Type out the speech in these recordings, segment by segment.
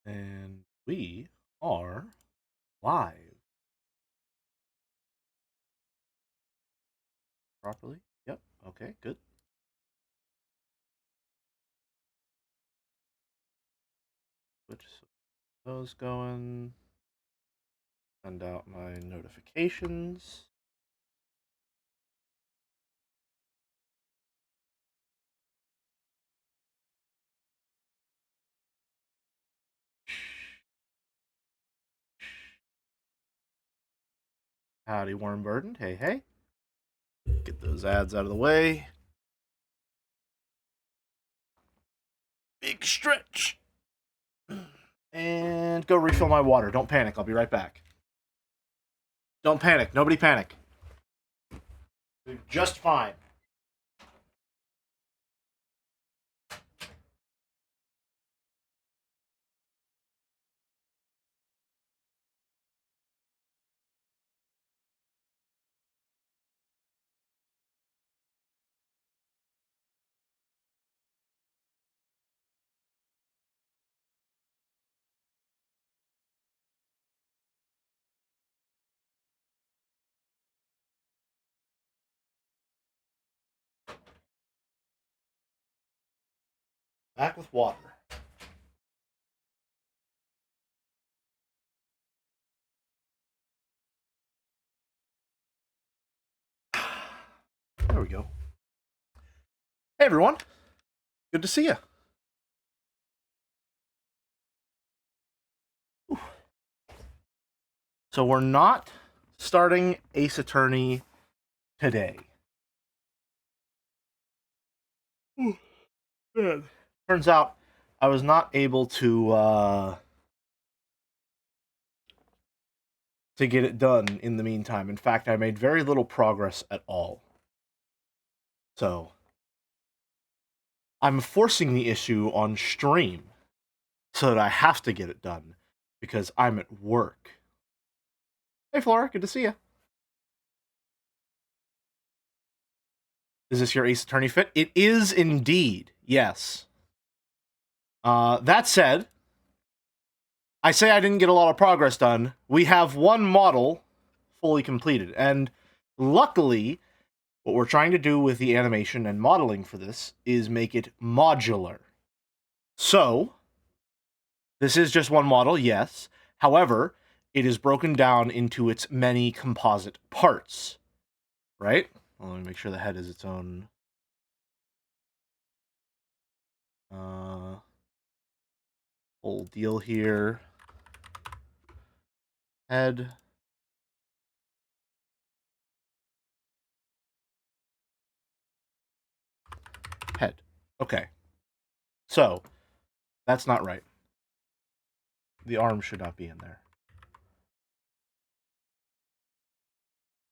And we are live. Properly? Yep. Okay, good. Switch those going. Send out my notifications. Howdy, Warren Burden. Hey, hey. Get those ads out of the way. Big stretch. And go refill my water. Don't panic. I'll be right back. Don't panic. Nobody panic. Just fine. Back with water. There we go. Hey, everyone. Good to see you. So we're not starting Ace Attorney today. Turns out I was not able to get it done in the meantime. In fact, I made very little progress at all. So I'm forcing the issue on stream so that I have to get it done because I'm at work. Hey, Flora, good to see you. Is this your Ace Attorney fit? It is indeed, yes. That said, I say I didn't get a lot of progress done. We have one model fully completed, and luckily, what we're trying to do with the animation and modeling for this is make it modular. So, this is just one model, yes. However, it is broken down into its many composite parts, right? Well, let me make sure the head is its own whole deal here. Head. Head. Okay. So, that's not right. The arm should not be in there.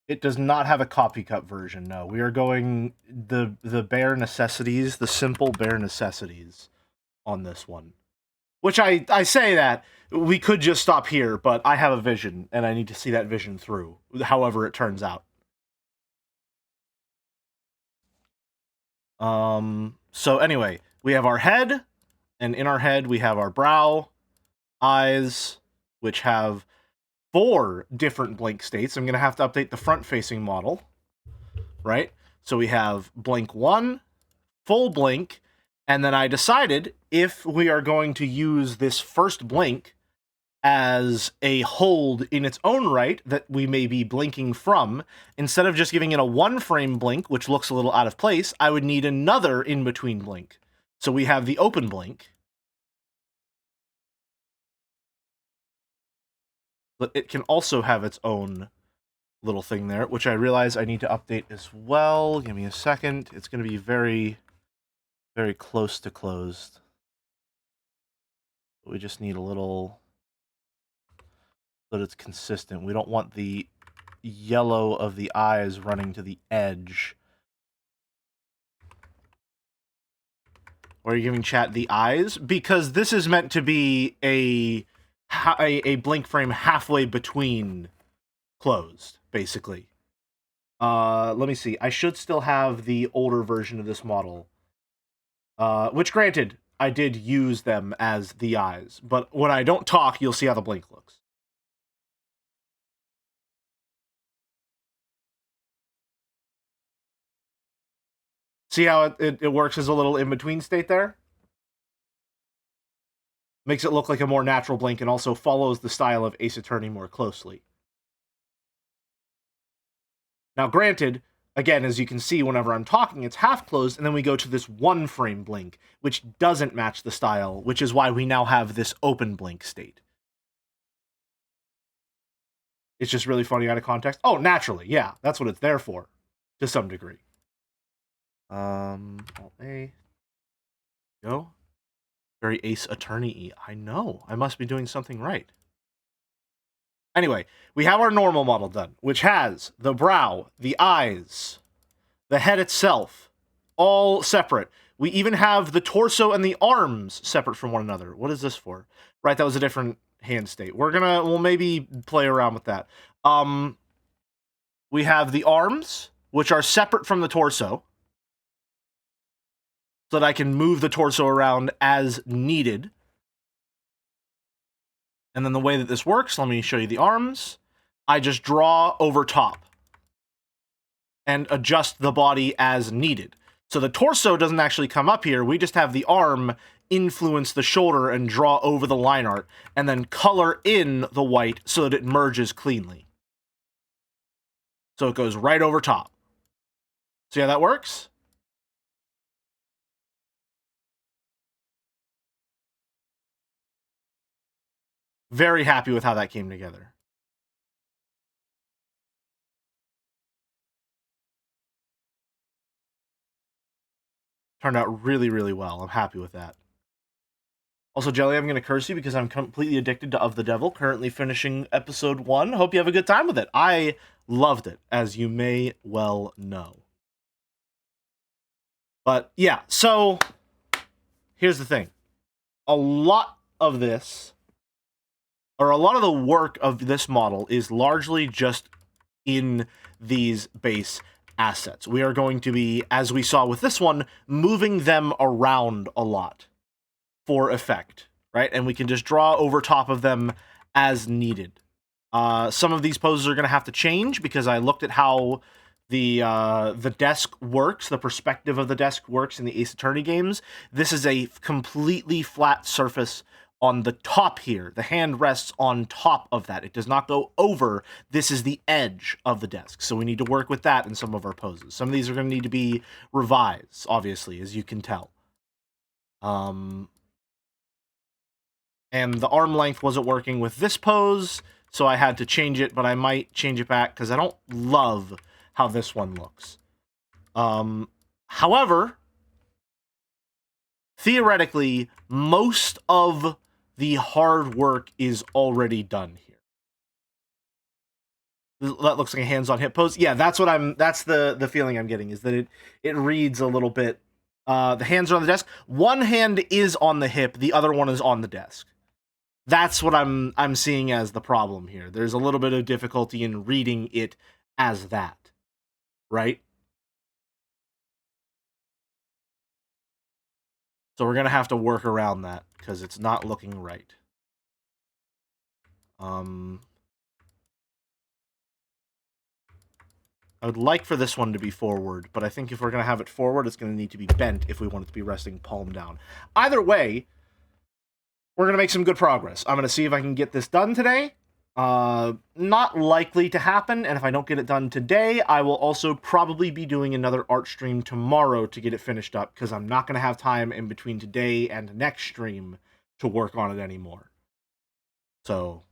It does not have a copy cut version, no. We are going the bare necessities, the simple bare necessities on this one. Which I say that, we could just stop here, but I have a vision, and I need to see that vision through, however it turns out. So anyway, we have our head, and in our head we have our brow, eyes, which have 4 different blink states. I'm going to have to update the front-facing model, right? So we have blink 1, full blink, and then I decided if we are going to use this first blink as a hold in its own right that we may be blinking from, instead of just giving it a 1-frame blink, which looks a little out of place, I would need another in-between blink. So we have the open blink. But it can also have its own little thing there, which I realize I need to update as well. Give me a second. It's going to be very, very close to closed. We just need a little, so that it's consistent. We don't want the yellow of the eyes running to the edge. Or are you giving chat the eyes? Because this is meant to be a blink frame halfway between closed, basically. Let me see. I should still have the older version of this model. Which, granted, I did use them as the eyes. But when I don't talk, you'll see how the blink looks. See how it works as a little in-between state there? Makes it look like a more natural blink and also follows the style of Ace Attorney more closely. Now, granted, again, as you can see, whenever I'm talking, it's half closed, and then we go to this one frame blink, which doesn't match the style, which is why we now have this open blink state. It's just really funny out of context. Oh, naturally, yeah, that's what it's there for, to some degree. Alt-A. Go. Very Ace Attorney-y. I know. I must be doing something right. Anyway, we have our normal model done, which has the brow, the eyes, the head itself, all separate. We even have the torso and the arms separate from one another. What is this for? Right, that was a different hand state. We'll maybe play around with that. We have the arms, which are separate from the torso, so that I can move the torso around as needed. And then the way that this works, let me show you the arms. I just draw over top and adjust the body as needed. So the torso doesn't actually come up here. We just have the arm influence the shoulder and draw over the line art, and then color in the white so that it merges cleanly. So it goes right over top. See how that works? Very happy with how that came together. Turned out really, really well. I'm happy with that. Also, Jelly, I'm going to curse you because I'm completely addicted to Of the Devil, currently finishing episode 1. Hope you have a good time with it. I loved it, as you may well know. But, yeah, so here's the thing. A lot of this, or a lot of the work of this model is largely just in these base assets. We are going to be, as we saw with this one, moving them around a lot for effect, right? And we can just draw over top of them as needed. Some of these poses are going to have to change because I looked at how the desk works, the perspective of the desk works in the Ace Attorney games. This is a completely flat surface on the top here. The hand rests on top of that. It does not go over. This is the edge of the desk. So we need to work with that in some of our poses. Some of these are going to need to be revised, obviously, as you can tell. And the arm length wasn't working with this pose, so I had to change it, but I might change it back because I don't love how this one looks. However, theoretically, most of the hard work is already done here. That looks like a hands-on hip pose. Yeah, that's the feeling I'm getting, is that it reads a little bit. The hands are on the desk. One hand is on the hip, the other one is on the desk. That's what I'm seeing as the problem here. There's a little bit of difficulty in reading it as that, right? So we're going to have to work around that because it's not looking right. I would like for this one to be forward, but I think if we're going to have it forward, it's going to need to be bent if we want it to be resting palm down. Either way, we're going to make some good progress. I'm going to see if I can get this done today. Not likely to happen, and if I don't get it done today, I will also probably be doing another art stream tomorrow to get it finished up, because I'm not going to have time in between today and next stream to work on it anymore. So,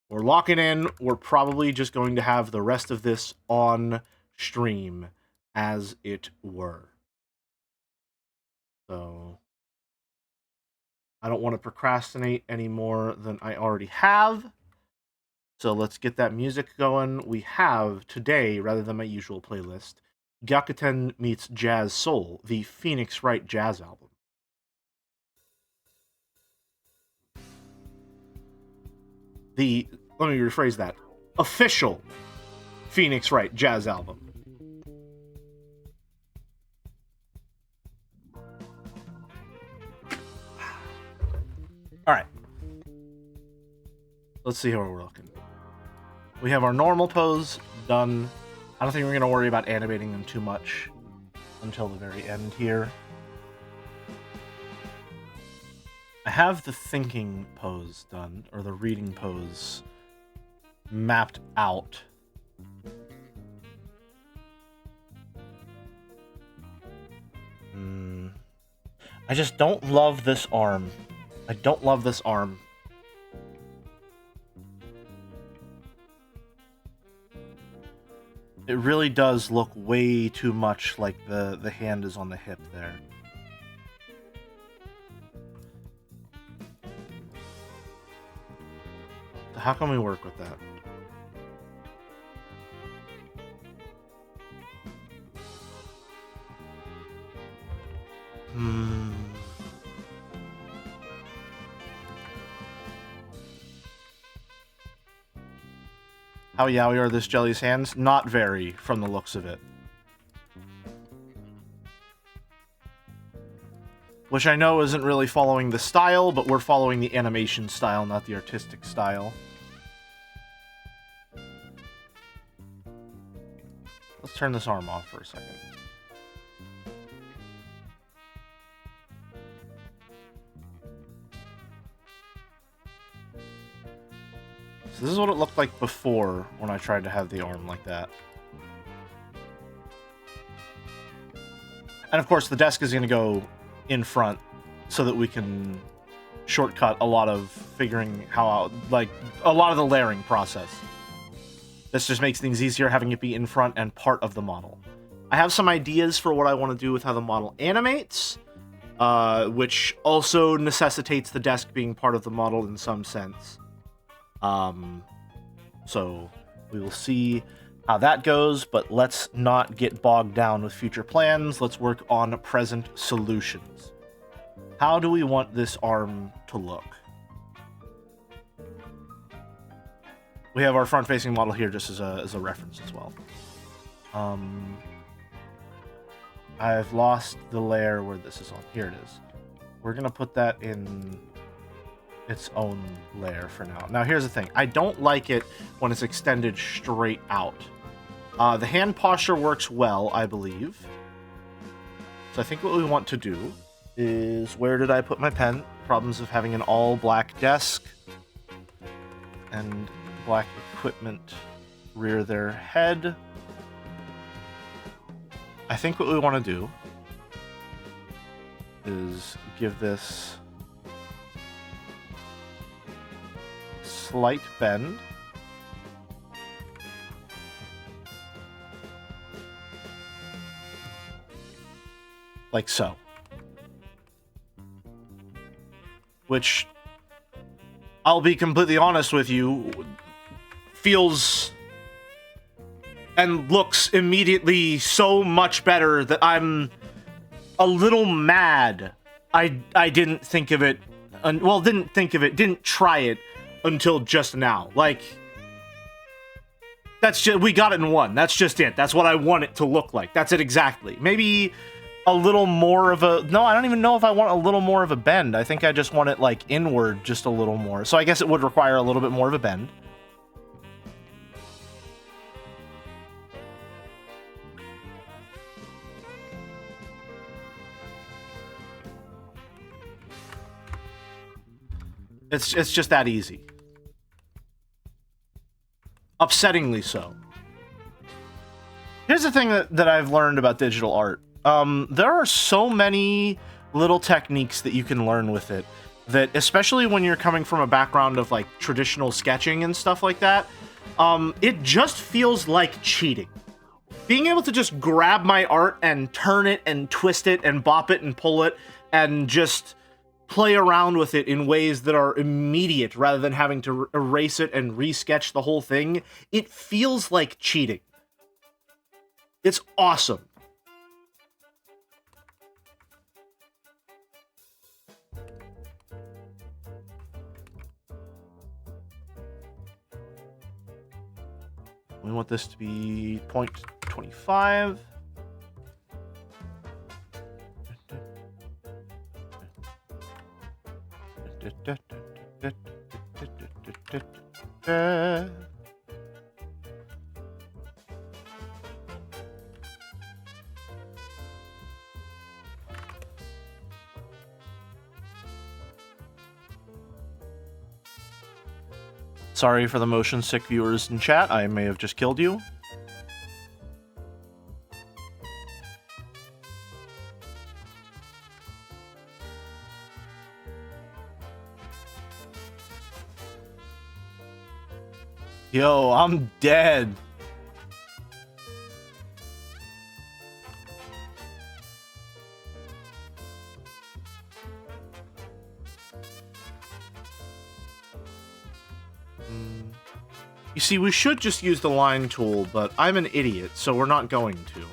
we're locking in. We're probably just going to have the rest of this on stream, as it were. So, I don't want to procrastinate any more than I already have. So let's get that music going. We have today, rather than my usual playlist, Gyakuten Meets Jazz Soul, the Phoenix Wright Jazz album. Let me rephrase that, official Phoenix Wright Jazz album. Let's see how we're looking. We have our normal pose done. I don't think we're going to worry about animating them too much until the very end here. I have the thinking pose done, or the reading pose mapped out. I just don't love this arm. I don't love this arm. It really does look way too much like the hand is on the hip there. So how can we work with that? How yaoi are this jelly's hands? Not very, from the looks of it. Which I know isn't really following the style, but we're following the animation style, not the artistic style. Let's turn this arm off for a second. So this is what it looked like before when I tried to have the arm like that. And of course the desk is going to go in front so that we can shortcut a lot of figuring how out, like, a lot of the layering process. This just makes things easier having it be in front and part of the model. I have some ideas for what I want to do with how the model animates, which also necessitates the desk being part of the model in some sense. So we will see how that goes, but let's not get bogged down with future plans. Let's work on present solutions. How do we want this arm to look? We have our front-facing model here just as a reference as well. I've lost the layer where this is on. Here it is. We're going to put that in its own layer for now. Now, here's the thing. I don't like it when it's extended straight out. The hand posture works well, I believe. So I think what we want to do is... Where did I put my pen? Problems of having an all-black desk and black equipment rear their head. I think what we want to do is give this slight bend. Like so. Which, I'll be completely honest with you, feels and looks immediately so much better that I'm a little mad I didn't think of it, well, didn't try it until just now. Like, that's just, we got it in one. That's just it. That's what I want it to look like. That's it exactly. Maybe a little more of a... No, I don't even know if I want a little more of a bend. I think I just want it, like, inward just a little more. So I guess it would require a little bit more of a bend. It's just that easy. Upsettingly so. Here's the thing that I've learned about digital art. There are so many little techniques that you can learn with it that, especially when you're coming from a background of like traditional sketching and stuff like that, it just feels like cheating. Being able to just grab my art and turn it and twist it and bop it and pull it and just play around with it in ways that are immediate rather than having to erase it and resketch the whole thing, it feels like cheating. It's awesome. We want this to be 0.25. Sorry for the motion sick viewers in chat. I may have just killed you. Yo, I'm dead. You see, we should just use the line tool, but I'm an idiot, so we're not going to.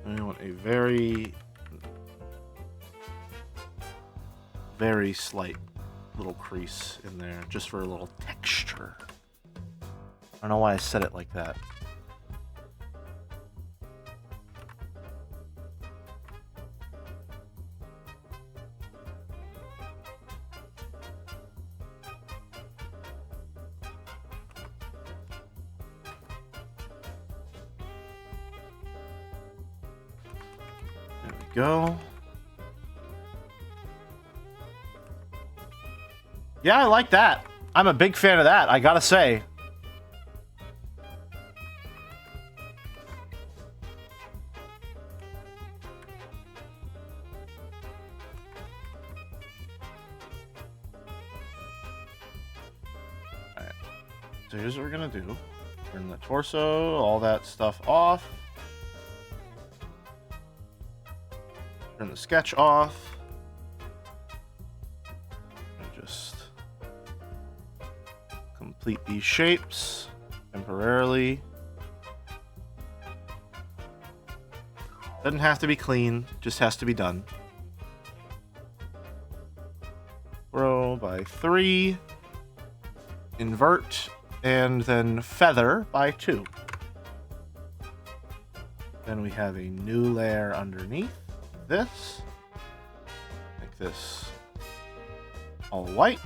I want a very, very slight little crease in there, just for a little texture. I don't know why I said it like that. Go. Yeah, I like that. I'm a big fan of that, I gotta say. Alright. So here's what we're gonna do. Turn the torso, all that stuff off. Turn the sketch off. And just complete these shapes temporarily. Doesn't have to be clean, just has to be done. Row by 3. Invert, and then feather by 2. Then we have a new layer underneath. This, make this all white.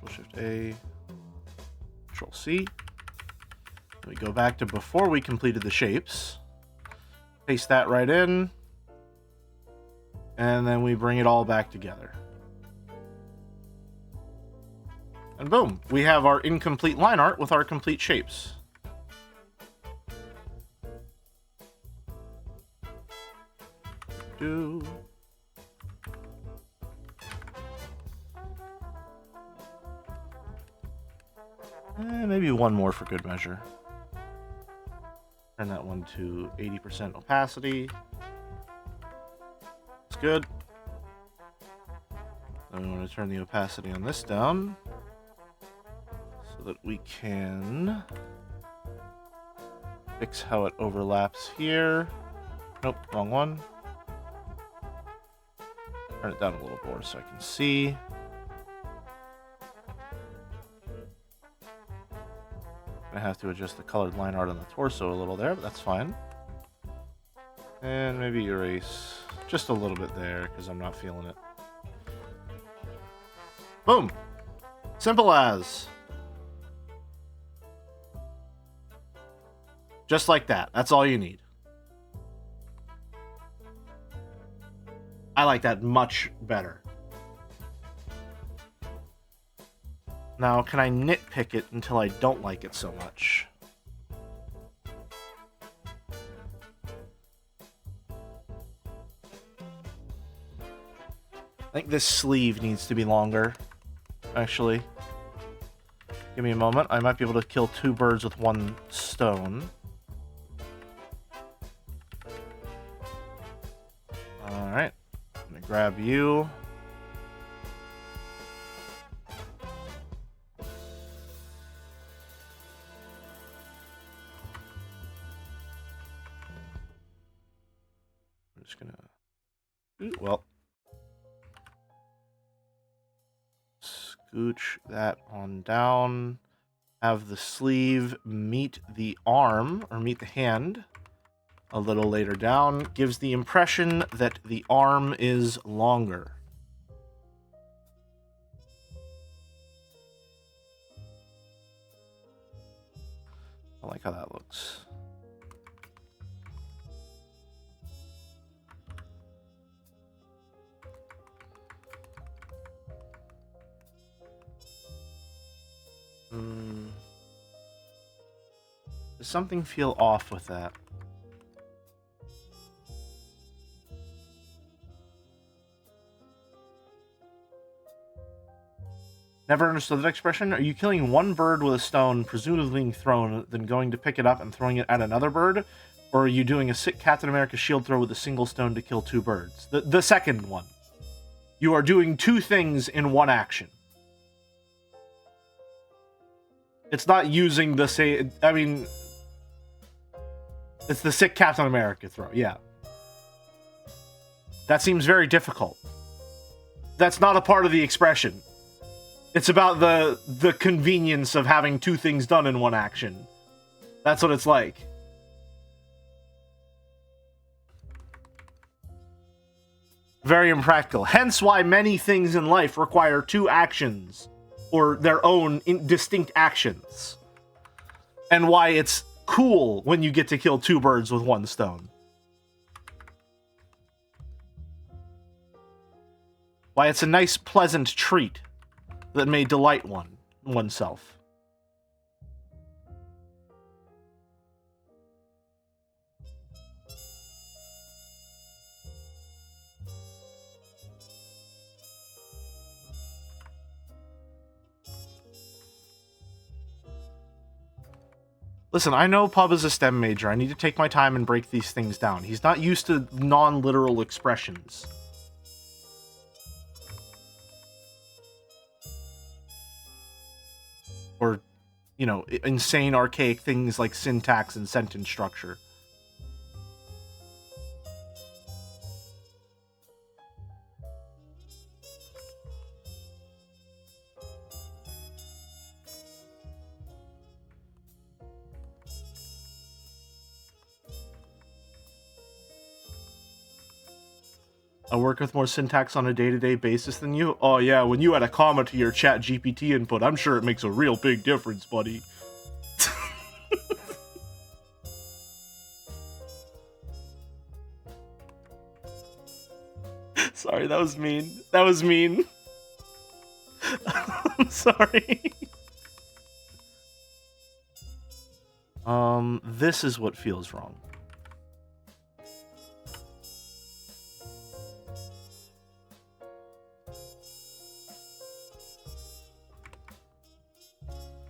Control-Shift-A, Control-C. We go back to before we completed the shapes. Paste that right in. And then we bring it all back together. And boom, we have our incomplete line art with our complete shapes. Maybe one more for good measure. Turn that one to 80% opacity. That's good. Then we want to turn the opacity on this down, so that we can fix how it overlaps here. Nope, wrong one. Turn it down a little more so I can see. I have to adjust the colored line art on the torso a little there, but that's fine. And maybe erase just a little bit there, because I'm not feeling it. Boom! Simple as. Just like that. That's all you need. I like that much better. Now, can I nitpick it until I don't like it so much? I think this sleeve needs to be longer, actually. Give me a moment. I might be able to kill 2 birds with 1 stone. Alright. I'm gonna grab you. I'm just gonna... well... scooch that on down. Have the sleeve meet the arm, or meet the hand, a little later down. Gives the impression that the arm is longer. I like how that looks. Does something feel off with that? Never understood that expression. Are you killing one bird with a stone, presumably being thrown, then going to pick it up and throwing it at another bird? Or are you doing a sick Captain America shield throw with a single stone to kill two birds? The second one. You are doing two things in one action. It's not using the same... I mean... It's the sick Captain America throw, yeah. That seems very difficult. That's not a part of the expression. It's about the convenience of having two things done in one action. That's what it's like. Very impractical. Hence why many things in life require two actions, or their own distinct actions. And why it's cool when you get to kill two birds with one stone. Why it's a nice, pleasant treat that may delight oneself. Listen, I know Pub is a STEM major. I need to take my time and break these things down. He's not used to non-literal expressions. Or, you know, insane archaic things like syntax and sentence structure. I work with more syntax on a day-to-day basis than you? Oh yeah, when you add a comma to your chat GPT input, I'm sure it makes a real big difference, buddy. Sorry, that was mean. That was mean. I'm sorry. This is what feels wrong.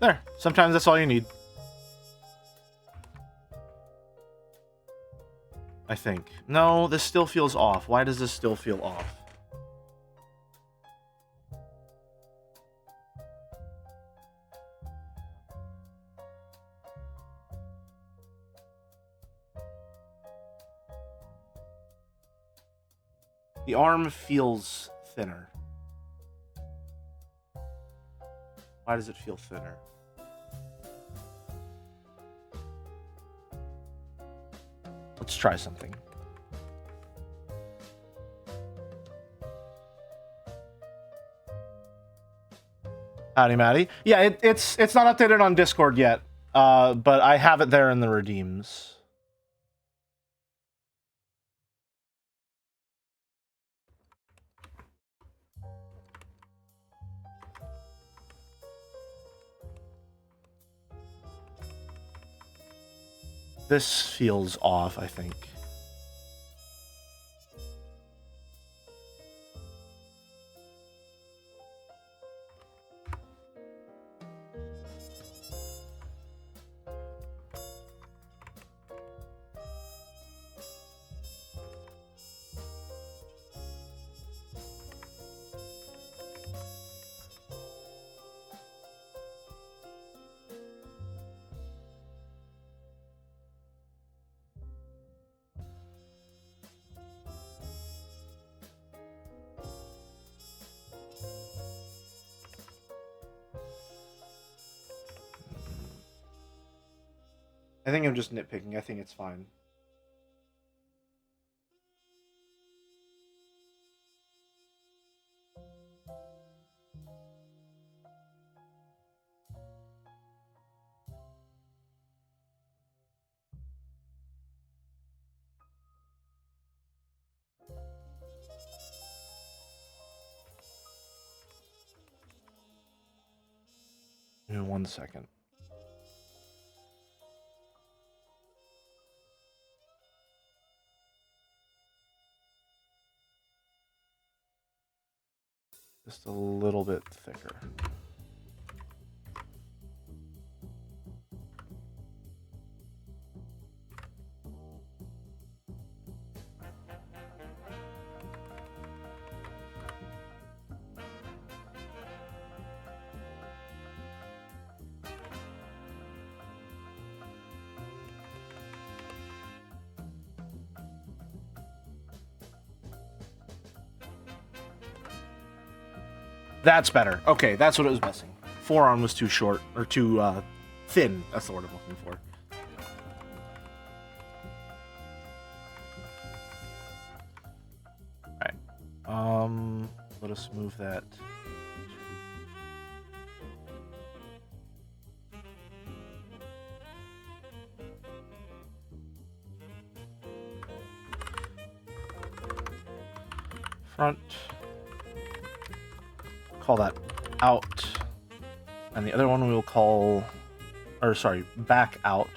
There. Sometimes that's all you need. I think. No, this still feels off. Why does this still feel off? The arm feels thinner. Why does it feel thinner? Let's try something. Howdy, Maddie. Yeah, it's not updated on Discord yet, but I have it there in the redeems. This feels off, I think. I think I'm just nitpicking. I think it's fine. Give me 1 second. Just a little bit thicker. That's better. Okay, that's what it was missing. Forearm was too short, or too thin. That's the word I'm looking for. Alright. Let us move that. Front. Call that out. And the other one we will call, or sorry, back out.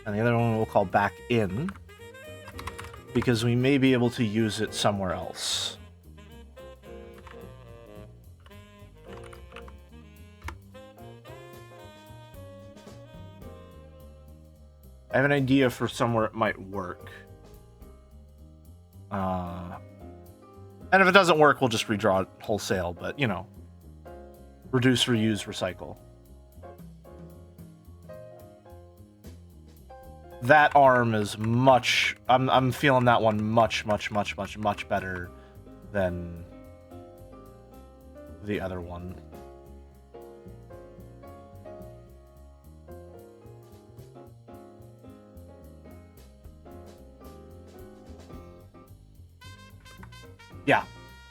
And the other one we'll call back in, because we may be able to use it somewhere else. I have an idea for somewhere it might work. And if it doesn't work, we'll just redraw it wholesale, but, you know. Reduce, reuse, recycle. That arm is much... I'm feeling that one much better than the other one. Yeah.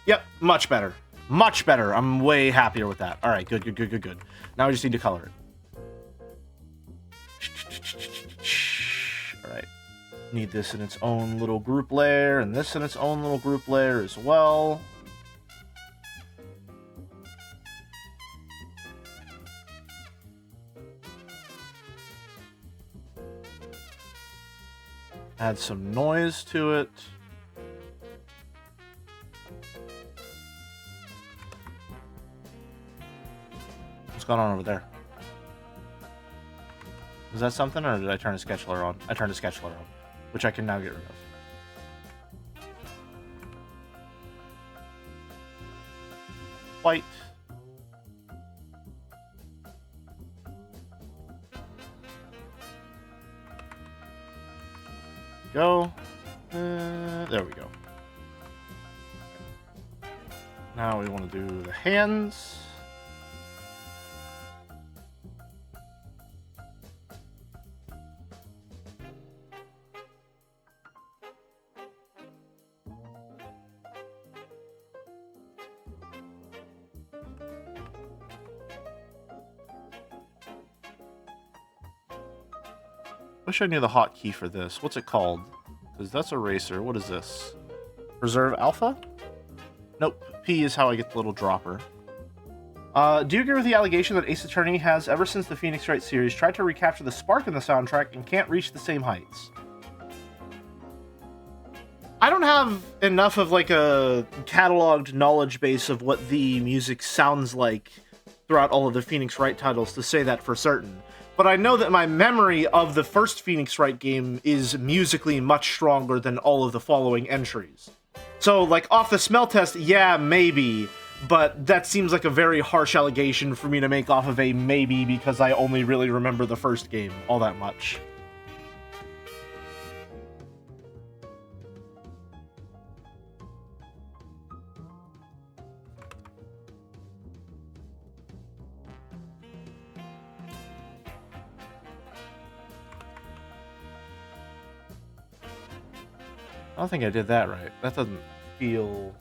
Yep, much better. Much better. I'm way happier with that. Alright, good. Now we just need to color it. Alright. Need this in its own little group layer, and this in its own little group layer as well. Add some noise to it. What's going on over there? Was that something, or did I turn the sketch layer on? I turned the sketch layer on, which I can now get rid of. White. Go. There we go. Now we want to do the hands. Wish I knew the hotkey for this. What's it called? Because that's eraser. What is this? Preserve alpha? Nope. P is how I get the little dropper. Do you agree with the allegation that Ace Attorney has, ever since the Phoenix Wright series, tried to recapture the spark in the soundtrack and can't reach the same heights? I don't have enough of like a cataloged knowledge base of what the music sounds like throughout all of the Phoenix Wright titles to say that for certain. But I know that my memory of the first Phoenix Wright game is musically much stronger than all of the following entries. So, like, off the smell test, yeah, maybe, but that seems like a very harsh allegation for me to make off of a maybe because I only really remember the first game all that much. I don't think I did that right. That doesn't feel...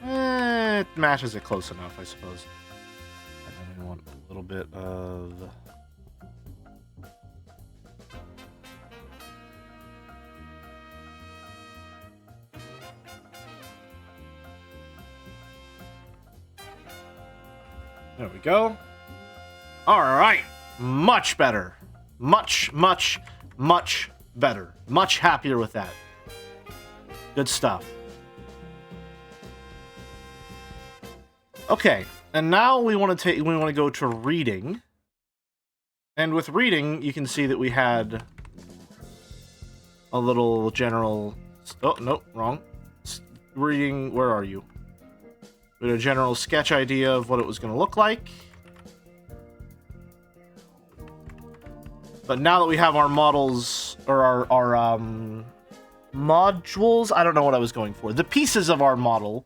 it matches it close enough, I suppose. And then I want a little bit of... There we go. All right. Much better. Much, much, much better. Much happier with that. Good stuff. Okay, and now we want to go to reading. And with reading, you can see that we had a little general... Oh, no, wrong. Reading, where are you? We had a general sketch idea of what it was going to look like. But now that we have our models, or our modules, I don't know what I was going for. The pieces of our model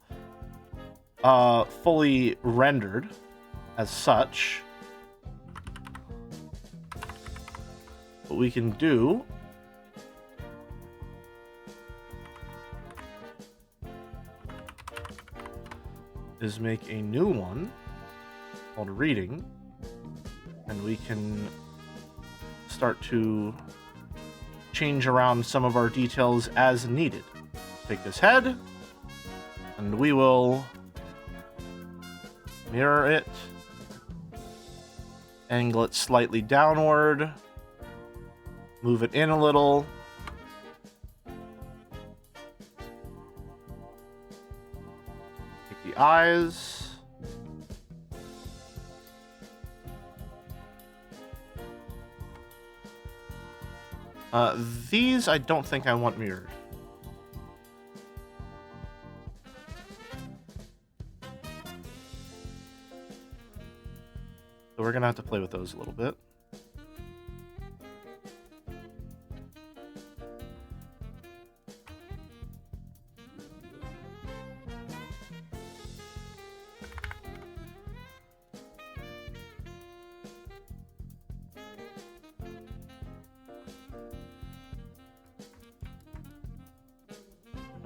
fully rendered as such. What we can do is make a new one called reading, and we can start to change around some of our details as needed. Take this head, and we will mirror it, angle it slightly downward, move it in a little, take the eyes, these I don't think I want mirrored. So we're gonna have to play with those a little bit.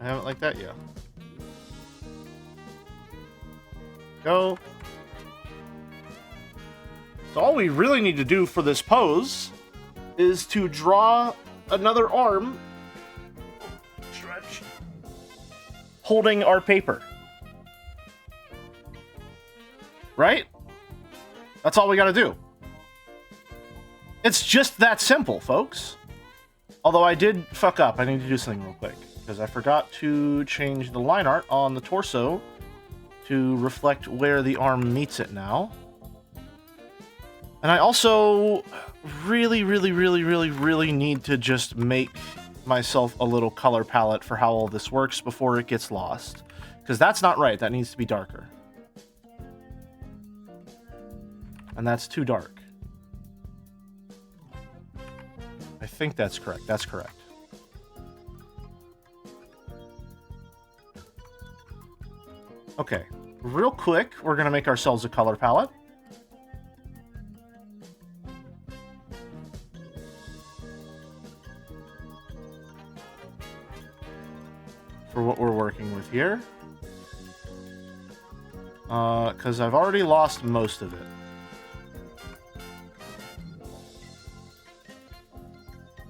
I haven't like that yet. Go. So all we really need to do for this pose is to draw another arm, stretch, holding our paper. Right? That's all we gotta do. It's just that simple, folks. Although I did fuck up. I need to do something real quick, because I forgot to change the line art on the torso to reflect where the arm meets it now. And I also really need to just make myself a little color palette for how all this works before it gets lost. Because that's not right. That needs to be darker. And that's too dark. I think that's correct. That's correct. Okay. Real quick, we're going to make ourselves a color palette. For what we're working with here. Because I've already lost most of it.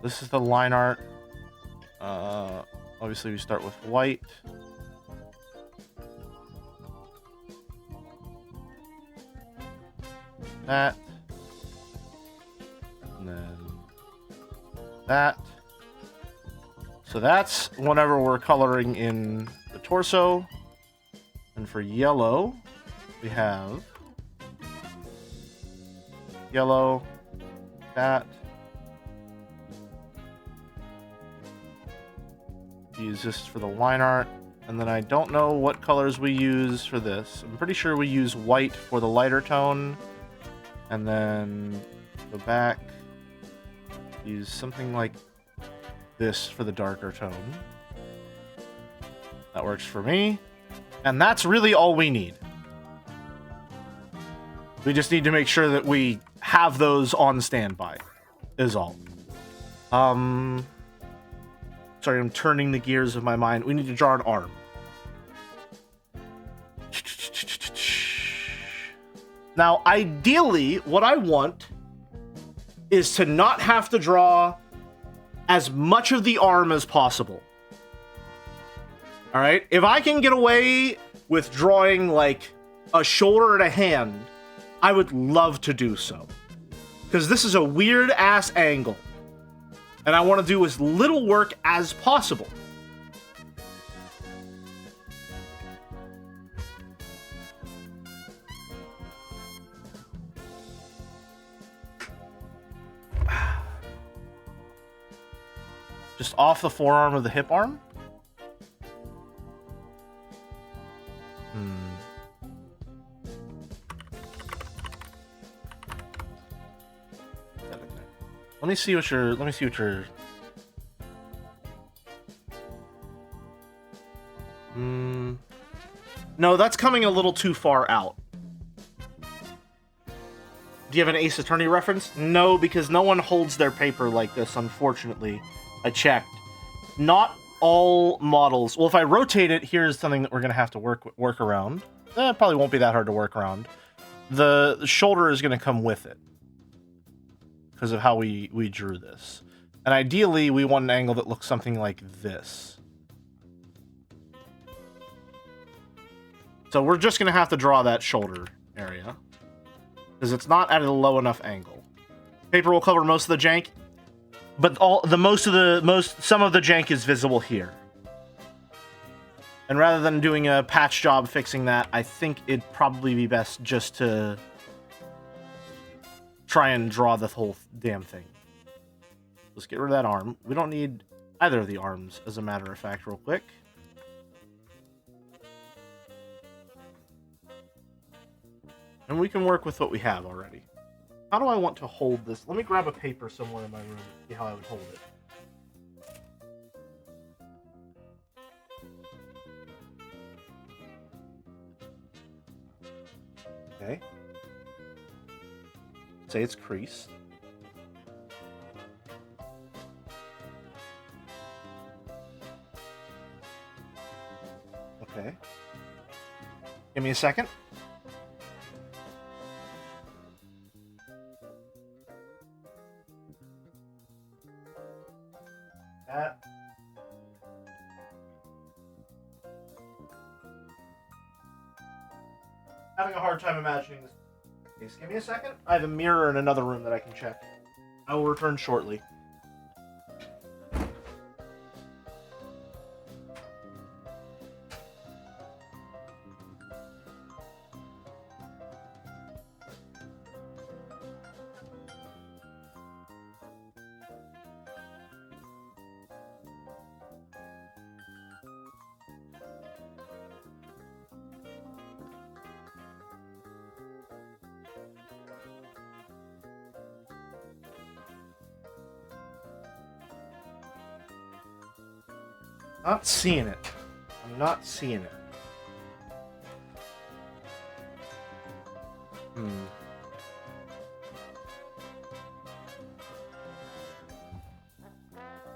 This is the line art. Obviously we start with white. That. And then that. So that's whenever we're coloring in the torso. And for yellow, we have yellow, that. Use this for the line art. And then I don't know what colors we use for this. I'm pretty sure we use white for the lighter tone. And then go back. Use something like this for the darker tone. That works for me. And that's really all we need. We just need to make sure that we have those on standby, is all. Sorry, I'm turning the gears of my mind. We need to draw an arm. Now, ideally, what I want is to not have to draw as much of the arm as possible. All right? If I can get away with drawing, like, a shoulder and a hand, I would love to do so. Because this is a weird-ass angle. And I want to do as little work as possible. Just off the forearm of the hip arm? Let me see what you're... No, that's coming a little too far out. Do you have an Ace Attorney reference? No, because no one holds their paper like this, unfortunately. I checked. Not all models... Well, if I rotate it, here's something that we're going to have to work around. It probably won't be that hard to work around. The shoulder is going to come with it, because of how we drew this. And ideally, we want an angle that looks something like this. So we're just going to have to draw that shoulder area, because it's not at a low enough angle. Paper will cover most of the jank, but some of the jank is visible here. And rather than doing a patch job fixing that, I think it'd probably be best just to try and draw the whole damn thing. Let's get rid of that arm. We don't need either of the arms, as a matter of fact, real quick. And we can work with what we have already. How do I want to hold this? Let me grab a paper somewhere in my room and see how I would hold it. Okay. Say it's creased. Okay. Give me a second. That. Having a hard time imagining this. Please give me a second. I have a mirror in another room that I can check. I will return shortly. Not seeing it. I'm not seeing it.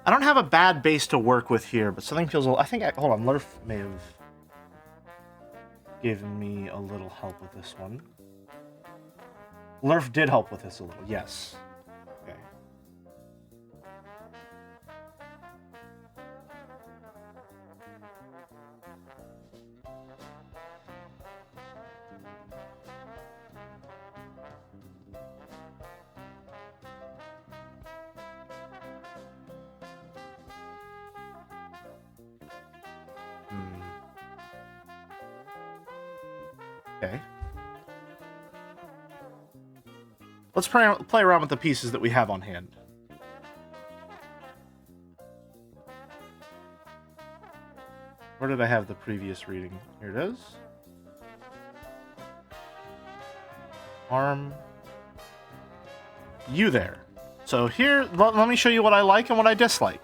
I don't have a bad base to work with here, but something feels a little... hold on, Lurf may have given me a little help with this one. Lurf did help with this a little, yes. Okay. Okay. Let's play around with the pieces that we have on hand. Where did I have the previous reading? Here it is. Arm. You there. So here, let me show you what I like and what I dislike.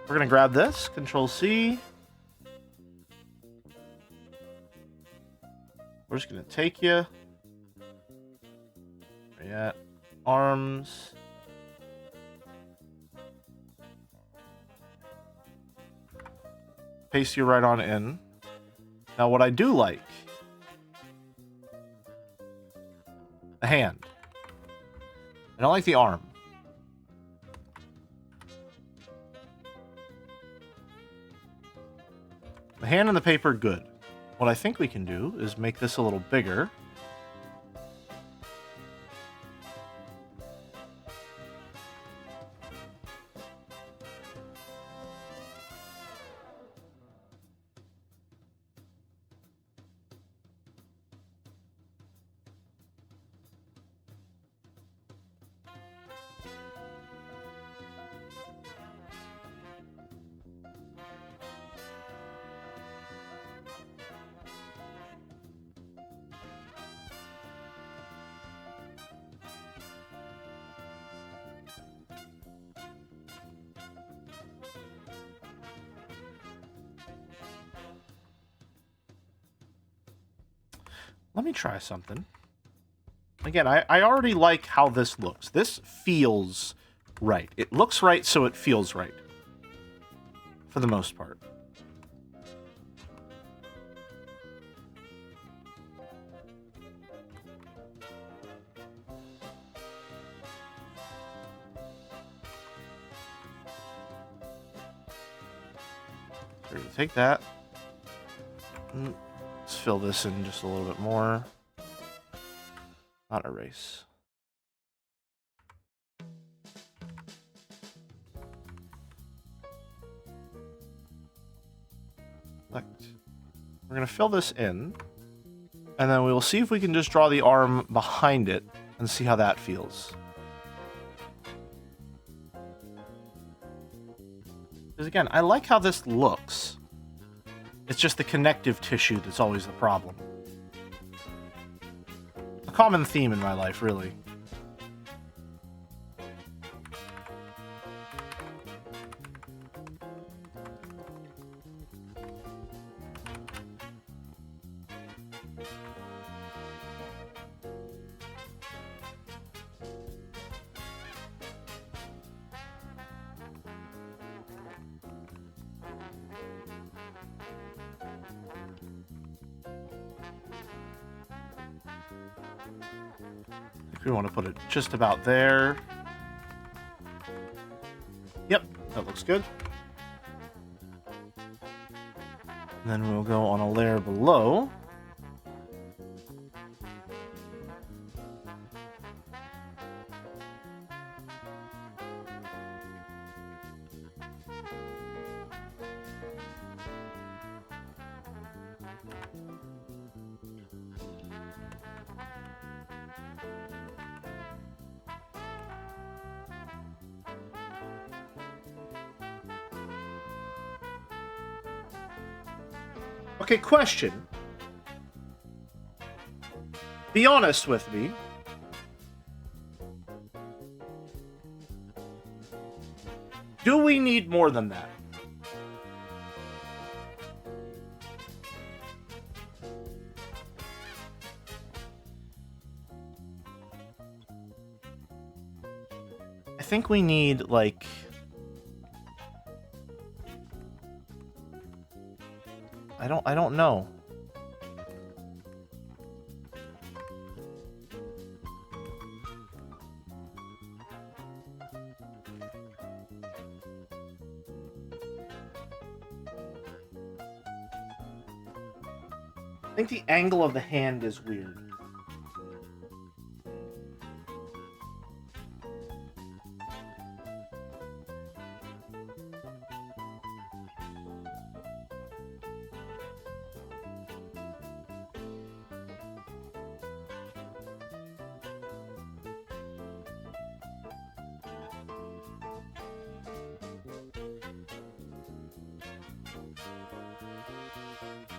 We're going to grab this, Control-C. We're just going to take you. Where you at? Arms. paste you right on in. Now, what I do like, the hand. I don't like the arm. The hand and the paper, good. What I think we can do is make this a little bigger. Let me try something. Again, I already like how this looks. This feels right. It looks right, so it feels right. For the most part. So we're gonna take that. Let's fill this in just a little bit more. Not erase. Select. We're going to fill this in, and then we will see if we can just draw the arm behind it and see how that feels. Because again, I like how this looks. It's just the connective tissue that's always the problem. A common theme in my life, really. We want to put it just about there. Yep, that looks good. And then we'll go on a layer below. Okay, question. Be honest with me. Do we need more than that? I think we need, like... I don't know. I think the angle of the hand is weird.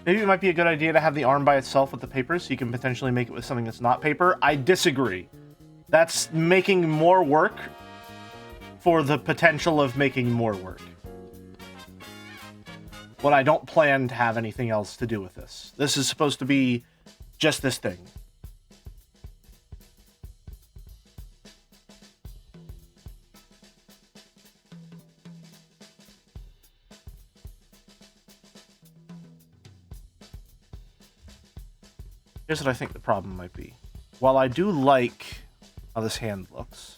Maybe it might be a good idea to have the arm by itself with the paper so you can potentially make it with something that's not paper. I disagree. That's making more work for the potential of making more work. But I don't plan to have anything else to do with this. This is supposed to be just this thing. Here's what I think the problem might be. While I do like how this hand looks,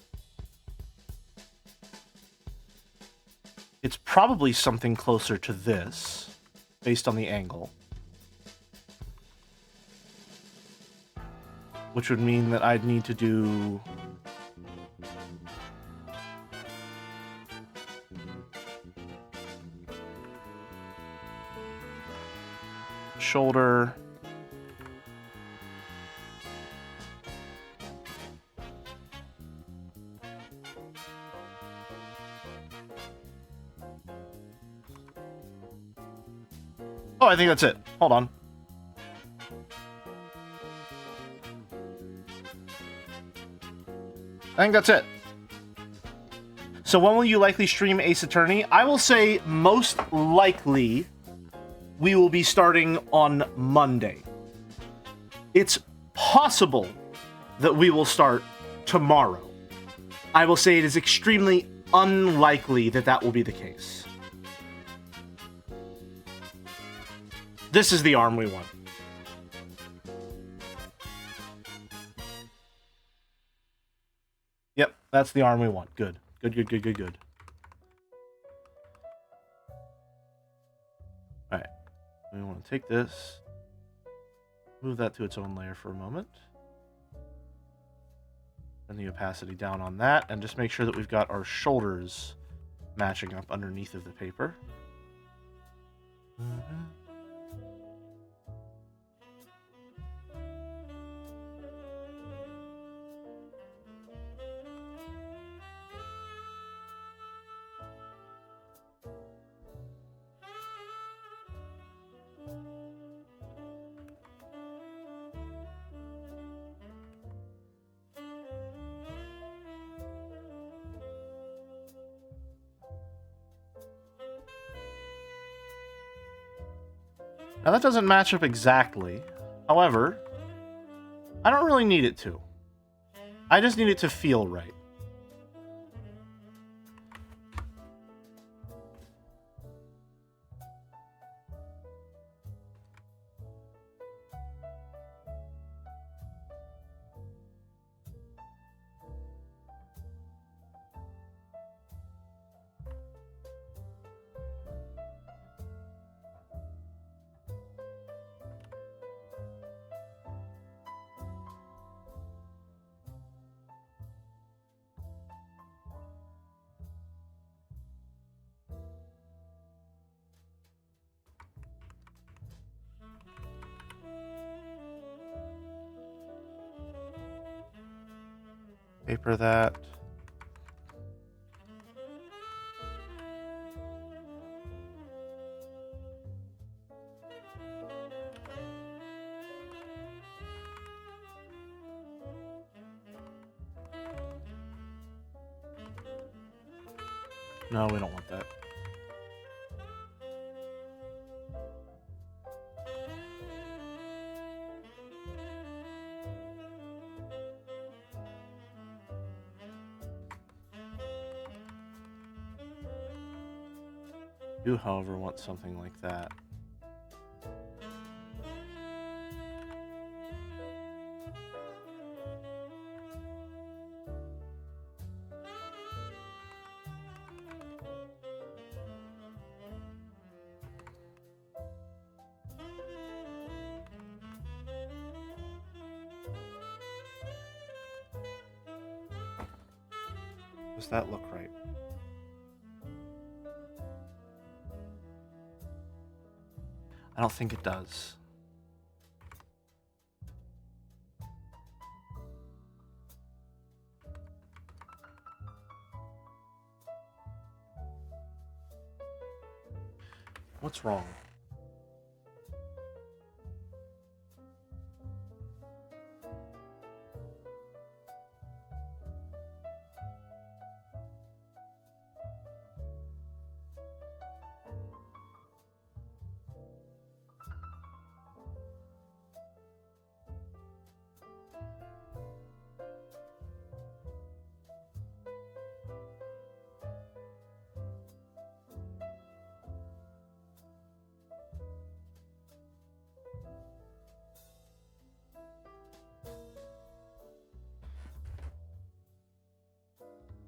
it's probably something closer to this, based on the angle. Which would mean that I'd need to do... shoulder... Oh, I think that's it. Hold on. I think that's it. So when will you likely stream Ace Attorney? I will say most likely we will be starting on Monday. It's possible that we will start tomorrow. I will say it is extremely unlikely that that will be the case. This is the arm we want. Yep, that's the arm we want. Good. Good. Alright. We want to take this, move that to its own layer for a moment. And the opacity down on that, and just make sure that we've got our shoulders matching up underneath of the paper. Now that doesn't match up exactly. However, I don't really need it to. I just need it to feel right. Paper that. No, we don't want that. Do, however, want something like that. Does that look right? I don't think it does. What's wrong?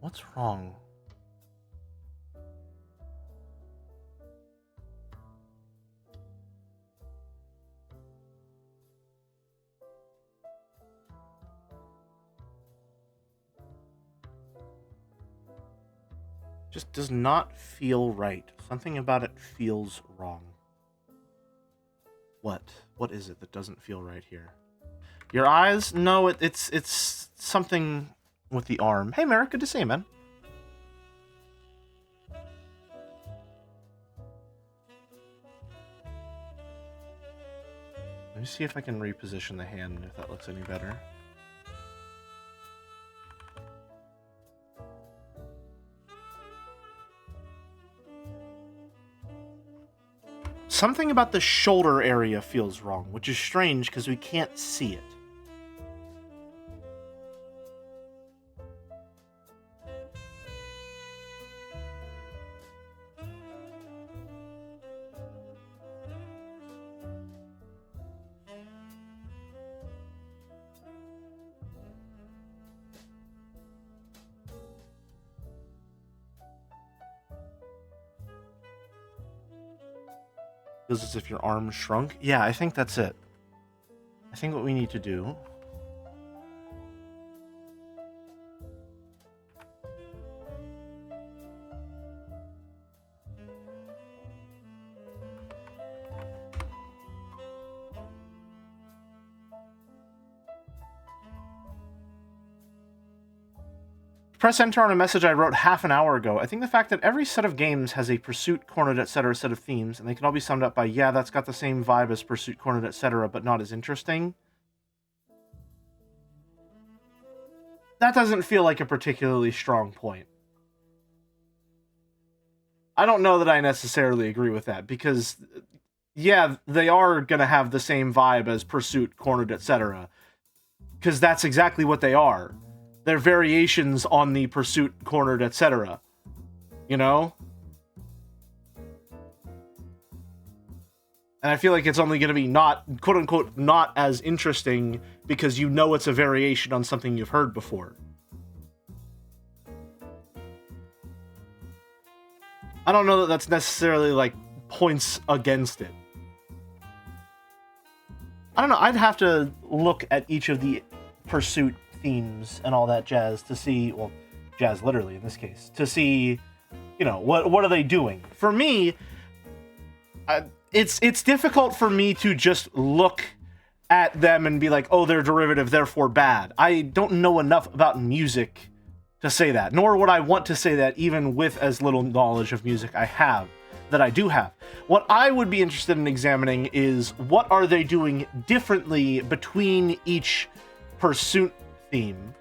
What's wrong? Just does not feel right. Something about it feels wrong. What? What is it that doesn't feel right here? Your eyes? No, it's something with the arm. Hey, Merrick, good to see you, man. Let me see if I can reposition the hand, if that looks any better. Something about the shoulder area feels wrong, which is strange because we can't see it. Feels as if your arm shrunk. Yeah, I think that's it. I think what we need to do... Press enter on a message I wrote half an hour ago. I think the fact that every set of games has a Pursuit, Cornered, etc. set of themes, and they can all be summed up by, yeah, that's got the same vibe as Pursuit, Cornered, etc., but not as interesting. That doesn't feel like a particularly strong point. I don't know that I necessarily agree with that, because, yeah, they are going to have the same vibe as Pursuit, Cornered, etc., because that's exactly what they are. They're variations on the Pursuit, Cornered, etc. You know? And I feel like it's only going to be not, quote-unquote, not as interesting because you know it's a variation on something you've heard before. I don't know that that's necessarily, like, points against it. I don't know, I'd have to look at each of the Pursuit themes and all that jazz to see, well, jazz literally in this case, to see, you know, what are they doing? For me, it's difficult for me to just look at them and be like, oh, they're derivative, therefore bad. I don't know enough about music to say that, nor would I want to say that even with as little knowledge of music I do have. What I would be interested in examining is what are they doing differently between each Pursuit theme,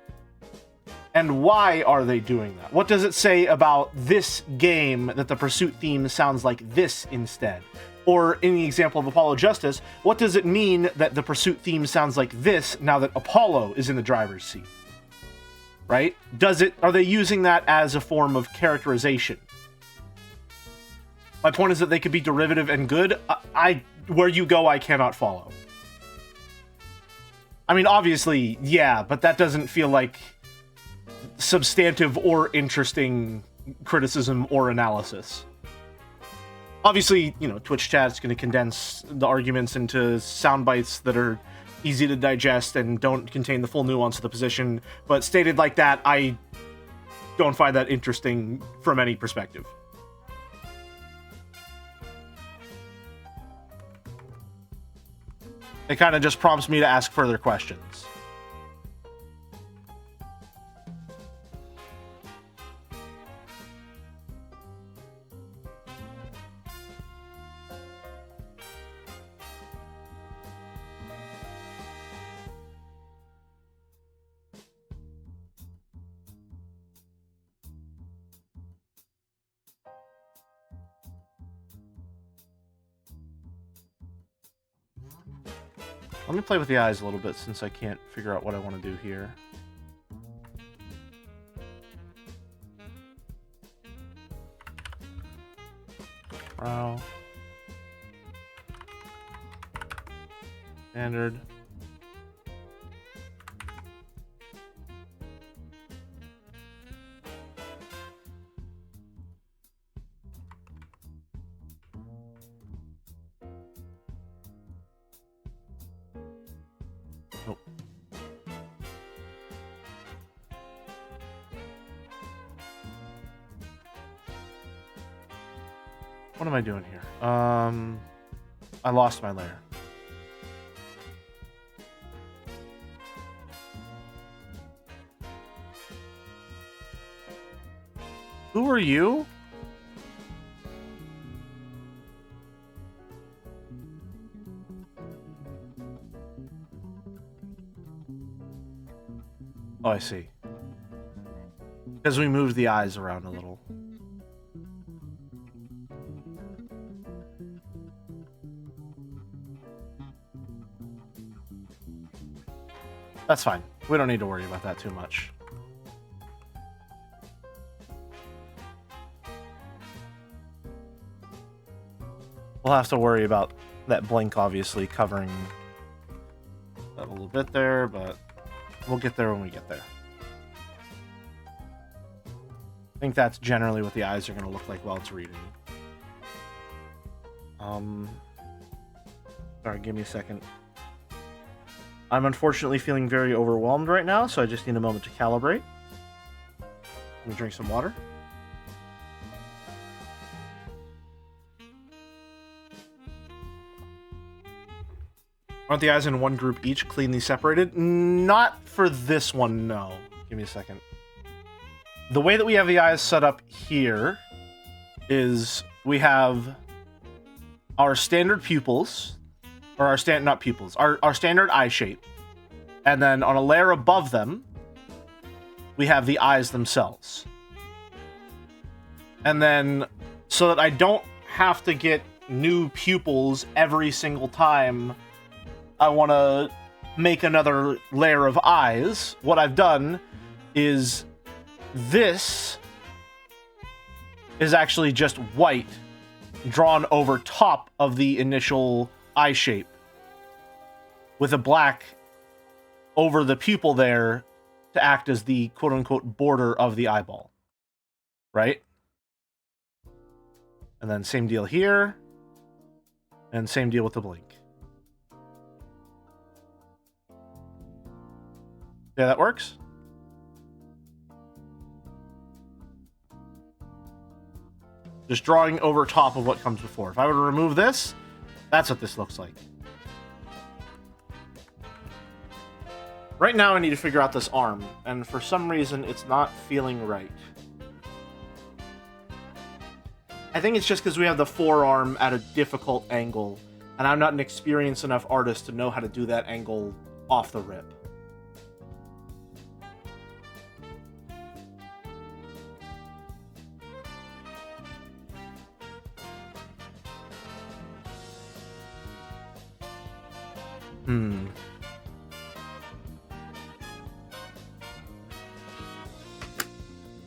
and why are they doing that? What does it say about this game that the Pursuit theme sounds like this instead? Or in the example of Apollo Justice, what does it mean that the Pursuit theme sounds like this now that Apollo is in the driver's seat? Right? Are they using that as a form of characterization? My point is that they could be derivative and good. Where you go, I cannot follow. I mean, obviously, yeah, but that doesn't feel like substantive or interesting criticism or analysis. Obviously, you know, Twitch chat's going to condense the arguments into sound bites that are easy to digest and don't contain the full nuance of the position, but stated like that, I don't find that interesting from any perspective. It kind of just prompts me to ask further questions. Let me play with the eyes a little bit since I can't figure out what I want to do here. Brow. Standard. What am I doing here? I lost my layer. Who are you? Oh, I see. Because we moved the eyes around a little. That's fine. We don't need to worry about that too much. We'll have to worry about that blink, obviously, covering that little bit there, but we'll get there when we get there. I think that's generally what the eyes are going to look like while it's reading. Sorry, give me a second. I'm unfortunately feeling very overwhelmed right now, so I just need a moment to calibrate. Let me drink some water. Aren't the eyes in one group each, cleanly separated? Not for this one, no. Give me a second. The way that we have the eyes set up here is we have our standard pupils, or our not pupils, our standard eye shape. And then on a layer above them, we have the eyes themselves. And then, so that I don't have to get new pupils every single time I want to make another layer of eyes, what I've done is this is actually just white drawn over top of the initial eye shape with a black over the pupil there to act as the quote-unquote border of the eyeball. Right? And then same deal here. And same deal with the blink. Yeah, that works. Just drawing over top of what comes before. If I were to remove this, that's what this looks like. Right now I need to figure out this arm, and for some reason it's not feeling right. I think it's just because we have the forearm at a difficult angle, and I'm not an experienced enough artist to know how to do that angle off the rip.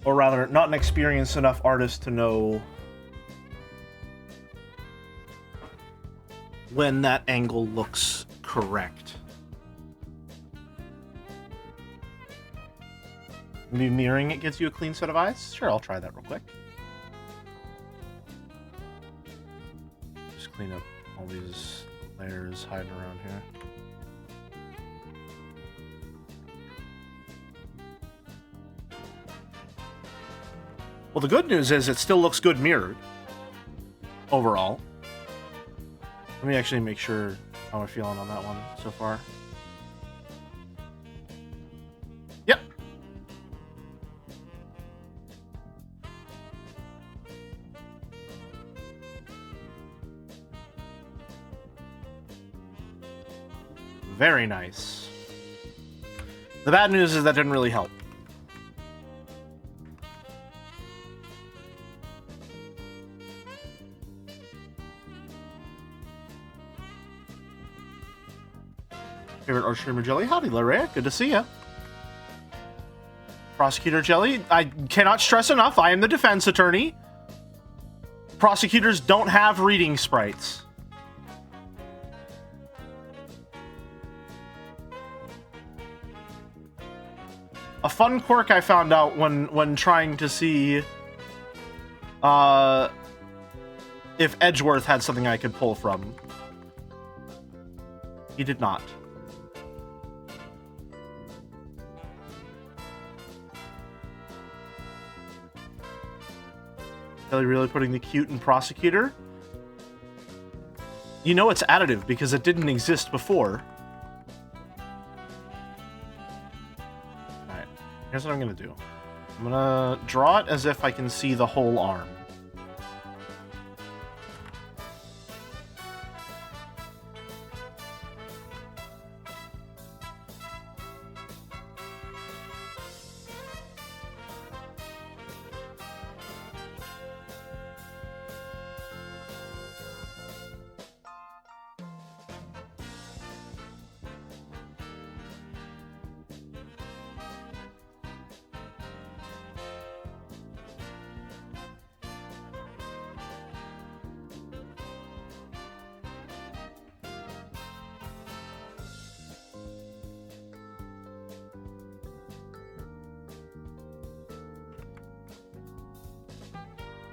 Or rather, not an experienced enough artist to know when that angle looks correct. Maybe mirroring it gives you a clean set of eyes? Sure, I'll try that real quick. Just clean up all these layers hiding around here. Well, the good news is it still looks good mirrored. Overall. Let me actually make sure how we're feeling on that one so far. Yep. Very nice. The bad news is that didn't really help. Favorite art streamer Jelly? Howdy, Larrea. Good to see ya. Prosecutor Jelly? I cannot stress enough, I am the defense attorney. Prosecutors don't have reading sprites. A fun quirk I found out when trying to see if Edgeworth had something I could pull from. He did not. Kelly really putting the cute in Prosecutor? You know it's additive because it didn't exist before. Alright, here's what I'm gonna do. I'm gonna draw it as if I can see the whole arm.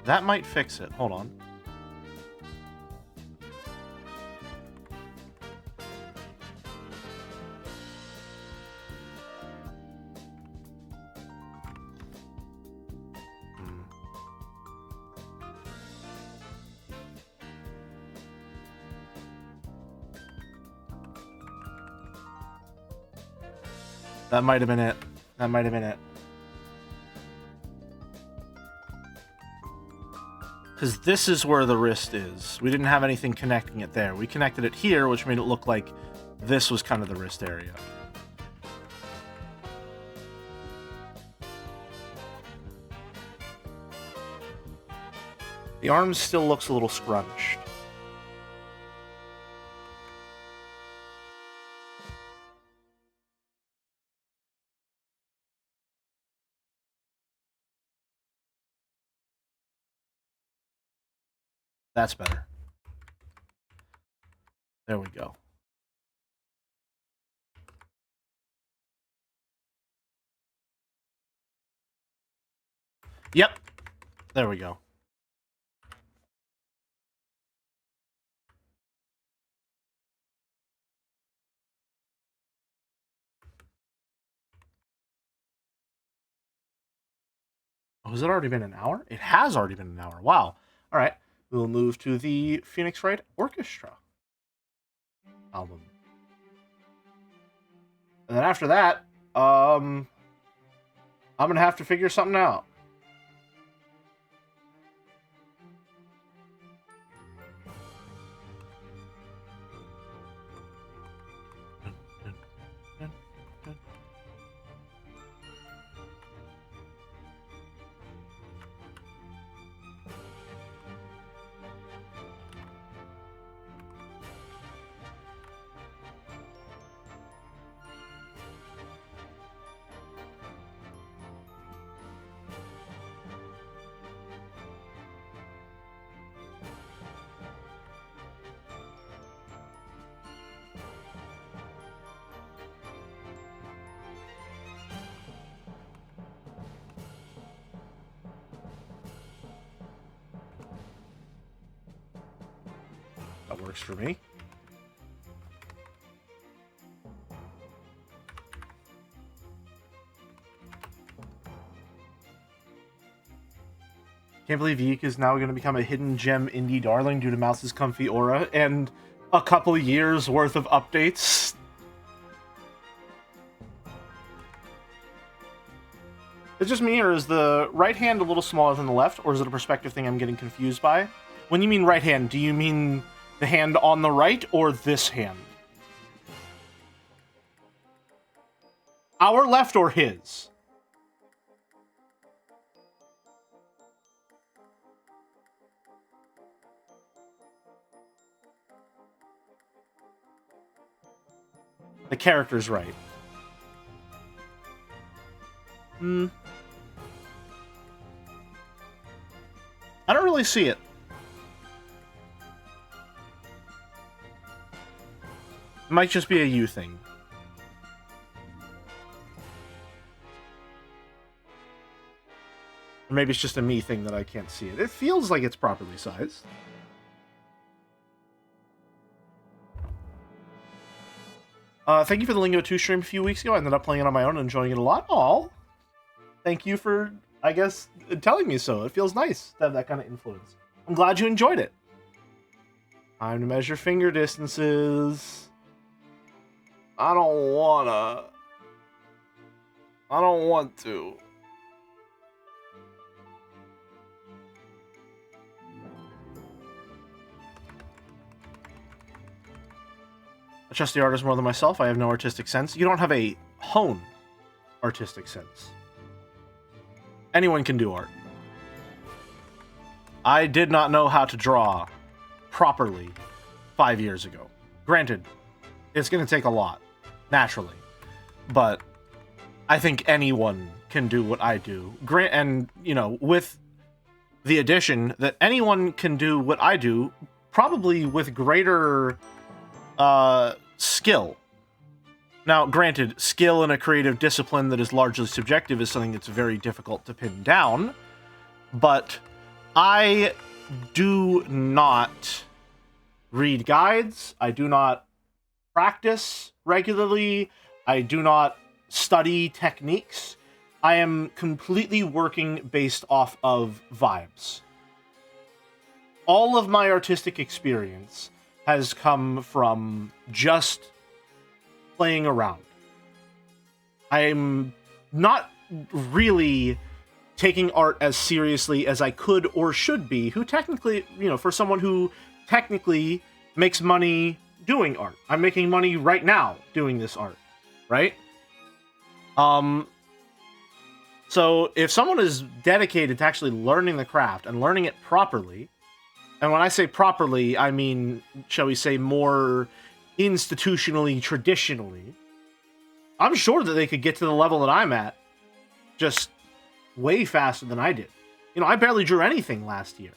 That might fix it. Hold on. That might have been it. That might have been it. Because this is where the wrist is. We didn't have anything connecting it there. We connected it here, which made it look like this was kind of the wrist area. The arm still looks a little scrunched. That's better. There we go. Yep. There we go. Oh, has it already been an hour? It has already been an hour. Wow. All right. We'll move to the Phoenix Wright Orchestra album. And then after that, I'm going to have to figure something out. That works for me. Can't believe Yeek is now going to become a hidden gem indie darling due to Mouse's comfy aura and a couple years worth of updates. It's just me, or is the right hand a little smaller than the left, or is it a perspective thing I'm getting confused by? When you mean right hand, do you mean the hand on the right or this hand? Our left or his? The character's right. I don't really see it. It might just be a you thing. Or maybe it's just a me thing that I can't see it. It feels like it's properly sized. Thank you for the Lingo 2 stream a few weeks ago. I ended up playing it on my own and enjoying it a lot. Aw. Thank you for, I guess, telling me so. It feels nice to have that kind of influence. I'm glad you enjoyed it. Time to measure finger distances. I don't want to. I trust the artist more than myself. I have no artistic sense. You don't have a honed artistic sense. Anyone can do art. I did not know how to draw properly 5 years ago. Granted, it's going to take a lot, naturally. But I think anyone can do what I do. And, you know, with the addition that anyone can do what I do, probably with greater skill. Now, granted, skill in a creative discipline that is largely subjective is something that's very difficult to pin down, but I do not read guides, I do not practice regularly, I do not study techniques. I am completely working based off of vibes. All of my artistic experience has come from just playing around. I'm not really taking art as seriously as I could or should be, who technically, you know, for someone who technically makes money doing art. I'm making money right now doing this art, right? So if someone is dedicated to actually learning the craft and learning it properly, and when I say properly, I mean, shall we say, more institutionally, traditionally, I'm sure that they could get to the level that I'm at just way faster than I did. You know, I barely drew anything last year.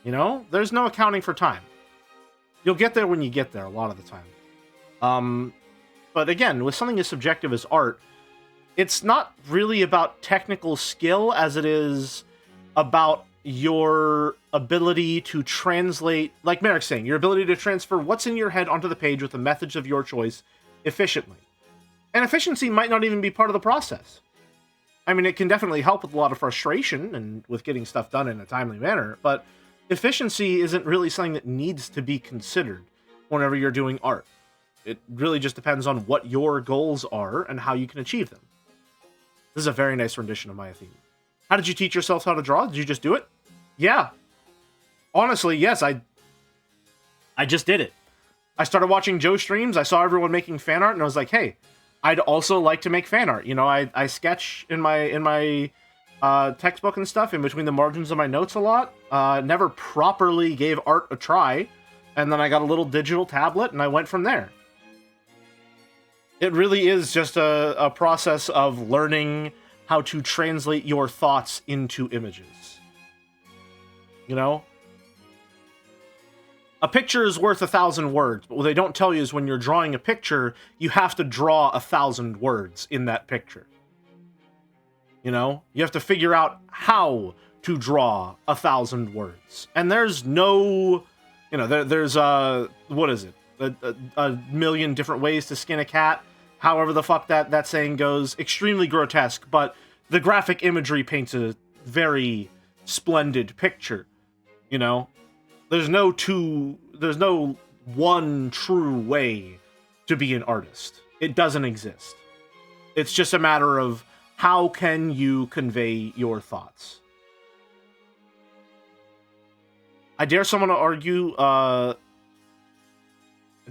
You know, there's no accounting for time. You'll get there when you get there a lot of the time. But again, with something as subjective as art, it's not really about technical skill as it is about your ability to translate, like Merrick's saying, your ability to transfer what's in your head onto the page with the methods of your choice efficiently. And efficiency might not even be part of the process. I mean, it can definitely help with a lot of frustration and with getting stuff done in a timely manner, but efficiency isn't really something that needs to be considered whenever you're doing art. It really just depends on what your goals are and how you can achieve them. This is a very nice rendition of my theme. How did you teach yourself how to draw? Did you just do it? Yeah. Honestly, yes, I just did it. I started watching Joe streams, I saw everyone making fan art, and I was like, hey, I'd also like to make fan art. You know, I sketch in my textbook and stuff in between the margins of my notes a lot. Never properly gave art a try, and then I got a little digital tablet, and I went from there. It really is just a process of learning how to translate your thoughts into images. You know? A picture is worth 1,000 words, but what they don't tell you is when you're drawing a picture, you have to draw 1,000 words in that picture. You know? You have to figure out how to draw 1,000 words. And there's no... You know, there's what is it? A million different ways to skin a cat. However the fuck that saying goes. Extremely grotesque, but the graphic imagery paints a very splendid picture. You know? There's no one true way to be an artist. It doesn't exist. It's just a matter of how can you convey your thoughts. I dare someone to argue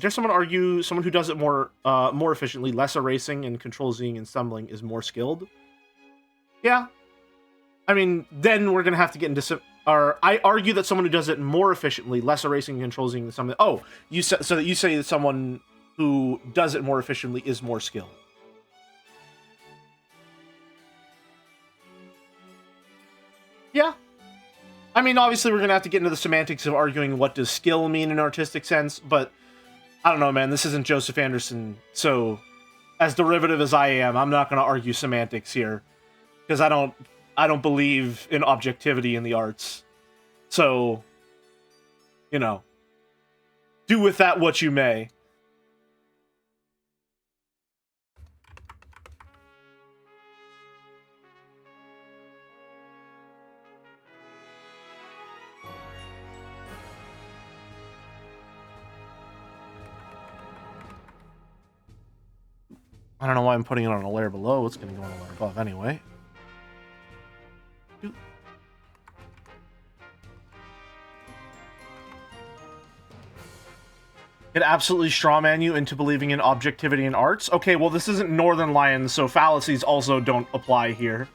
someone who does it more efficiently, less erasing and control Zing and stumbling is more skilled. Yeah. I mean, then we're gonna have to get into some. Or I argue that someone who does it more efficiently, less erasing and control Zing than something. Oh, you say, so that you say that someone who does it more efficiently is more skilled. Yeah. I mean, obviously, we're gonna have to get into the semantics of arguing what does skill mean in an artistic sense, but I don't know, man. This isn't Joseph Anderson, so as derivative as I am, I'm not gonna argue semantics here because I don't believe in objectivity in the arts. So, you know, do with that what you may. I don't know why I'm putting it on a layer below. It's going to go on a layer above anyway. It absolutely strawman you into believing in objectivity in arts. Okay, well, this isn't Northern Lions, so fallacies also don't apply here.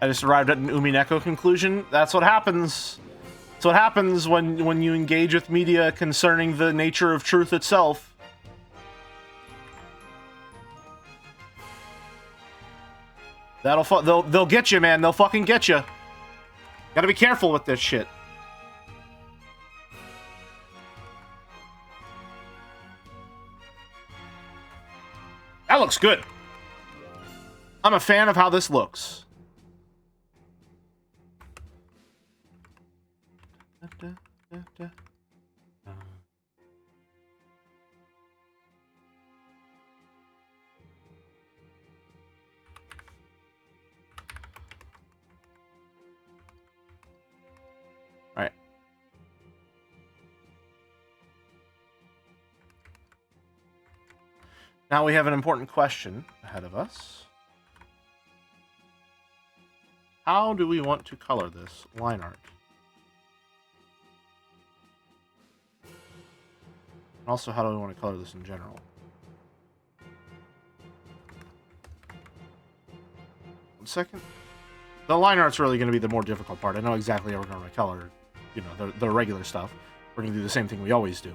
I just arrived at an Umineko conclusion. That's what happens. That's what happens when you engage with media concerning the nature of truth itself. They'll get you, man. They'll fucking get you. Gotta be careful with this shit. That looks good. I'm a fan of how this looks. Right. Now we have an important question ahead of us. How do we want to color this line art? And also, how do we want to color this in general? 1 second. The line art's really going to be the more difficult part. I know exactly how we're going to color, you know, the regular stuff. We're going to do the same thing we always do.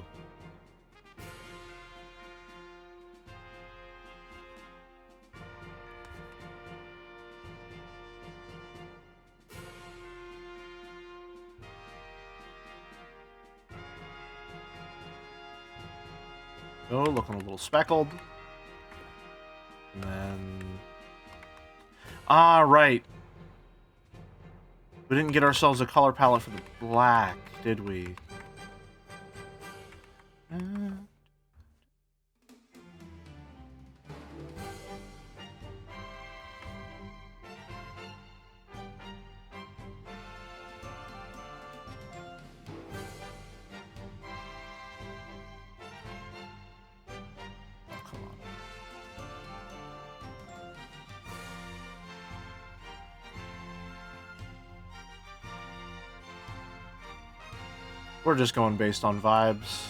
Oh, looking a little speckled. And then... Ah, right. We didn't get ourselves a color palette for the black, did we? We're just going based on vibes.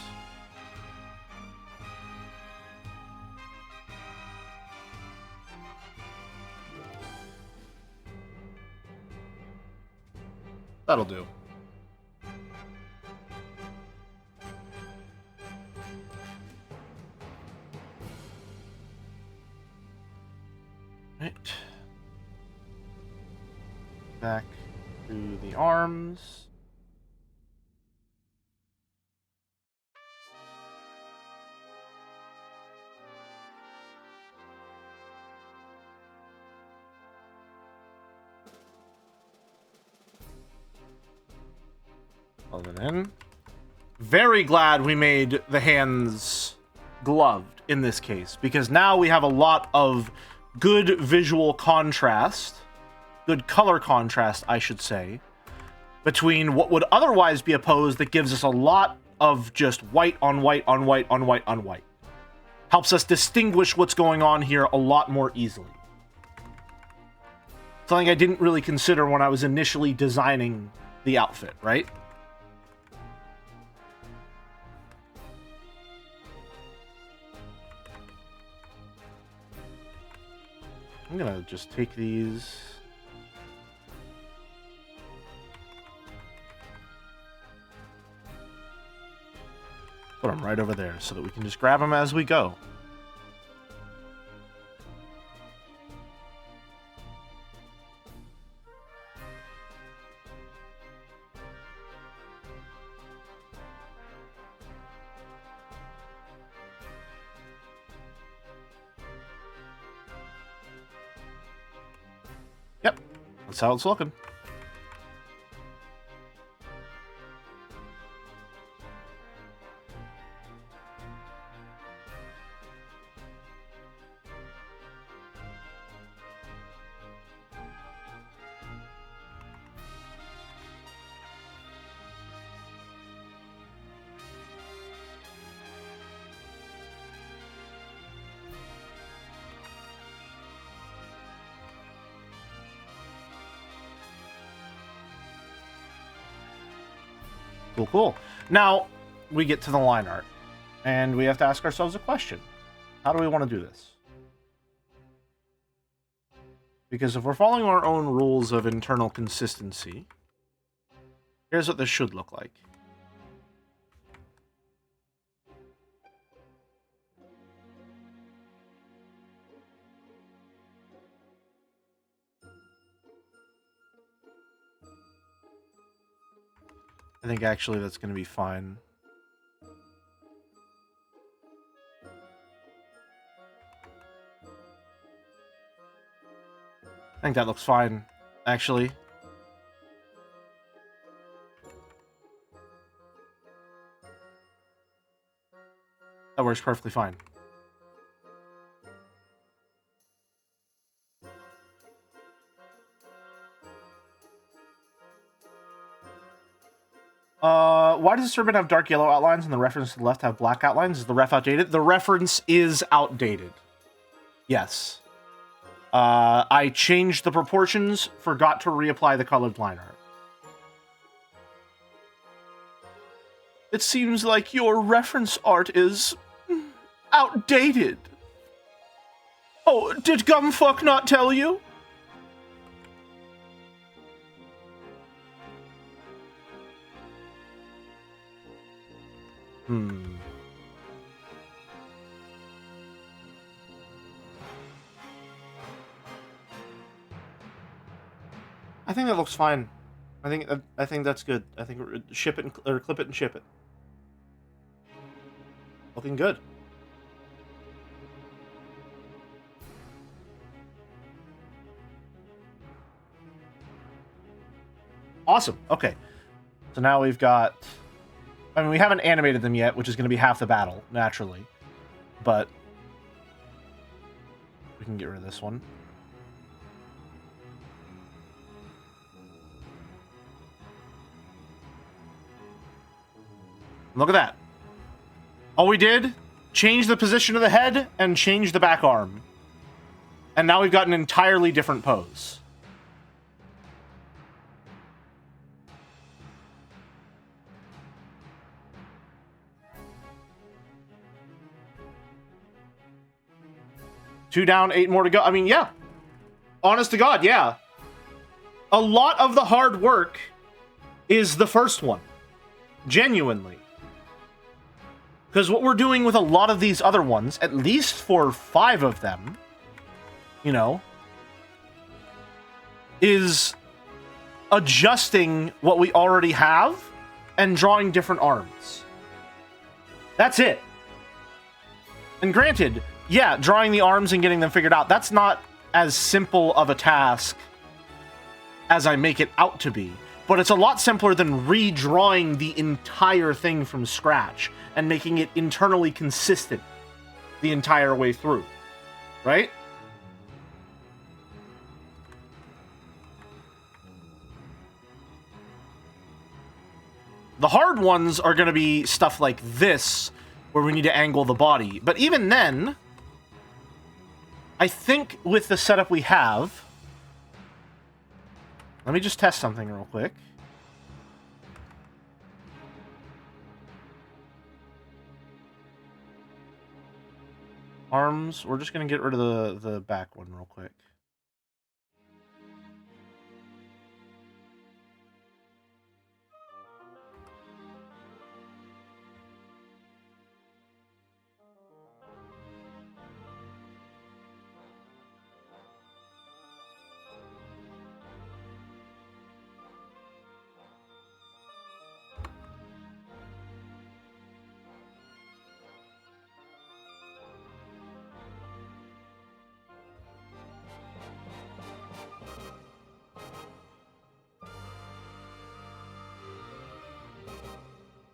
That'll do. Right. Back to the arms. In. Very glad we made the hands gloved in this case, because now we have a lot of good visual contrast, good color contrast, I should say, between what would otherwise be a pose that gives us a lot of just white on white on white on white on white. Helps us distinguish what's going on here a lot more easily. Something I didn't really consider when I was initially designing the outfit, right? I'm gonna just take these. Put them right over there so that we can just grab them as we go. Yep, that's how it's looking. Cool, cool. Now, we get to the line art, and we have to ask ourselves a question. How do we want to do this? Because if we're following our own rules of internal consistency, here's what this should look like. I think actually that's going to be fine. I think that looks fine, actually. That works perfectly fine. Why does the serpent have dark yellow outlines and the reference to the left have black outlines? Is the ref outdated? The reference is outdated. Yes. I changed the proportions, forgot to reapply the colored line art. It seems like your reference art is outdated. Oh, did Gumfuck not tell you? I think that looks fine. I think that's good. I think ship it or clip it and ship it. Looking good. Awesome. Okay. So now we've got... I mean, we haven't animated them yet, which is going to be half the battle, naturally. But... we can get rid of this one. Look at that. All we did, change the position of the head and change the back arm. And now we've got an entirely different pose. Two down, 8 more to go. I mean, yeah. Honest to God, yeah. A lot of the hard work is the first one. Genuinely. Because what we're doing with a lot of these other ones, at least for 5 of them, you know, is adjusting what we already have and drawing different arms. That's it. And granted, yeah, drawing the arms and getting them figured out, that's not as simple of a task as I make it out to be. But it's a lot simpler than redrawing the entire thing from scratch and making it internally consistent the entire way through. Right? The hard ones are going to be stuff like this, where we need to angle the body. But even then, I think with the setup we have... Let me just test something real quick. Arms, we're just going to get rid of the back one real quick.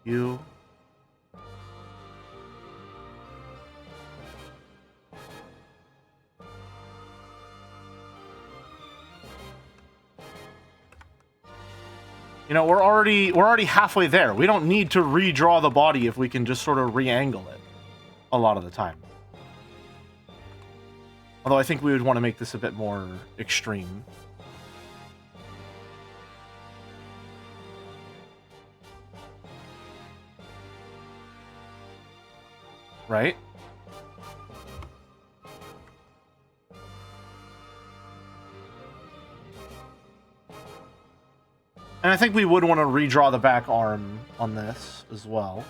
You. You know, we're already halfway there. We don't need to redraw the body if we can just sort of re-angle it a lot of the time. Although I think we would want to make this a bit more extreme. right? And I think we would want to redraw the back arm on this as well.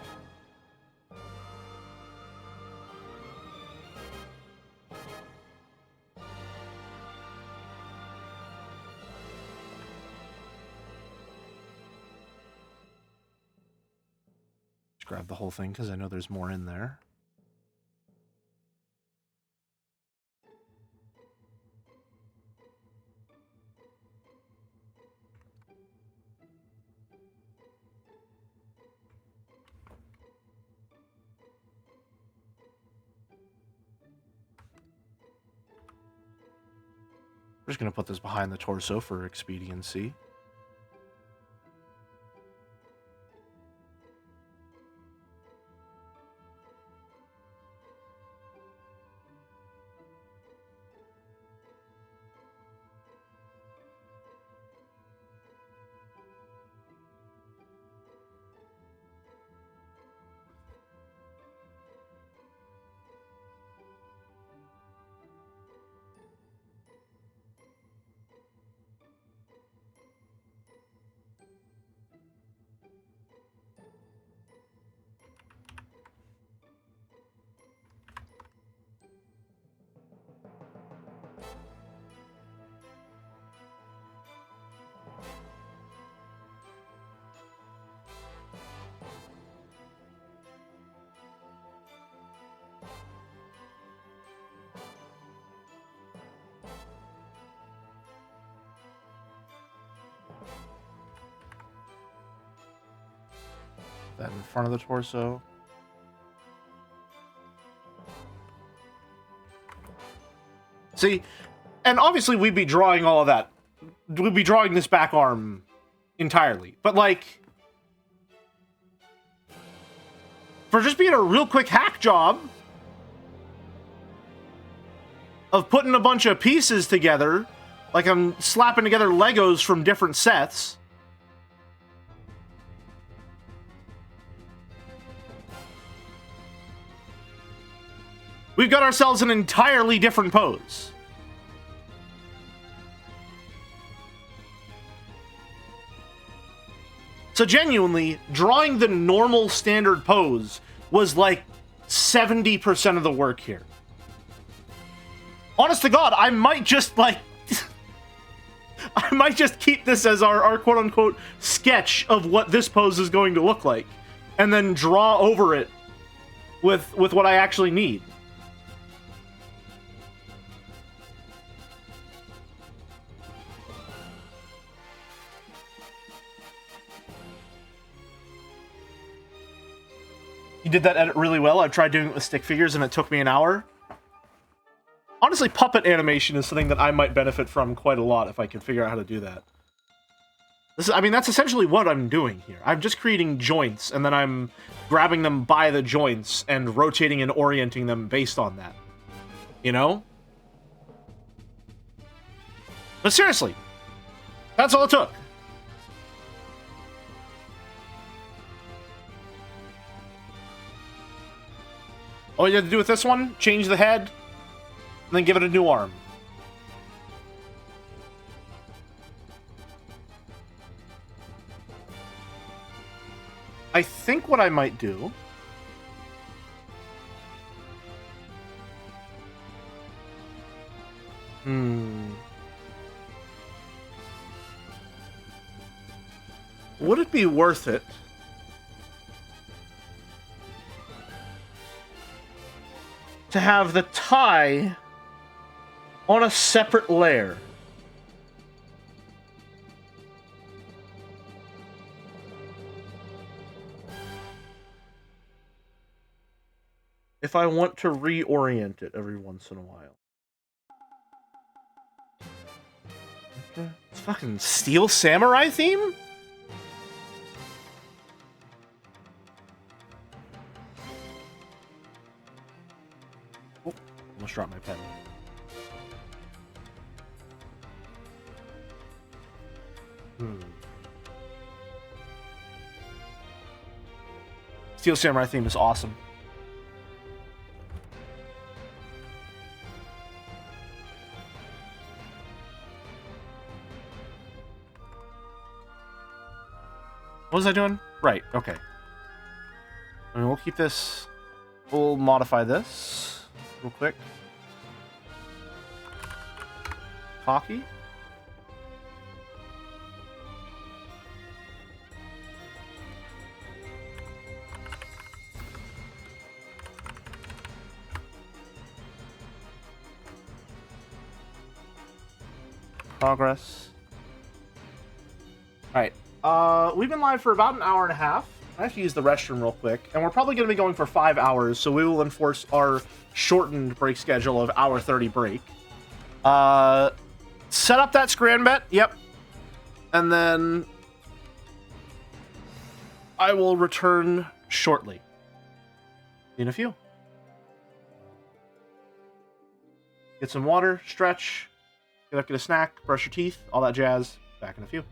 Just grab the whole thing because I know there's more in there. We're just going to put this behind the torso for expediency. That in front of the torso. See, and obviously we'd be drawing all of that. We'd be drawing this back arm entirely. But, like, for just being a real quick hack job of putting a bunch of pieces together, like I'm slapping together Legos from different sets. We've got ourselves an entirely different pose. So genuinely, drawing the normal standard pose was like 70% of the work here. Honest to God, I might just like... I might just keep this as our quote-unquote sketch of what this pose is going to look like. And then draw over it with what I actually need. You did that edit really well. I've tried doing it with stick figures and it took me an hour. Honestly, puppet animation is something that I might benefit from quite a lot if I can figure out how to do that. I mean, that's essentially what I'm doing here. I'm just creating joints, and then I'm grabbing them by the joints and rotating and orienting them based on that. You know? But seriously, that's all it took. All you had to do with this one, change the head, and then give it a new arm. I think what I might do... Would it be worth it to have the tie on a separate layer? If I want to reorient it every once in a while. Okay. It's fucking Steel Samurai theme? Oh, almost dropped my pen. Steel Samurai theme is awesome. What was I doing? Right, okay. I mean, we'll keep this... We'll modify this real quick. Cocky. Progress. Alright. We've been live for about an hour and a half. I have to use the restroom real quick. And we're probably going to be going for 5 hours, so we will enforce our shortened break schedule of hour 30 break. Set up that scran bet. Yep. And then I will return shortly. In a few. Get some water, stretch, get up, get a snack, brush your teeth, all that jazz. Back in a few.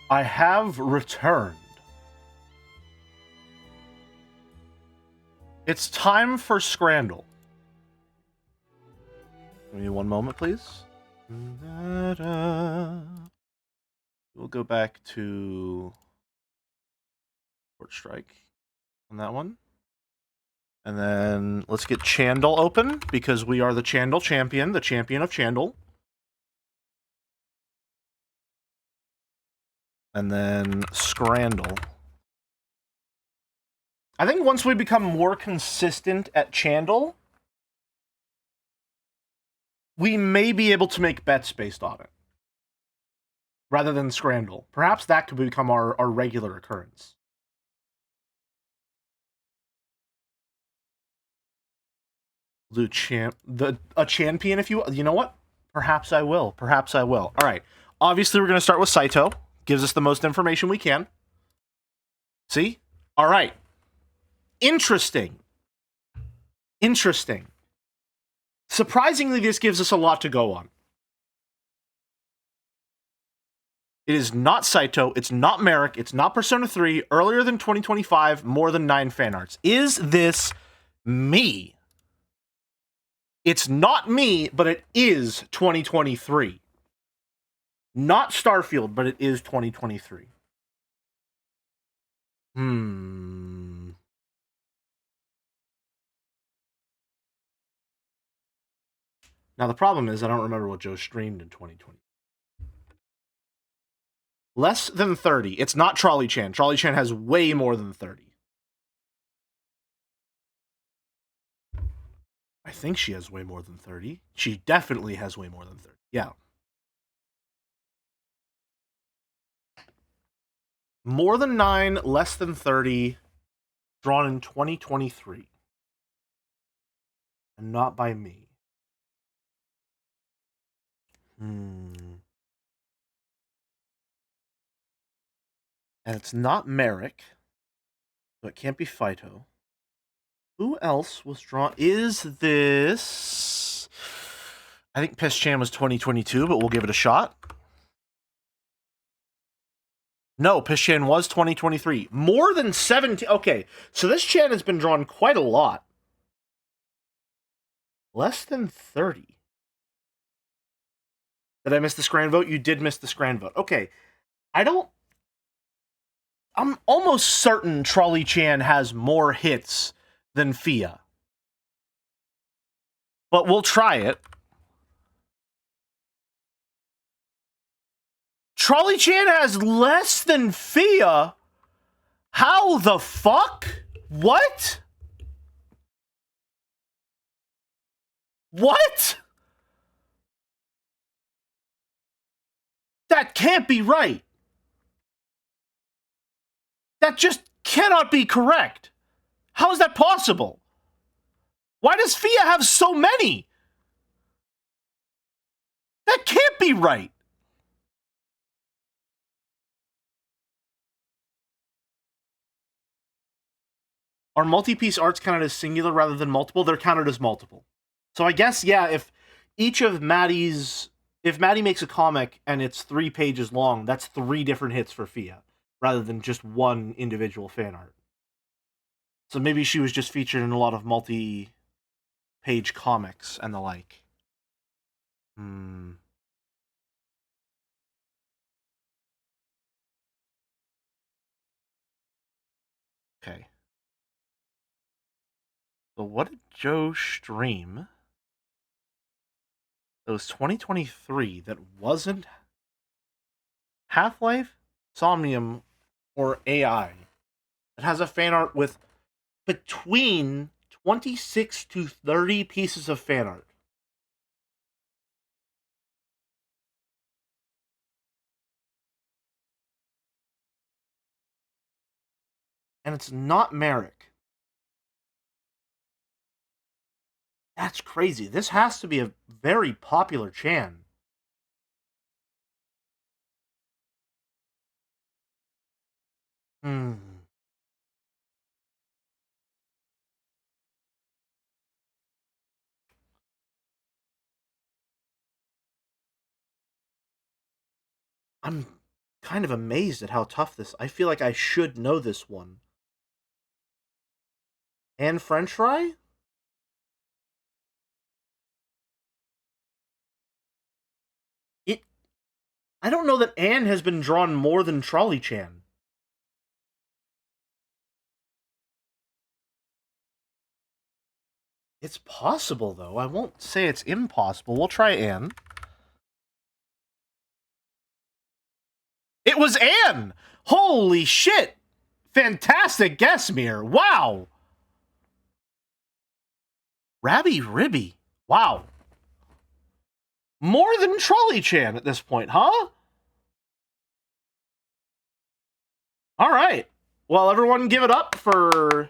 I have returned. It's time for Scrandle. Give me one moment, please. We'll go back to Port Strike on that one. And then let's get Chandel open, because we are the Chandel champion, the champion of Chandel. And then Scrandle. I think once we become more consistent at Chandel, we may be able to make bets based on it, rather than Scrandle. Perhaps that could become our regular occurrence. Do a champion, if you know what? Perhaps I will. Perhaps I will. All right. Obviously, we're going to start with Saito. Gives us the most information we can. See? All right. Interesting. Interesting. Surprisingly, this gives us a lot to go on. It is not Saito. It's not Merrick. It's not Persona 3. Earlier than 2025. More than 9 fan arts. Is this me? It's not me, but it is 2023. Not Starfield, but it is 2023. Now, the problem is I don't remember what Joe streamed in 2020. Less than 30. It's not Trolley Chan. Trolley Chan has way more than 30. I think she has way more than 30. She definitely has way more than 30. Yeah. More than 9, less than 30, drawn in 2023. And not by me. And it's not Merrick. So it can't be Phyto. Who else was drawn? Is this... I think Piss Chan was 2022, but we'll give it a shot. No, Piss Chan was 2023. More than 17. Okay, so this Chan has been drawn quite a lot. Less than 30. Did I miss the Scran vote? You did miss the Scran vote. Okay, I'm almost certain Trolley Chan has more hits than Fia. But we'll try it. Trolley Chan has less than Fia? How the fuck? What? What? That can't be right. That just cannot be correct. How is that possible? Why does Fia have so many? That can't be right. Are multi-piece arts counted as singular rather than multiple? They're counted as multiple. So I guess, yeah, if Maddie makes a comic and it's 3 pages long, that's 3 different hits for Fia, rather than just one individual fan art. So maybe she was just featured in a lot of multi-page comics and the like. Okay. So what did Joe stream that was 2023 that wasn't Half-Life, Somnium, or AI? It has a fan art with between 26 to 30 pieces of fan art. And it's not Merrick. That's crazy. This has to be a very popular Chan. Kind of amazed at how tough this. I feel like I should know this one. And French fry? It. I don't know that Anne has been drawn more than Trolley Chan. It's possible, though. I won't say it's impossible. We'll try Anne. It was Anne! Holy shit! Fantastic guess, Mir. Wow! Rabby Ribby. Wow. More than Trolley Chan at this point, huh? All right. Well, everyone give it up for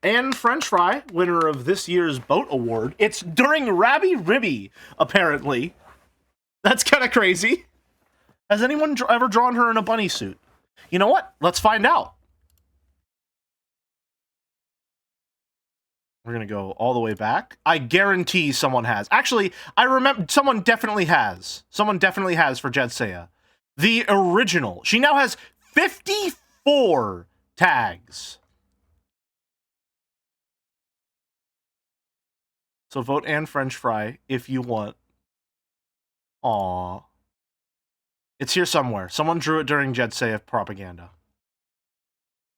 Anne French Fry, winner of this year's Boat Award. It's during Rabby Ribby, apparently. That's kind of crazy. Has anyone ever drawn her in a bunny suit? You know what? Let's find out. We're going to go all the way back. I guarantee someone has. Actually, I remember someone definitely has. Someone definitely has for Jetsaya. The original. She now has 54 tags. So vote Anne French Fry if you want. Aww. It's here somewhere. Someone drew it during Jetsaya propaganda.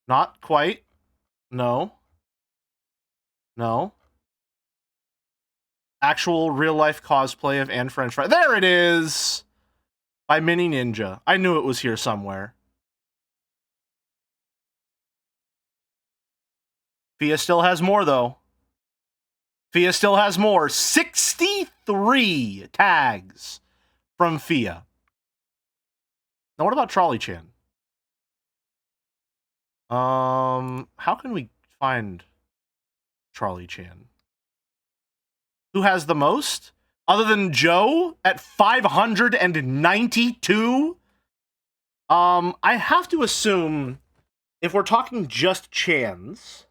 Not quite. No. No. Actual real-life cosplay of Anne French Fry. There it is! By Mini Ninja. I knew it was here somewhere. Fia still has more, though. Fia still has more. 63 tags from Fia. Now, what about Trolley Chan? How can we find Trolley Chan? Who has the most? Other than Joe at 592? I have to assume, if we're talking just Chans,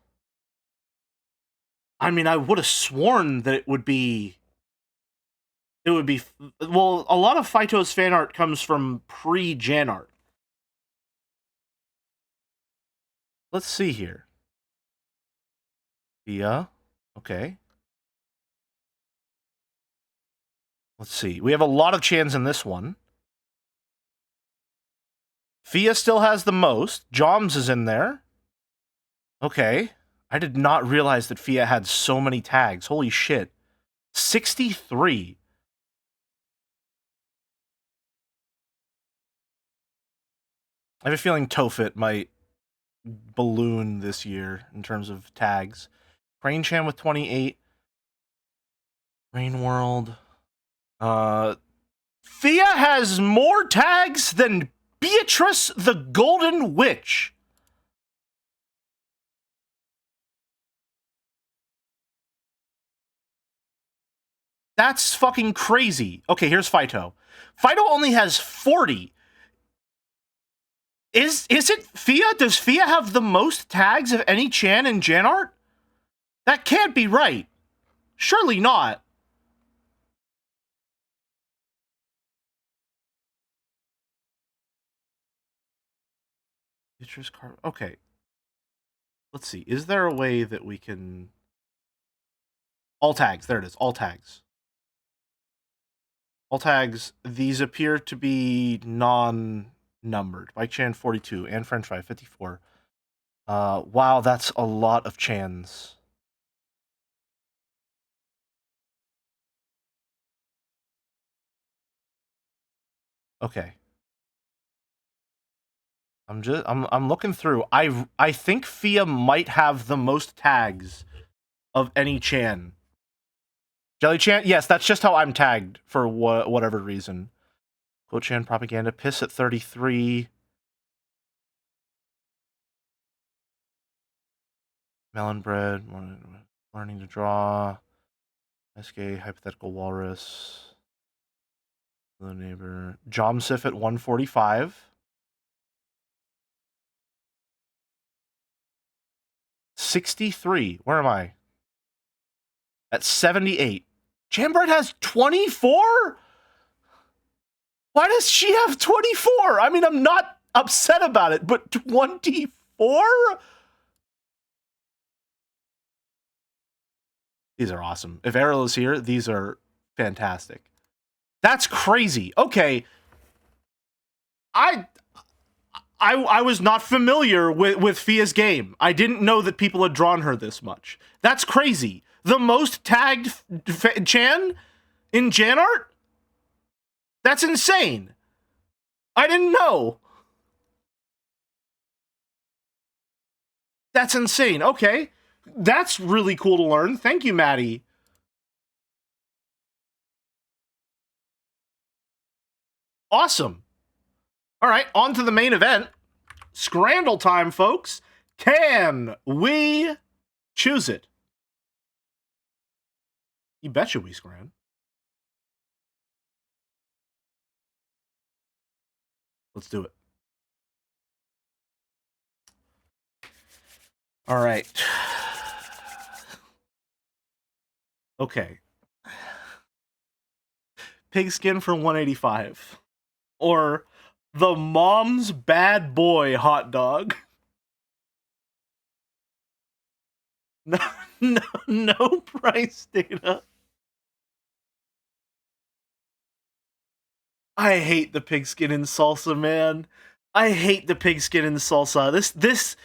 I mean, I would have sworn that it would be, well, a lot of Phyto's fan art comes from pre-Jan art. Let's see here. Yeah, okay. Let's see. We have a lot of Chans in this one. Fia still has the most. Joms is in there. Okay. I did not realize that Fia had so many tags. Holy shit. 63. I have a feeling Tofit might balloon this year in terms of tags. Crane Chan with 28. Rain World. Fia has more tags than Beatrice the Golden Witch. That's fucking crazy. Okay, here's Phyto. Phyto only has 40. Is it Fia? Does Fia have the most tags of any Chan in Jan art? That can't be right. Surely not. Okay. Let's see. Is there a way that we can... All tags. There it is. All tags. All tags. These appear to be non-numbered. Mike Chan, 42. And French Fry, 54. Wow, that's a lot of Chans. Okay. I'm looking through. I think Fia might have the most tags of any Chan. Jelly Chan? Yes, that's just how I'm tagged for whatever reason. Quote Chan propaganda. Piss at 33. Melon bread. Learning to draw. SK hypothetical walrus. The neighbor. Jomsif at 145. 63. Where am I? At 78. Chambred has 24? Why does she have 24? I mean, I'm not upset about it, but 24? These are awesome. If Errol is here, these are fantastic. That's crazy. Okay. I was not familiar with Fia's game. I didn't know that people had drawn her this much. That's crazy. The most tagged Chan in Jan art? That's insane. I didn't know. That's insane. Okay. That's really cool to learn. Thank you, Maddie. Awesome. All right, on to the main event. Scrandle time, folks. Can we choose it? You betcha we scran. Let's do it. All right. Okay. Pigskin for 185. Or the mom's bad boy hot dog. No price data. I hate the pigskin in salsa, man. I hate the pigskin in salsa. This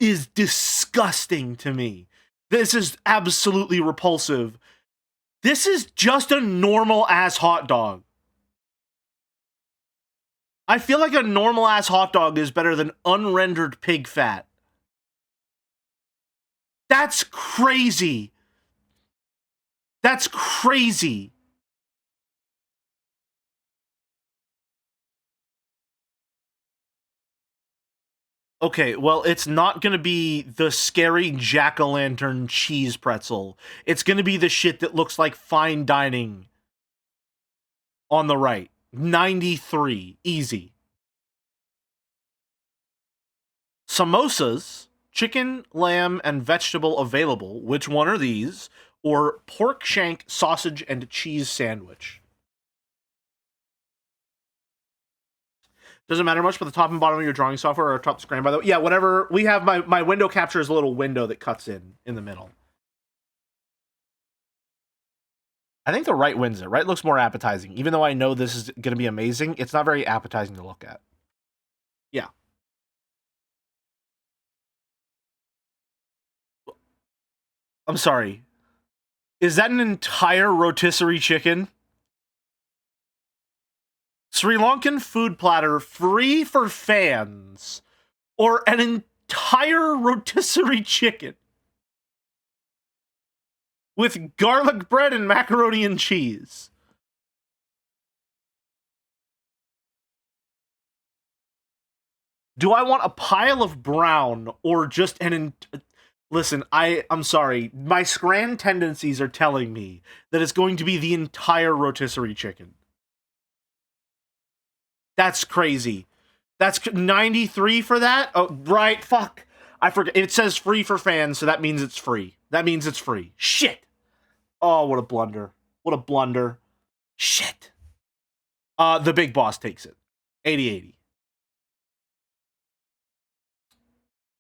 is disgusting to me. This is absolutely repulsive. This is just a normal ass hot dog. I feel like a normal ass hot dog is better than unrendered pig fat. That's crazy. That's crazy. Okay, well, it's not gonna be the scary jack-o'-lantern cheese pretzel. It's gonna be the shit that looks like fine dining on the right. 93. Easy. Samosas, chicken, lamb, and vegetable available. Which one are these? Or pork shank, sausage, and cheese sandwich. Doesn't matter much, but the top and bottom of your drawing software are top screen, by the way. Yeah, whatever. We have my window capture is a little window that cuts in the middle. I think the right wins it. Right looks more appetizing. Even though I know this is going to be amazing, it's not very appetizing to look at. Yeah. I'm sorry. Is that an entire rotisserie chicken? Sri Lankan food platter free for fans, or an entire rotisserie chicken with garlic bread and macaroni and cheese. Do I want a pile of brown or just an... Listen, I'm sorry. My scran tendencies are telling me that it's going to be the entire rotisserie chicken. That's crazy. That's 93 for that? Oh, right. Fuck. I forget. It says free for fans, so that means it's free. That means it's free. Shit. Oh, what a blunder. What a blunder. Shit. The big boss takes it. 80-80.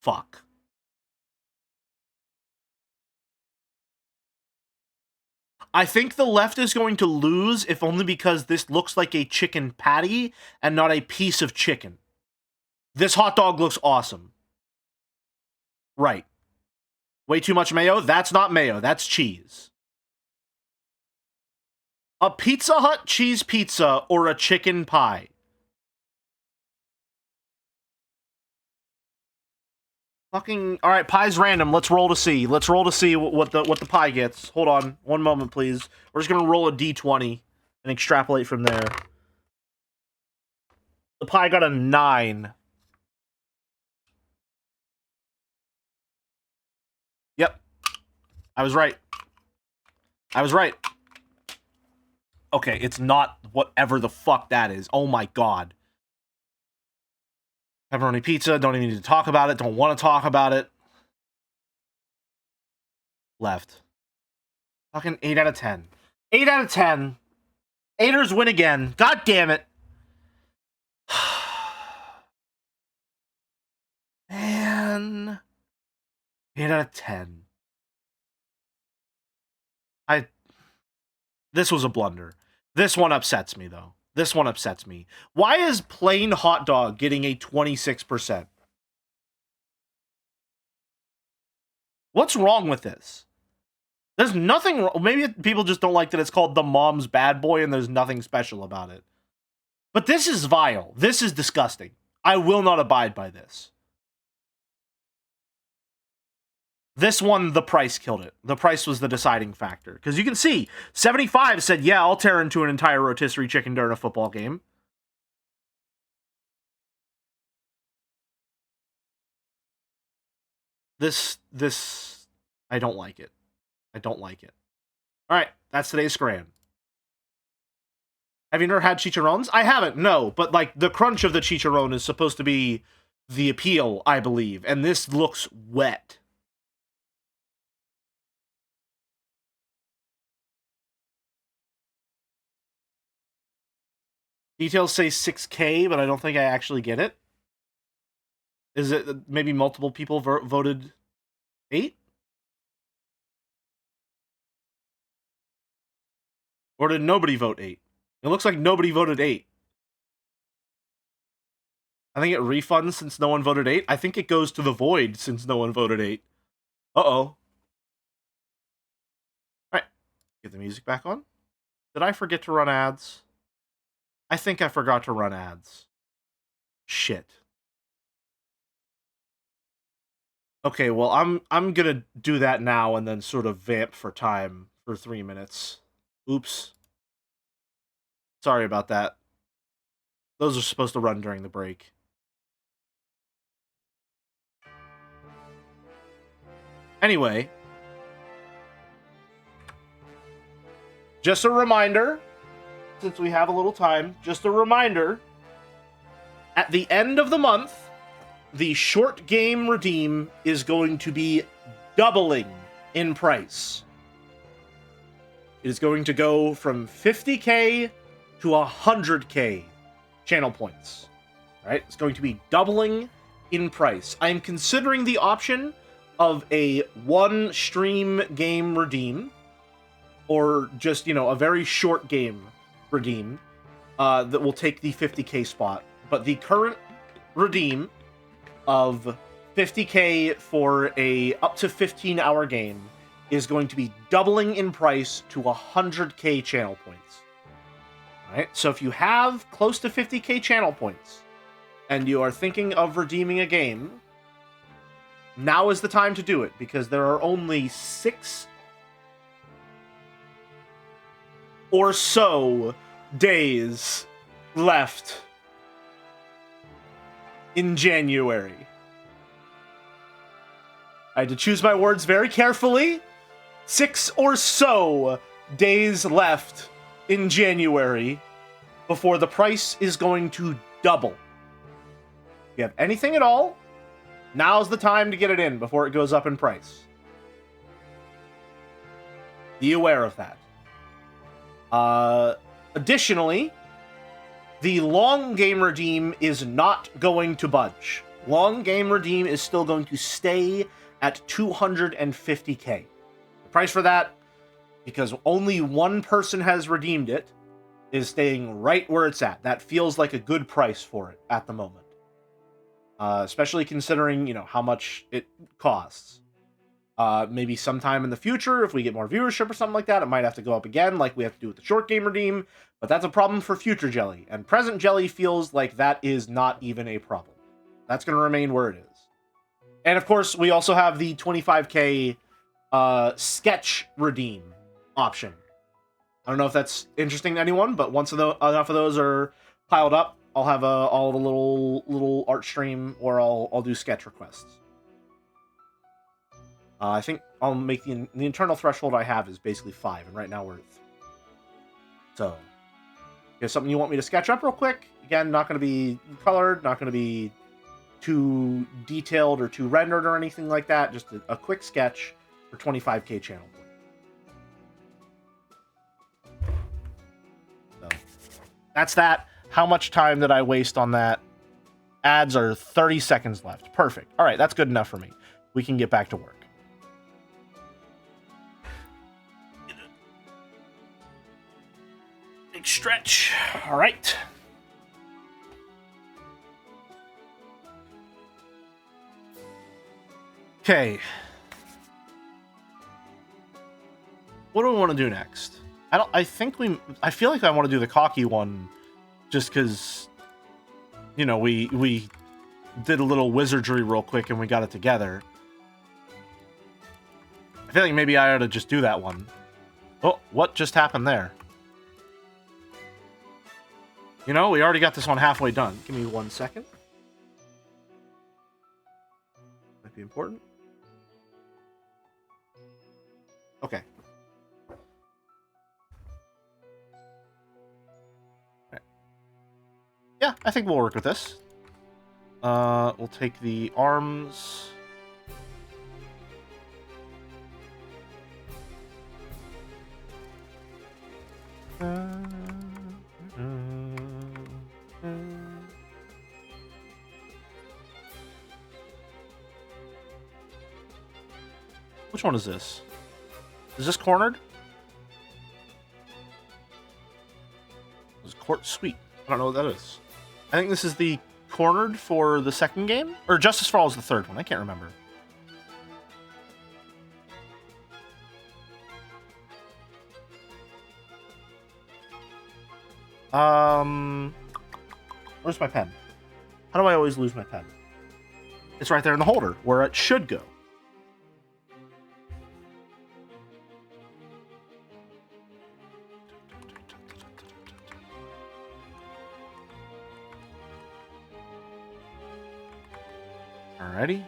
Fuck. I think the left is going to lose, if only because this looks like a chicken patty and not a piece of chicken. This hot dog looks awesome. Right. Way too much mayo? That's not mayo. That's cheese. A Pizza Hut cheese pizza or a chicken pie? Fucking... Alright, pie's random. Let's roll to see. Let's roll to see what the pie gets. Hold on. One moment, please. We're just gonna roll a d20 and extrapolate from there. The pie got a 9. Yep. I was right. I was right. Okay, it's not whatever the fuck that is. Oh my god. Pepperoni pizza, don't even need to talk about it, don't want to talk about it. Left. Fucking 8 out of 10. 8 out of 10. 8ers win again. God damn it. 10. 8 out of 10. This was a blunder. This one upsets me, though. This one upsets me. Why is plain hot dog getting a 26%? What's wrong with this? There's nothing wrong. Maybe people just don't like that it's called the Mom's Bad Boy and there's nothing special about it. But this is vile. This is disgusting. I will not abide by this. This one, the price killed it. The price was the deciding factor. Because you can see, 75 said, yeah, I'll tear into an entire rotisserie chicken during a football game. This, I don't like it. I don't like it. All right, that's today's Scran. Have you never had chicharrones? I haven't, no. But, like, the crunch of the chicharron is supposed to be the appeal, I believe. And this looks wet. Details say 6K, but I don't think I actually get it. Is it maybe multiple people voted 8? Or did nobody vote 8? It looks like nobody voted 8. I think it refunds since no one voted 8. I think it goes to the void since no one voted 8. Uh-oh. Alright. Get the music back on. Did I forget to run ads? I think I forgot to run ads. Shit. Okay, well, I'm gonna do that now and then sort of vamp for time for 3 minutes. Oops. Sorry about that. Those are supposed to run during the break. Anyway. Just a reminder, since we have a little time, just a reminder, at the end of the month, the short game redeem is going to be doubling in price. It is going to go from 50k to 100k channel points. Right? It's going to be doubling in price. I am considering the option of a one stream game redeem, or just, you know, a very short game redeem that will take the 50k spot. But the current redeem of 50k for a up to 15-hour game is going to be doubling in price to 100k channel points. Alright, so if you have close to 50k channel points and you are thinking of redeeming a game, now is the time to do it, because there are only 6 or so days left in January. I had to choose my words very carefully. 6 or so days left in January before the price is going to double. If you have anything at all, now's the time to get it in before it goes up in price. Be aware of that. Additionally, the long game redeem is not going to budge. Long game redeem is still going to stay at 250k. The price for that, because only one person has redeemed it, is staying right where it's at. That feels like a good price for it at the moment. Especially considering, you know, how much it costs. Maybe sometime in the future, if we get more viewership or something like that, it might have to go up again, like we have to do with the short game redeem, but that's a problem for future Jelly, and present Jelly feels like that is not even a problem. That's going to remain where it is. And of course, we also have the 25k sketch redeem option. I don't know if that's interesting to anyone, but once enough of those are piled up, I'll have all the little art stream where I'll do sketch requests. I think I'll make the internal threshold I have is basically 5, and right now we're at 3. So, if you have something you want me to sketch up real quick, again, not going to be colored, not going to be too detailed or too rendered or anything like that, just a quick sketch for 25k channel point. So, that's that. How much time did I waste on that? Ads are 30 seconds left. Perfect. All right, that's good enough for me. We can get back to work. Big stretch. All right. Okay. What do we want to do next? I feel like I want to do the cocky one just because, you know, we did a little wizardry real quick and we got it together. I feel like maybe I ought to just do that one. Oh, what just happened there? You know, we already got this one halfway done. Give me 1 second. Might be important. Okay. Right. Yeah, I think we'll work with this. We'll take the arms. Which one is this? Is this cornered? This is sweet. I don't know what that is. I think this is the cornered for the second game? Or Justice for All is the third one. I can't remember. Where's my pen? How do I always lose my pen? It's right there in the holder, where it should go. Alrighty.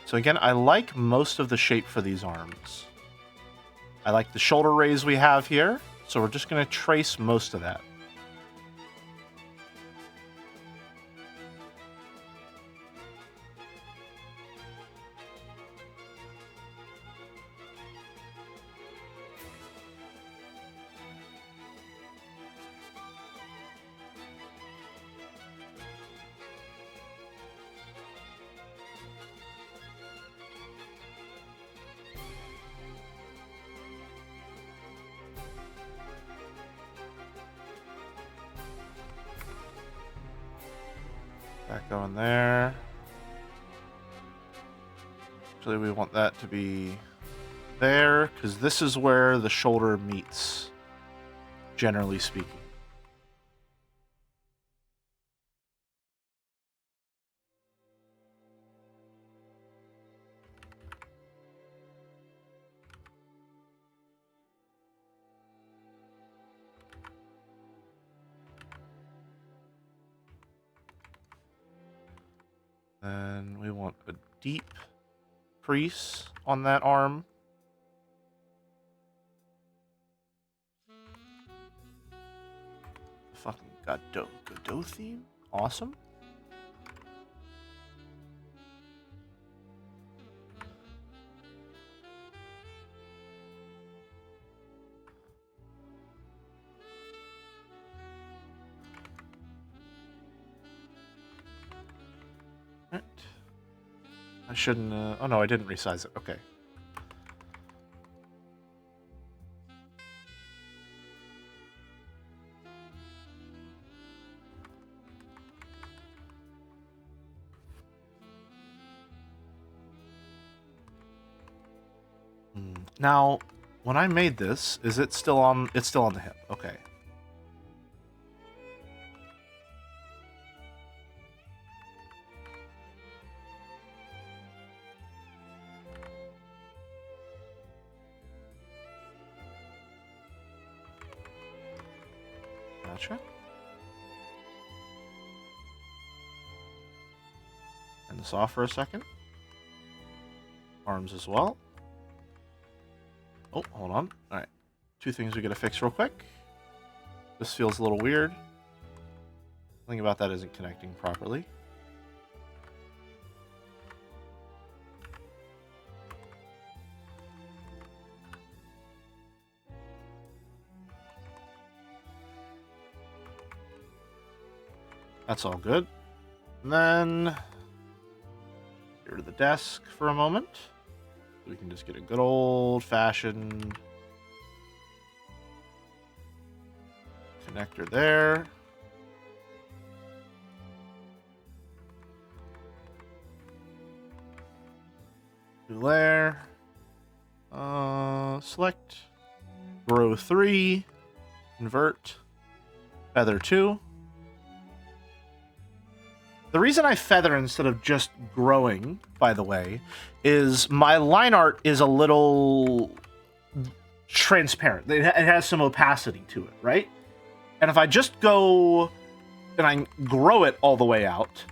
So again, I like most of the shape for these arms. I like the shoulder raise we have here, so we're just going to trace most of that. That going there. Actually, we want that to be there, because this is where the shoulder meets, generally speaking. And we want a deep crease on that arm. Fucking Godot theme? Awesome. Right. I shouldn't, oh no, I didn't resize it. Okay. Now, when I made this, is it still on? It's still on the hip. Okay. Gotcha. Turn this off for a second. Arms as well. Oh, hold on. All right. Two things we gotta fix real quick. This feels a little weird. Something about that isn't connecting properly. That's all good. And then here to the desk for a moment. We can just get a good old-fashioned connector there. There. Select. Grow 3. Invert. Feather 2. The reason I feather instead of just growing, by the way, is my line art is a little transparent. It has some opacity to it, right? And if I just go and I grow it all the way out,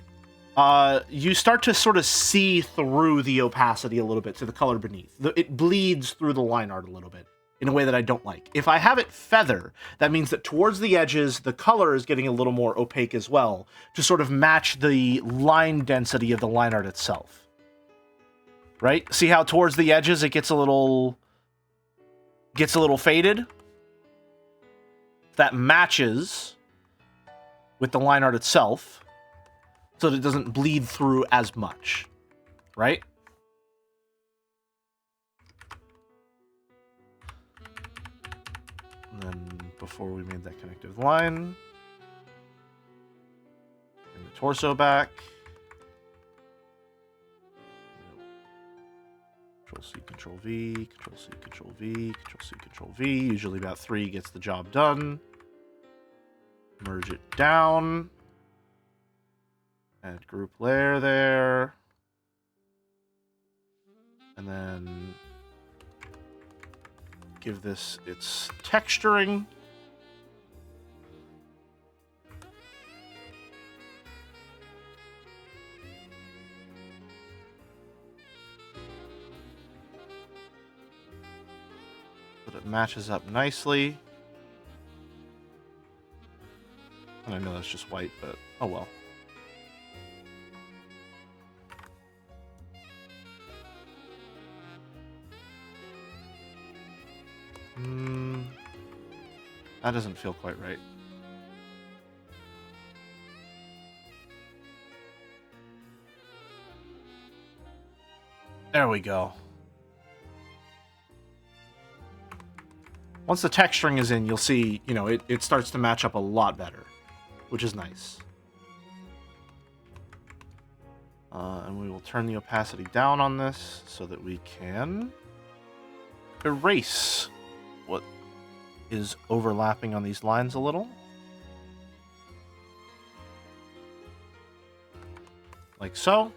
you start to sort of see through the opacity a little bit to the color beneath. It bleeds through the line art a little bit in a way that I don't like. If I have it feather, that means that towards the edges, the color is getting a little more opaque as well to sort of match the line density of the line art itself. Right? See how towards the edges it gets a little faded? That matches with the line art itself so that it doesn't bleed through as much, right? And then before we made that connective line, bring the torso back. Control-C, Control-V, Control-C, Control-V, Control-C, Control-V. Usually about 3 gets the job done. Merge it down. Add group layer there. And then give this its texturing. So that it matches up nicely. And I know that's just white, but oh well. That doesn't feel quite right. There we go. Once the texturing is in, you'll see, you know, it starts to match up a lot better, which is nice. And we will turn the opacity down on this so that we can erase what is overlapping on these lines a little. Like so.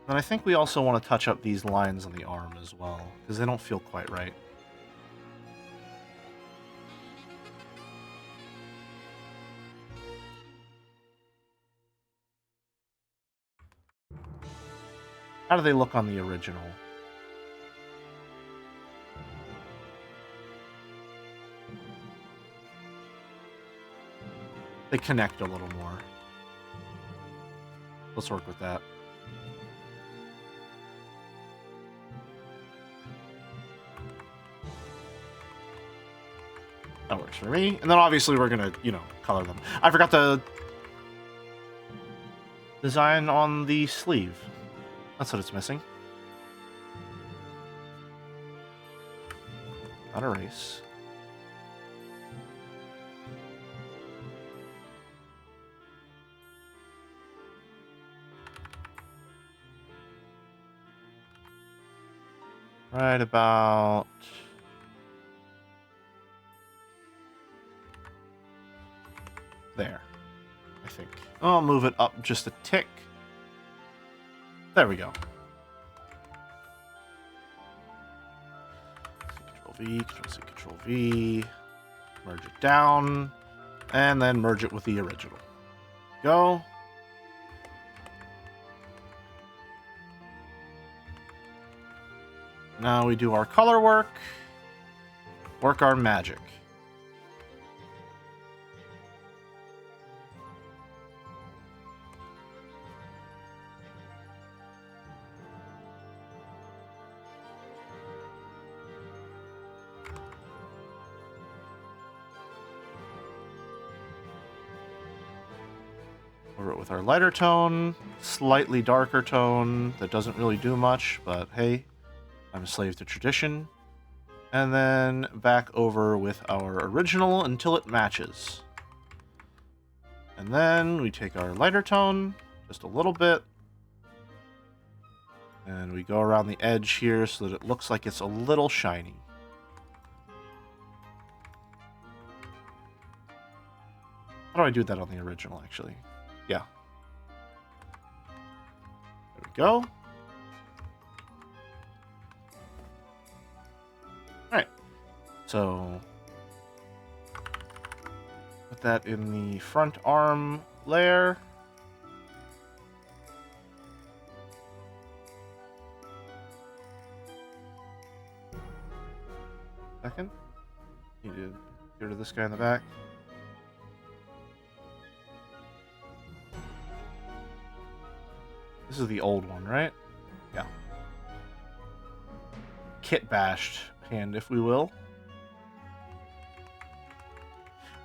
And I think we also want to touch up these lines on the arm as well, because they don't feel quite right. How do they look on the original? They connect a little more. Let's work with that. That works for me. And then obviously we're gonna, you know, color them. I forgot the design on the sleeve. That's what it's missing. Not erase. Right about there, I think. I'll move it up just a tick. There we go. Control-V, Control-C, Control-V. Merge it down. And then merge it with the original. Go. Now we do our color work. Work our magic. Over it with our lighter tone, slightly darker tone that doesn't really do much, but hey, I'm a slave to tradition. And then back over with our original until it matches. And then we take our lighter tone, just a little bit, and we go around the edge here so that it looks like it's a little shiny. How do I do that on the original, actually? Yeah. There we go. Alright. So, put that in the front arm layer. Second. Need to get rid of this guy in the back. This is the old one, right? Yeah. Kit bashed hand, if we will.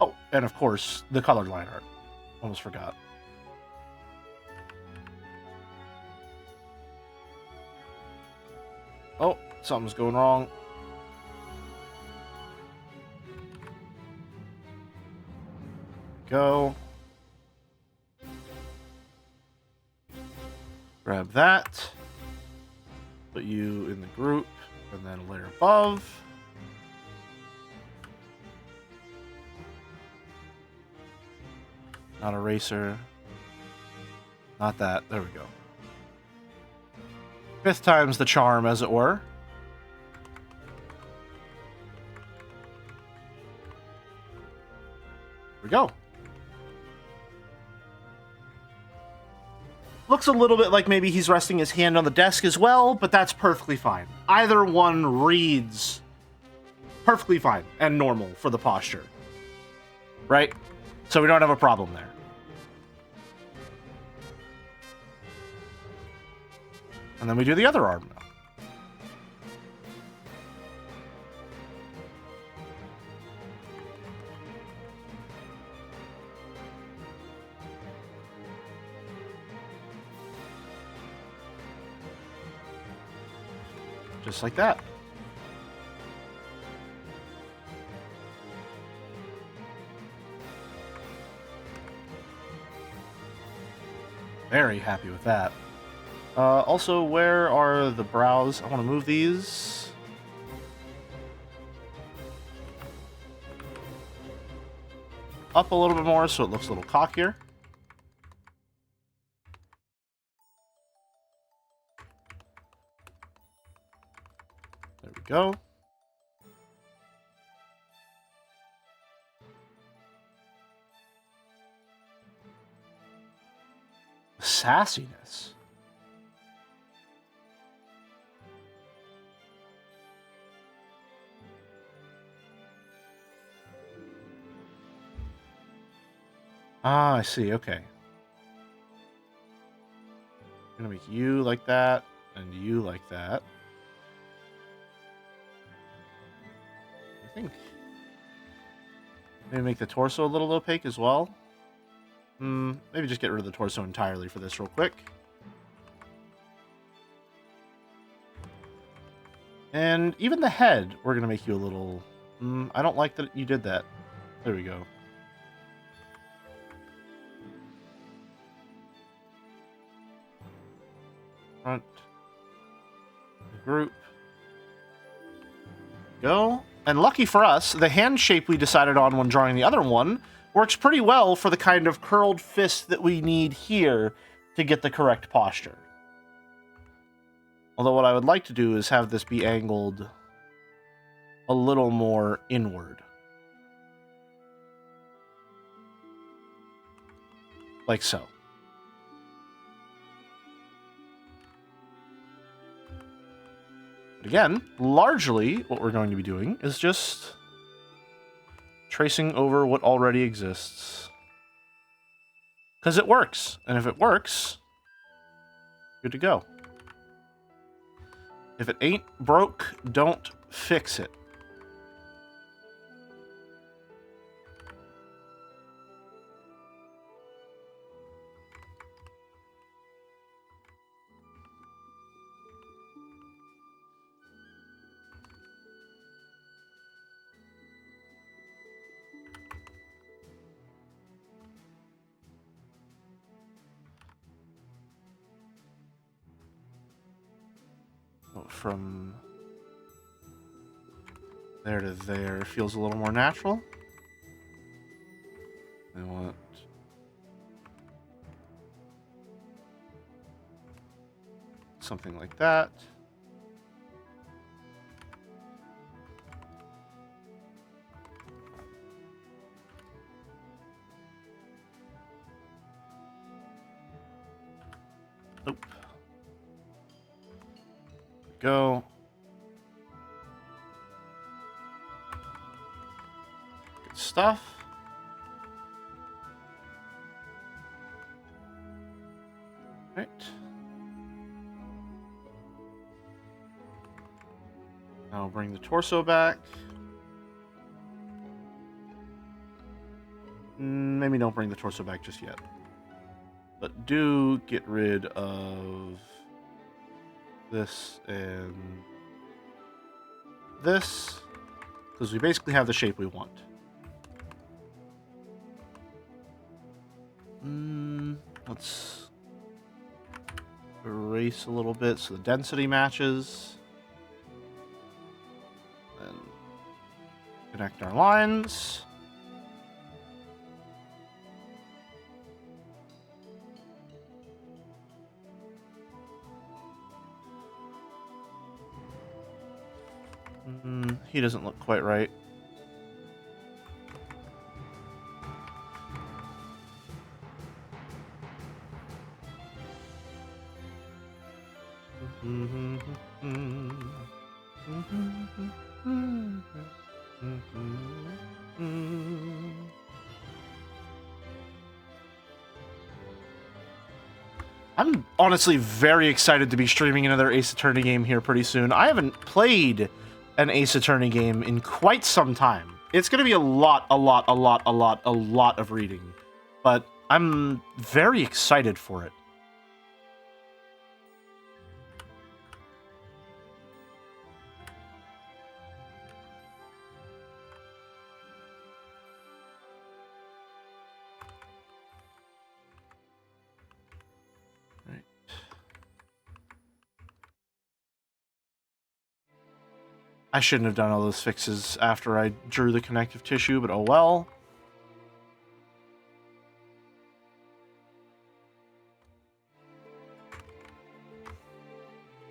Oh, and of course, the colored line art. Almost forgot. Oh, something's going wrong. Go. Grab that. Put you in the group, and then a layer above. Not eraser. Not that. There we go. Fifth time's the charm, as it were. There we go. Looks a little bit like maybe he's resting his hand on the desk as well, but that's perfectly fine. Either one reads perfectly fine and normal for the posture. Right? So we don't have a problem there. And then we do the other arm now. Just like that. Very happy with that. Also, where are the brows? I want to move these. Up a little bit more so it looks a little cockier. There we go. Sassiness. Ah, I see. Okay. I'm gonna make you like that, and you like that. I think maybe make the torso a little opaque as well. Maybe just get rid of the torso entirely for this real quick. And even the head, we're gonna make you a little... I don't like that you did that. There we go. Front. Group. Go. And lucky for us, the hand shape we decided on when drawing the other one works pretty well for the kind of curled fist that we need here to get the correct posture. Although what I would like to do is have this be angled a little more inward. Like so. But again, largely what we're going to be doing is just tracing over what already exists. Because it works. And if it works, good to go. If it ain't broke, don't fix it. from there to there feels a little more natural. I want something like that. Nope. Go. Good stuff. Right. Now bring the torso back. Maybe don't bring the torso back just yet. But do get rid of this and this, because we basically have the shape we want. Let's erase a little bit so the density matches. Then connect our lines. He doesn't look quite right. I'm honestly very excited to be streaming another Ace Attorney game here pretty soon. I haven't played an Ace Attorney game in quite some time. It's going to be a lot of reading, but I'm very excited for it. Right. I shouldn't have done all those fixes after I drew the connective tissue, but oh well.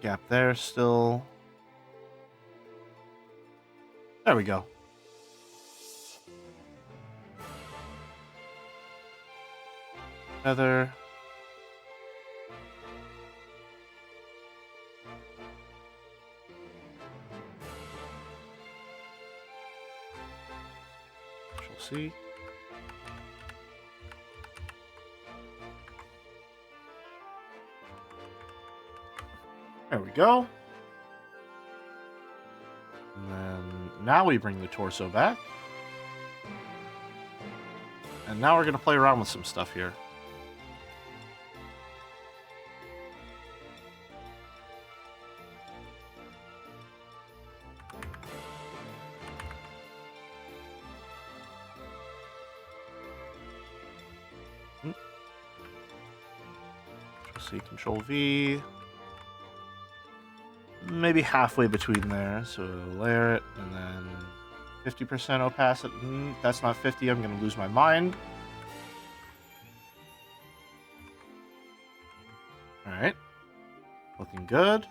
Gap there still. There we go. Feather. See? There we go. And then now we bring the torso back. And now we're going to play around with some stuff here. C, Control V. Maybe halfway between there. So layer it, and then 50% opacity. That's not 50. I'm going to lose my mind. Alright. Looking good.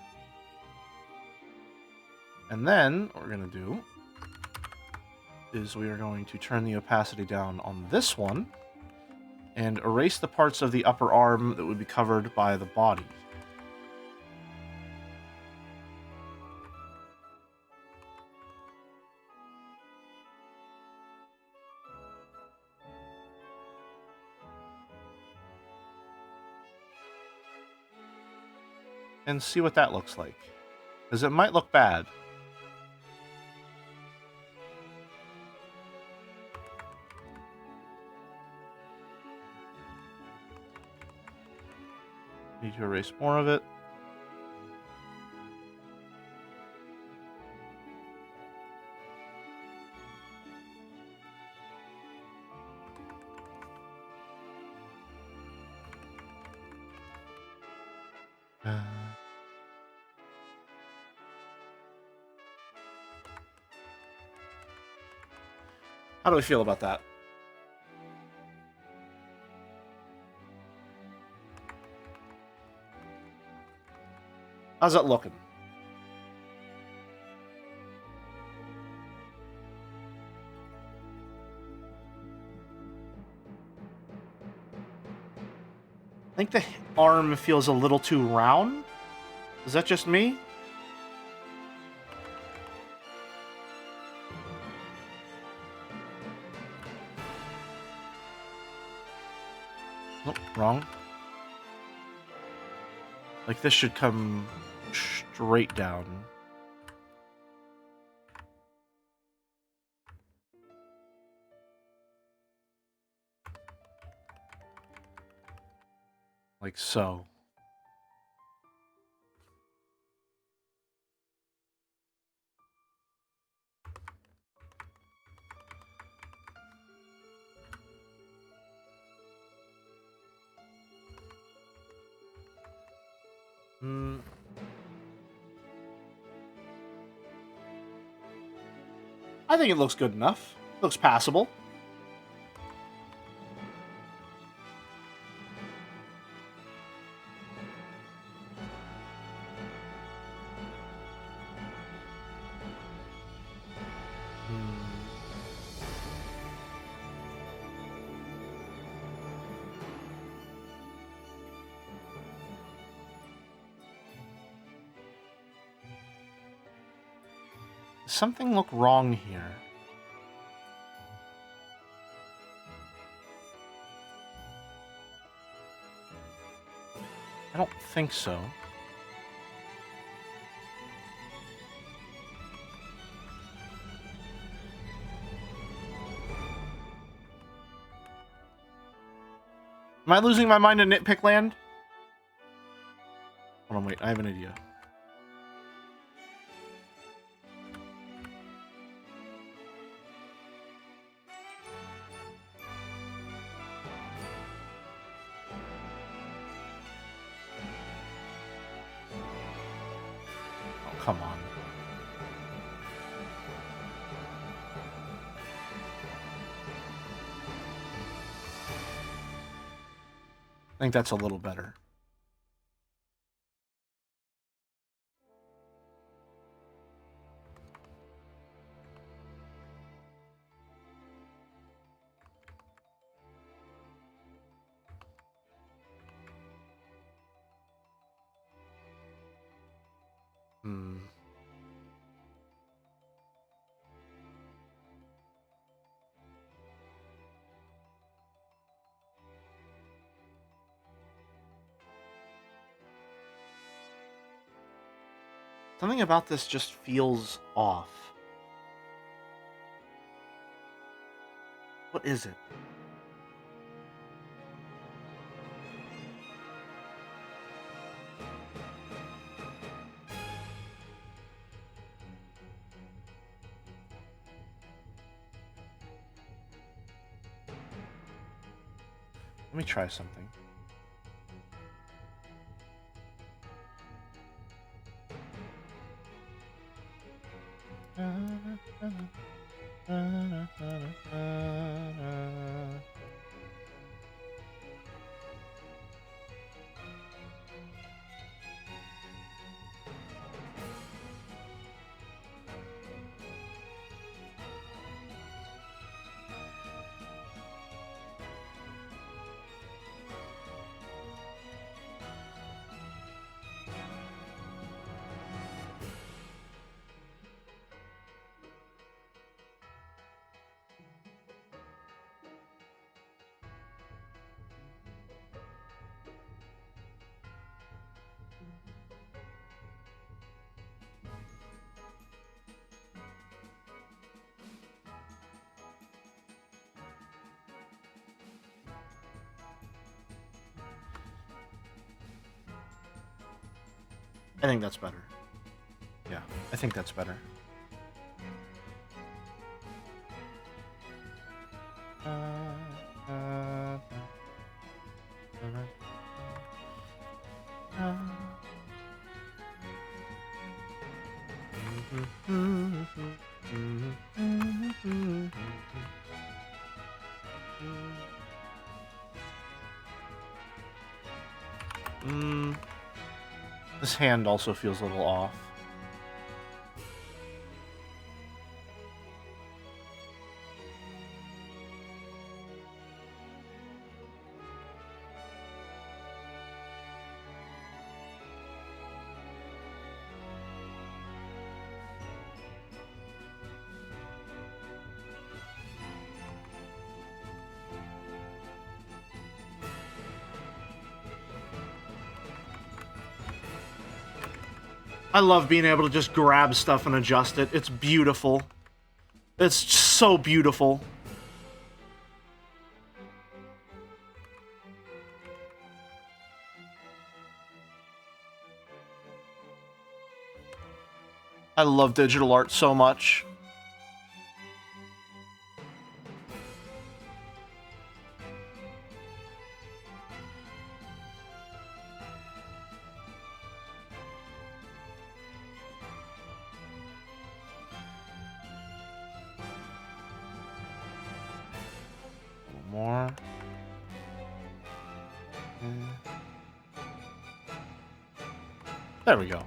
And then what we're going to do is we are going to turn the opacity down on this one and erase the parts of the upper arm that would be covered by the body. And see what that looks like. Because it might look bad. Need to erase more of it. How do we feel about that? How's that looking? I think the arm feels a little too round. Is that just me? Nope, wrong. Like, this should come straight down. Like so. I think it looks good enough. Looks passable. Does something look wrong here? I don't think so. Am I losing my mind in nitpick land? Hold on, wait. I have an idea. Oh, come on. I think that's a little better. Something about this just feels off. What is it? Let me try something. I think that's better. Yeah, I think that's better. This hand also feels a little off. I love being able to just grab stuff and adjust it. It's beautiful. It's so beautiful. I love digital art so much. More. There we go.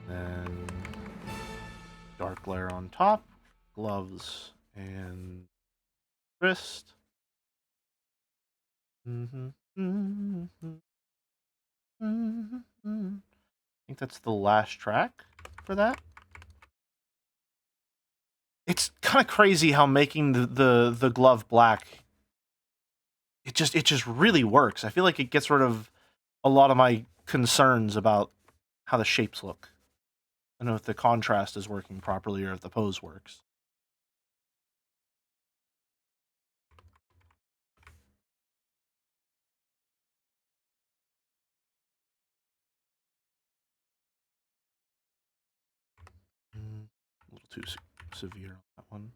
Then dark layer on top, gloves and wrist. I think that's the last track for that. It's kind of crazy how making the glove black, it just really works. I feel like it gets rid of a lot of my concerns about how the shapes look. I don't know if the contrast is working properly or if the pose works. A little too severe on that one.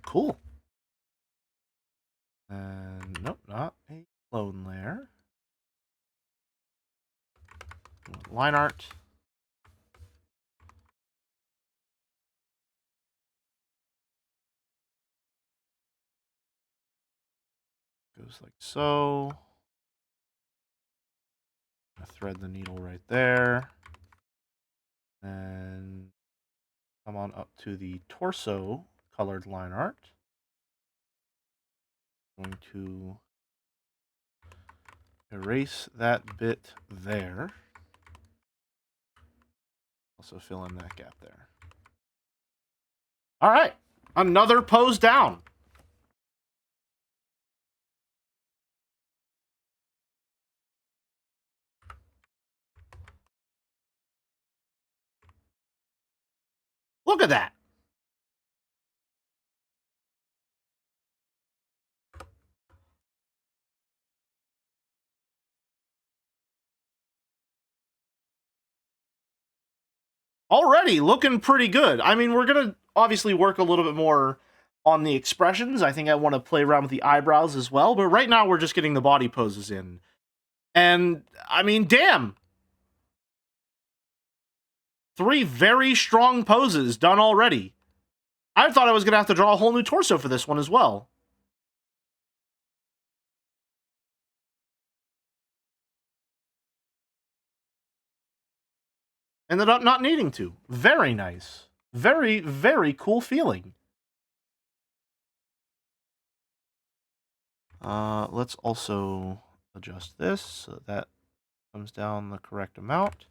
Cool. And nope, not a clone layer. Line art. Goes like so. I thread the needle right there. And come on up to the torso colored line art. I'm going to erase that bit there. Also fill in that gap there. All right, another pose down. Look at that. Already looking pretty good. I mean, we're going to obviously work a little bit more on the expressions. I think I want to play around with the eyebrows as well, but right now we're just getting the body poses in. And, I mean, damn. 3 very strong poses done already. I thought I was going to have to draw a whole new torso for this one as well. Ended up not needing to. Very nice. Very, very cool feeling. Let's also adjust this so that comes down the correct amount.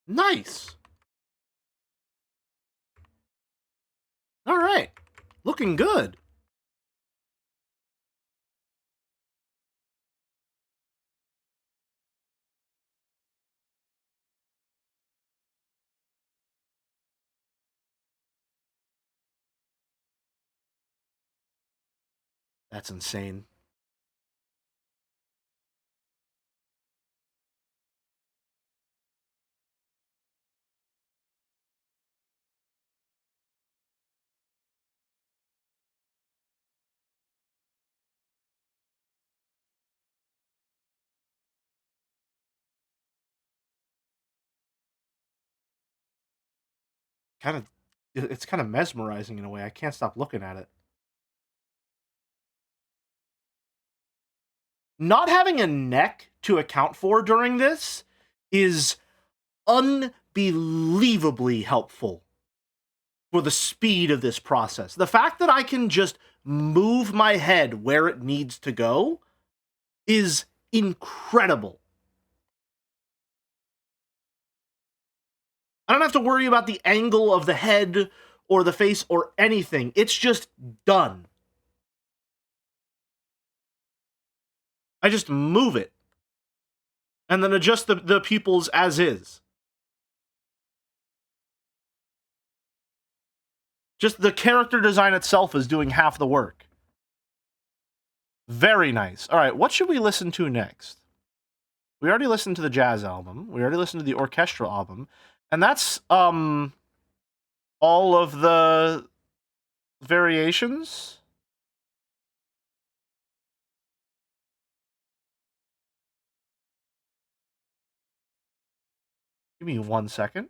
Nice. All right. Looking good. That's insane. it's kind of mesmerizing in a way. I can't stop looking at it. Not having a neck to account for during this is unbelievably helpful for the speed of this process. The fact that I can just move my head where it needs to go is incredible. I don't have to worry about the angle of the head or the face or anything. It's just done. I just move it and then adjust the pupils as is. Just the character design itself is doing half the work. Very nice. All right, what should we listen to next? We already listened to the jazz album. We already listened to the orchestral album. And that's all of the variations. Give me 1 second.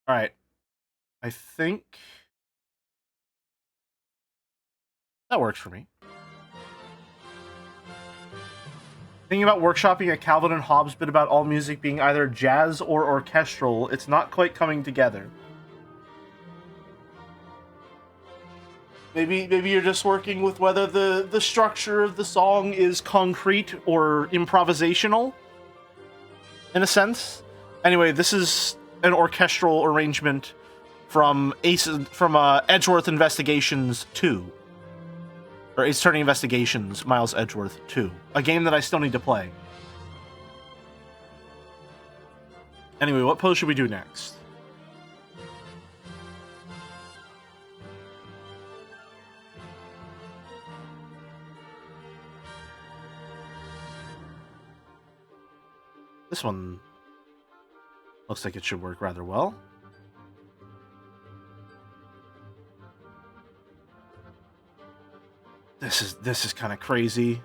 All right. I think that works for me. Thinking about workshopping a Calvin and Hobbes bit about all music being either jazz or orchestral, it's not quite coming together. Maybe you're just working with whether the structure of the song is concrete or improvisational, in a sense. Anyway, this is an orchestral arrangement from Edgeworth Investigations 2. Or Ace Attorney Investigations, Miles Edgeworth 2. A game that I still need to play. Anyway, what pose should we do next? This one looks like it should work rather well. This is kind of crazy.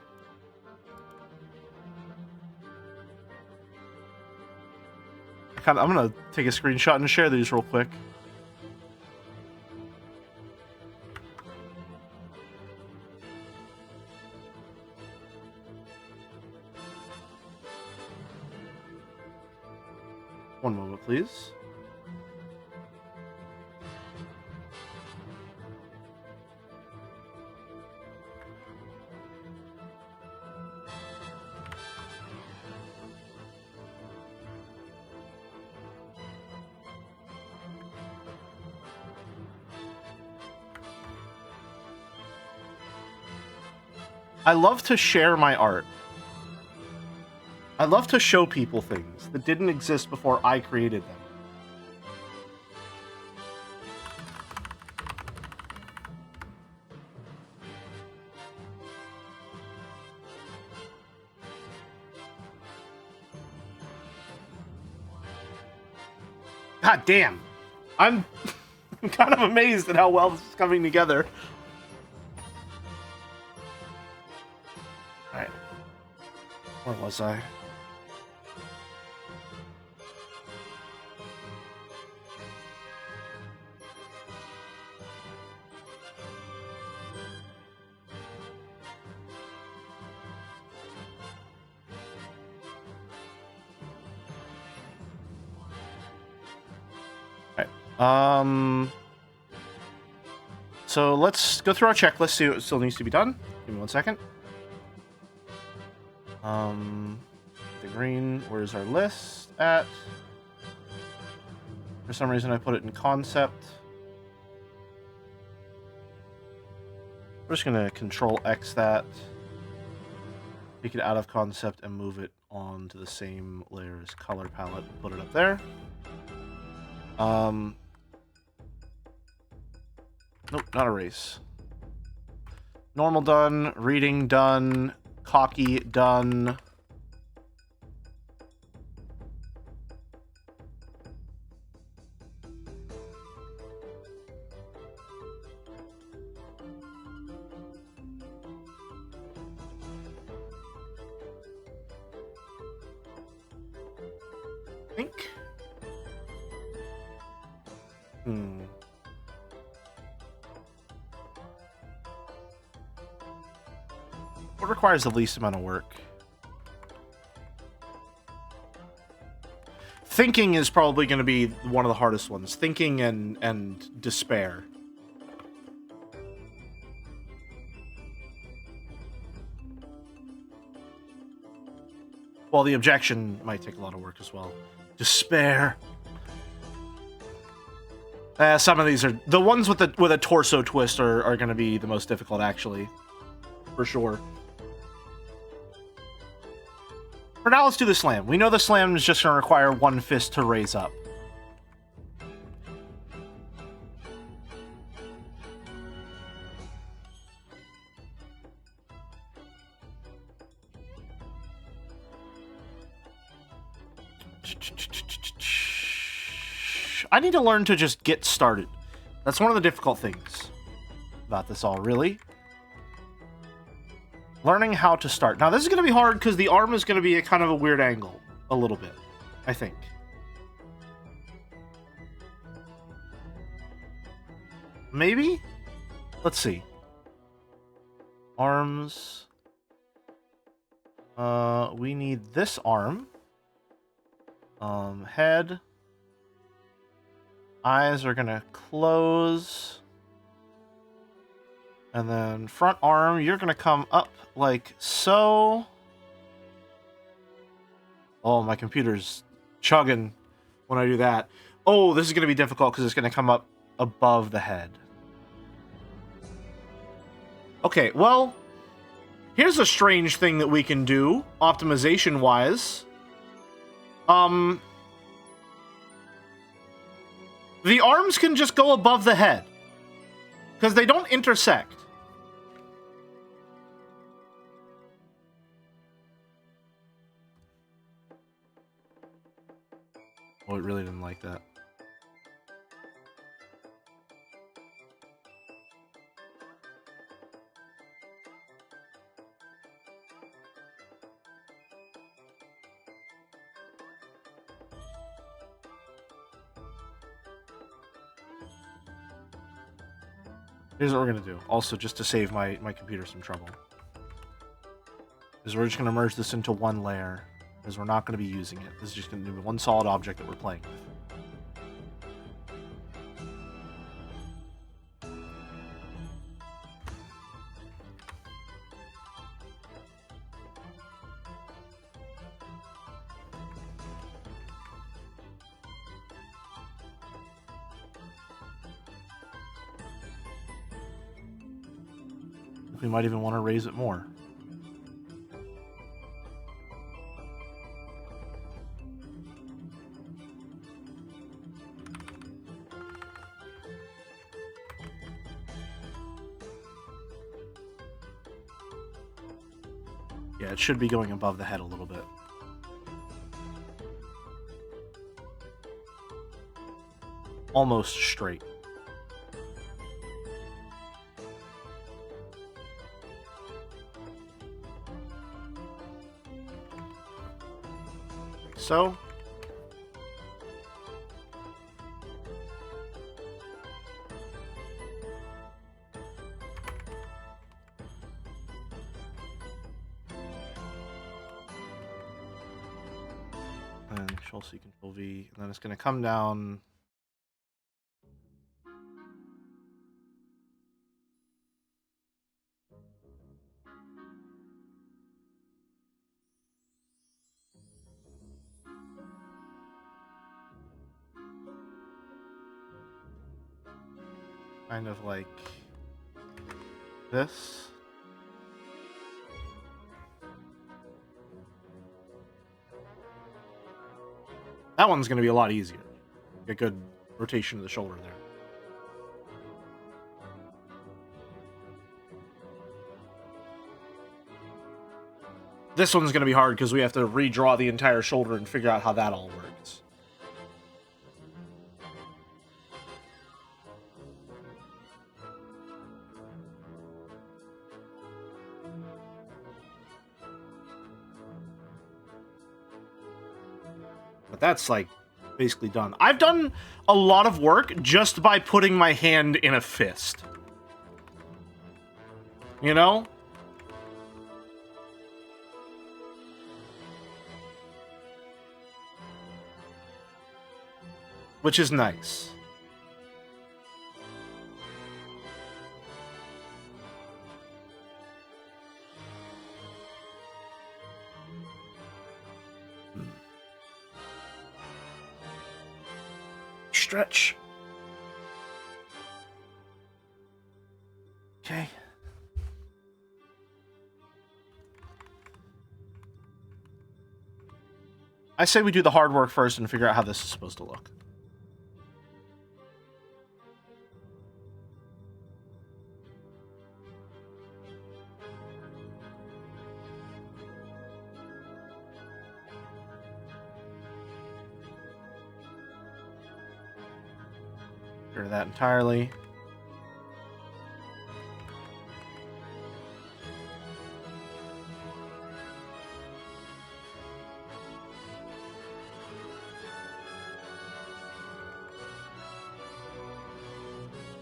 I'm gonna take a screenshot and share these real quick. One moment, please. I love to share my art. I love to show people things that didn't exist before I created them. God damn. I'm kind of amazed at how well this is coming together. Alright. Where was I? So let's go through our checklist, see what still needs to be done. Give me 1 second. The green, where's our list at? For some reason I put it in concept. We're just gonna Control X that, take it out of concept and move it onto the same layer as color palette, put it up there. Nope, not erase. Normal done, reading done, cocky done. I think. What requires the least amount of work? Thinking is probably going to be one of the hardest ones. Thinking and despair. Well, the objection might take a lot of work as well. Despair. Some of these are the ones with a torso twist are going to be the most difficult, actually, for sure. For now, let's do the slam. We know the slam is just going to require one fist to raise up. I need to learn to just get started. That's one of the difficult things about this all, really. Learning how to start. Now, this is going to be hard because the arm is going to be a kind of a weird angle. A little bit, I think. Maybe? Let's see. Arms. We need this arm. Head. Eyes are gonna close. And then front arm, you're gonna come up like so. Oh, my computer's chugging when I do that. Oh, this is gonna be difficult because it's gonna come up above the head. Okay, well, here's a strange thing that we can do, optimization-wise. The arms can just go above the head, because they don't intersect. Oh, it really didn't like that. Here's what we're going to do, also just to save my computer some trouble. Is we're just going to merge this into one layer, because we're not going to be using it. This is just going to be one solid object that we're playing with. We might even want to raise it more. Yeah, it should be going above the head a little bit. Almost straight. So, and Control-C, Control-V, and then it's going to come down. kind of like this. That one's going to be a lot easier. Get good rotation of the shoulder there. This one's going to be hard because we have to redraw the entire shoulder and figure out how that all works. But that's like basically done. I've done a lot of work just by putting my hand in a fist. You know? Which is nice. Stretch. Okay. I say we do the hard work first and figure out how this is supposed to look. Get rid of that entirely.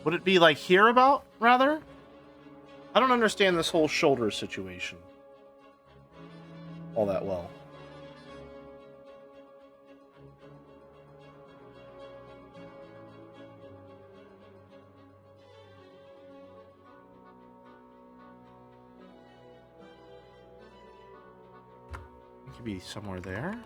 Would it be like here about, rather? I don't understand this whole shoulder situation all that well. It could be somewhere there.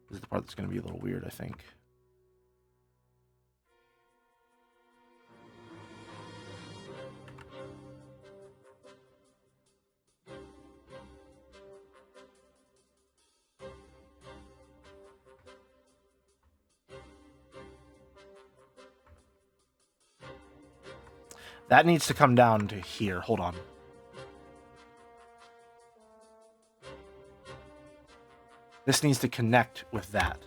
This is the part that's going to be a little weird, I think. That needs to come down to here. Hold on. This needs to connect with that.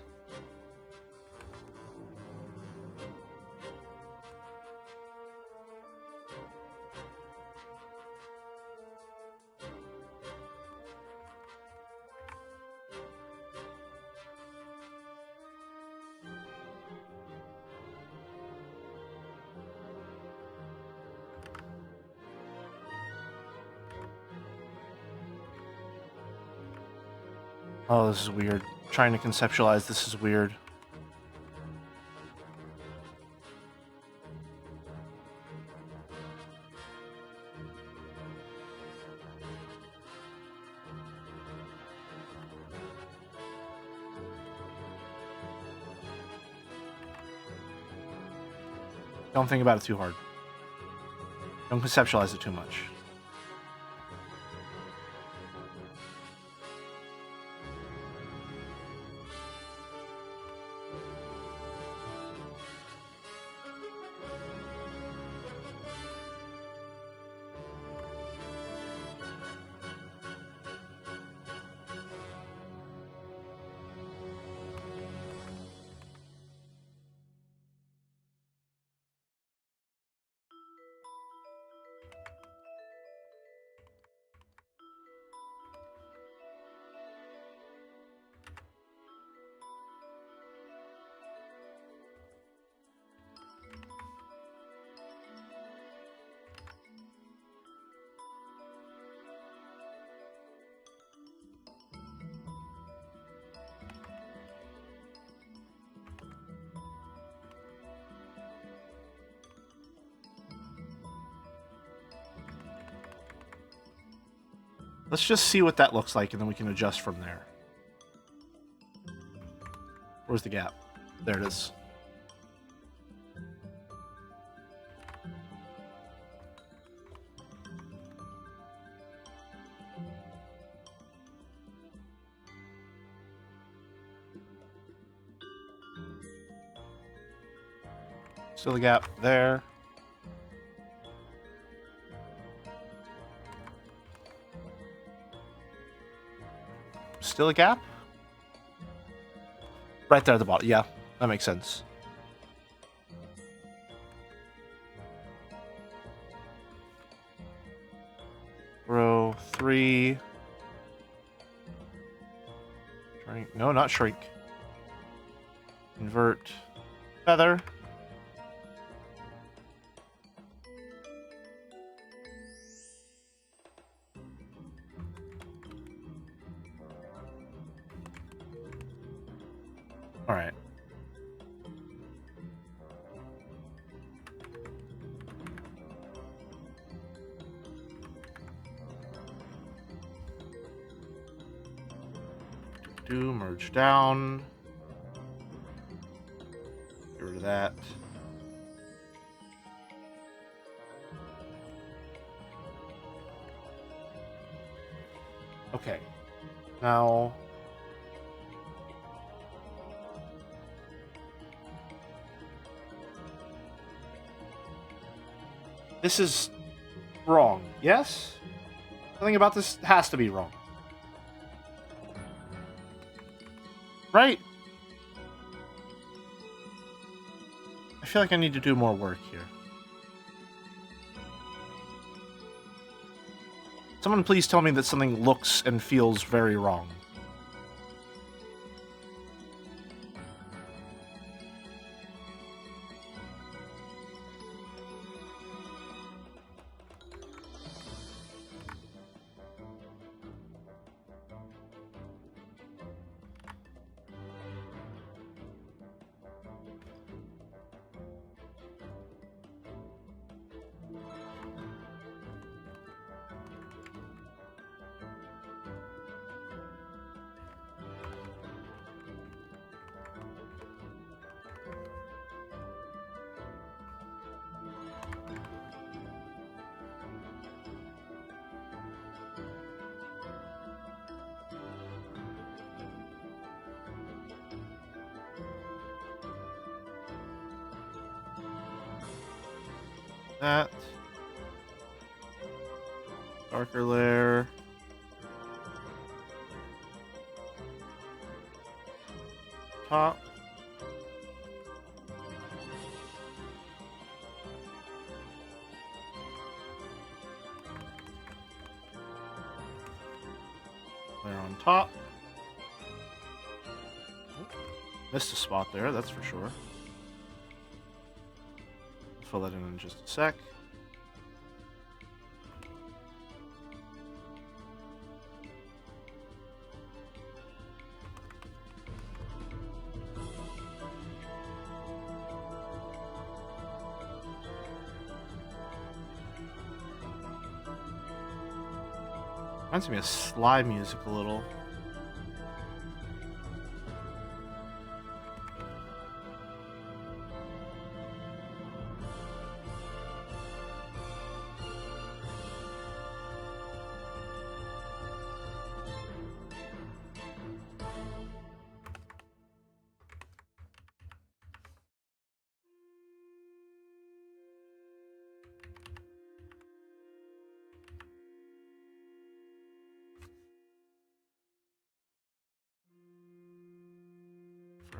Oh, this is weird. Trying to conceptualize this is weird. Don't think about it too hard. Don't conceptualize it too much. Let's just see what that looks like, and then we can adjust from there. Where's the gap? There it is. Still a gap there. Still a gap? Right there at the bottom. Yeah, that makes sense. Row 3. Shrink. No, not shrink. Invert. Feather. All right. Do merge down. Get rid of that. Okay. Now this is wrong. Yes? Something about this has to be wrong. Right? I feel like I need to do more work here. Someone please tell me that something looks and feels very wrong. That. Darker layer. Top. Layer on top. Missed a spot there, that's for sure. Fill that in just a sec. Reminds me of slide music a little.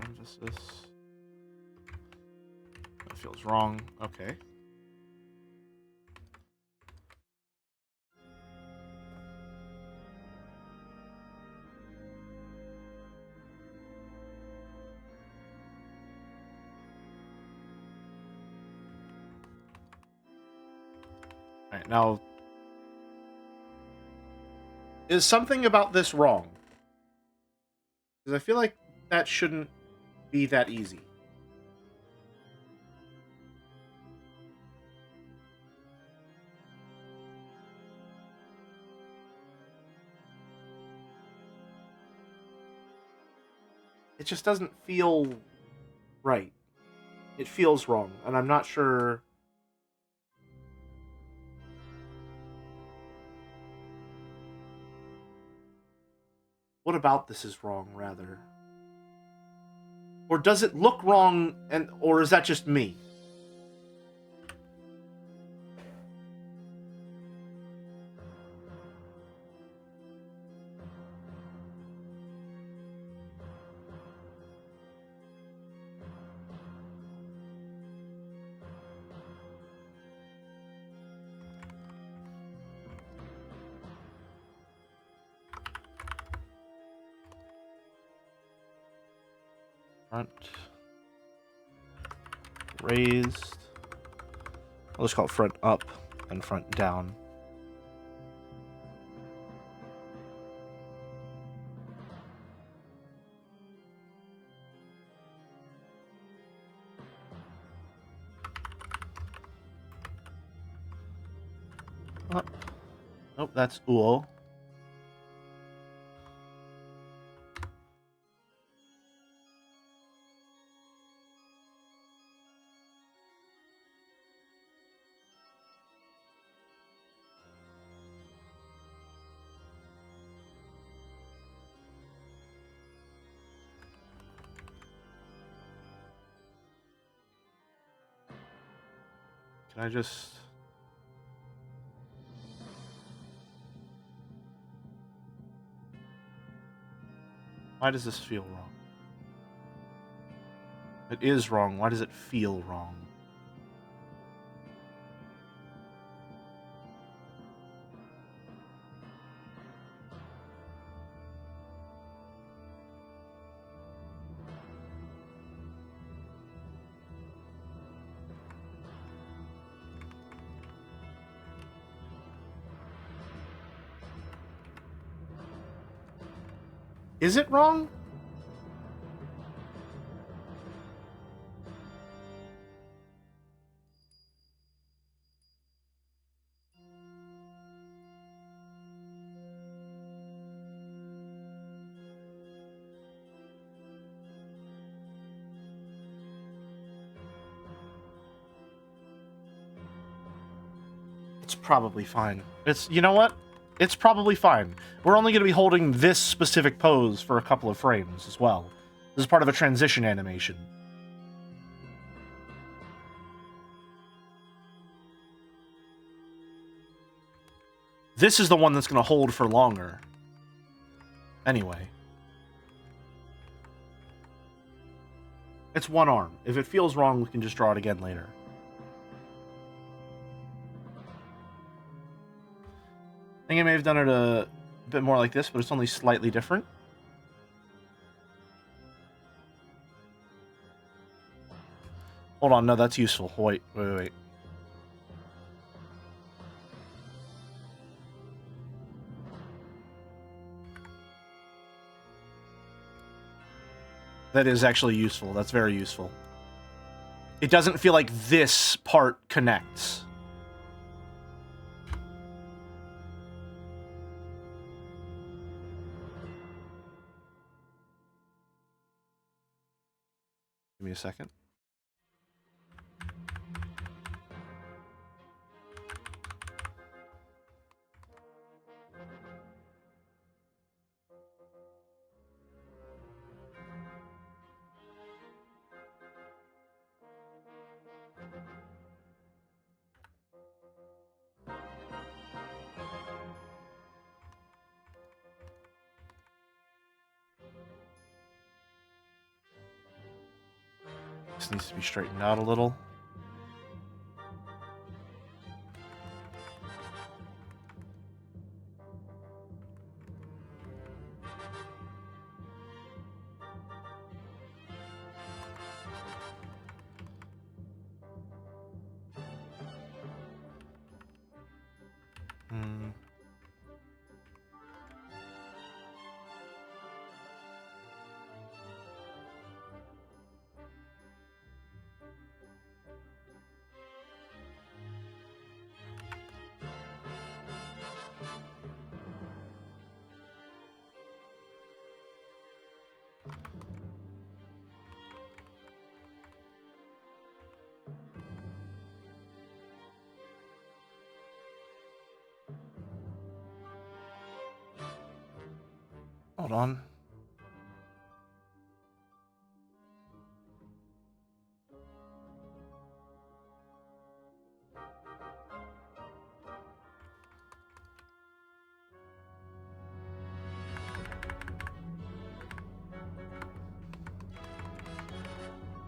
Emphasis. That feels wrong. Okay. All right, now is something about this wrong? Because I feel like that shouldn't be that easy. it just doesn't feel right. It feels wrong, and I'm not sure. What about this is wrong, rather? Or does it look wrong, or is that just me? Front raised. I'll just call it front up and front down. Up. Nope, that's UO. Can I just... Why does this feel wrong? It is wrong. Why does it feel wrong? Is it wrong? It's probably fine. You know what? It's probably fine. We're only going to be holding this specific pose for a couple of frames as well. This is part of a transition animation. This is the one that's going to hold for longer. Anyway. It's one arm. If it feels wrong, we can just draw it again later. I think I may have done it a bit more like this, but it's only slightly different. Hold on, no, that's useful. Wait. That is actually useful. That's very useful. It doesn't feel like this part connects. Give me a second. This needs to be straightened out a little. Hold on.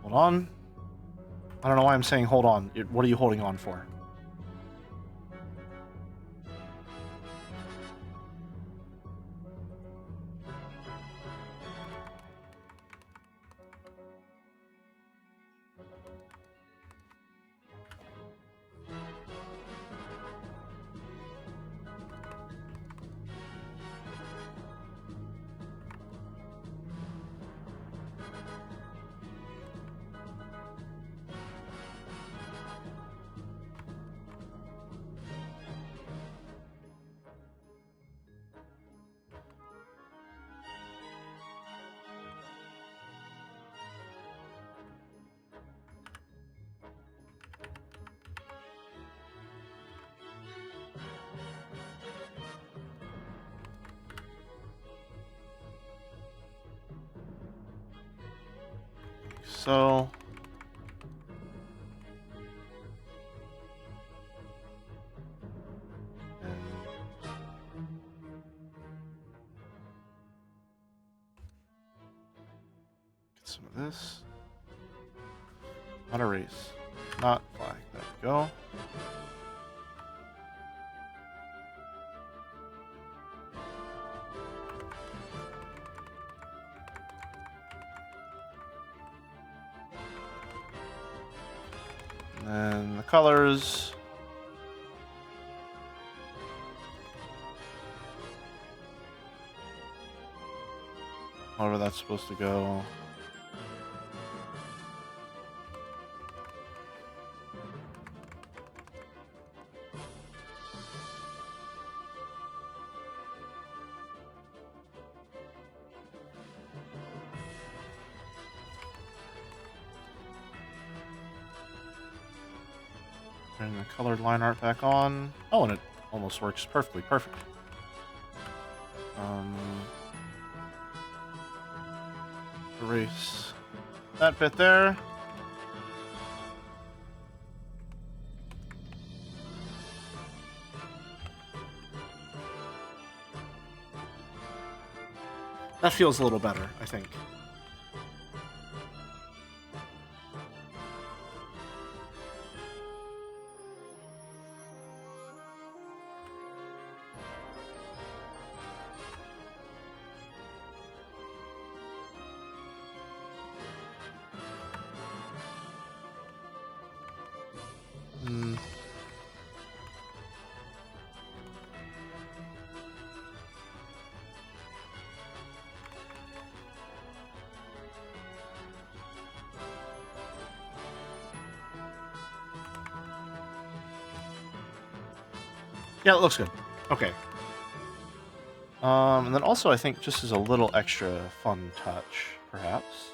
Hold on. I don't know why I'm saying hold on. What are you holding on for? So get some of this. Not erase. Not flag. There we go. And then the colors. However that's supposed to go. Turn the colored line art back on. Oh, and it almost works perfectly. Perfect. Erase that bit there. That feels a little better, I think. Yeah, it looks good. Okay. And then also I think just as a little extra fun touch, perhaps.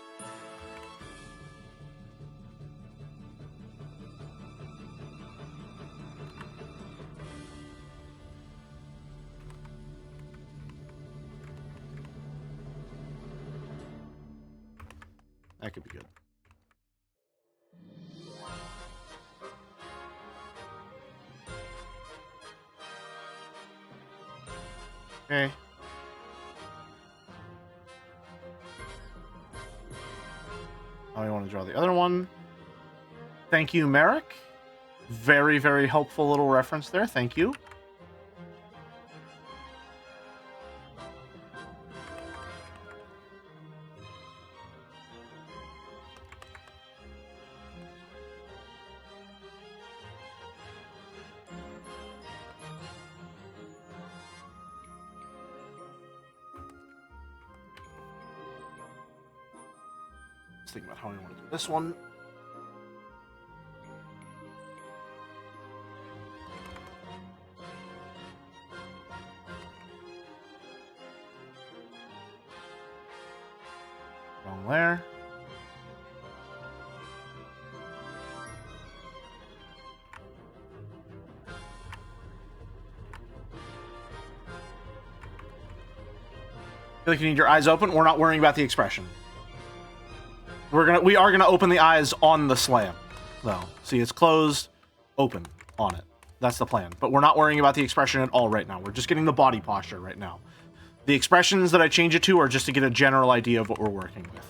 That could be good. Okay. Now I want to draw the other one. Thank you, Merrick. Very, very helpful little reference there. Thank you. Let's think about how we want to do this one. Wrong there. feel like you need your eyes open. We're not worrying about the expression. We are gonna open the eyes on the slam, though. See, it's closed, open on it. That's the plan. But we're not worrying about the expression at all right now. We're just getting the body posture right now. The expressions that I change it to are just to get a general idea of what we're working with.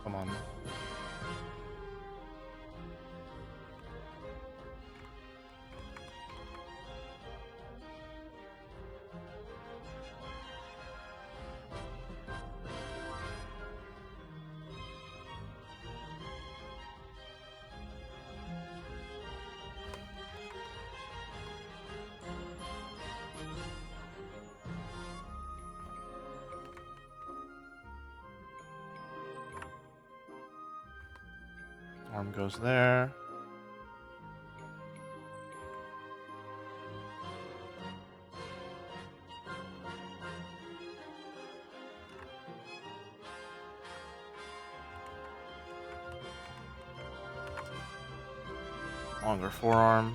Come on. Arm goes there. Longer forearm.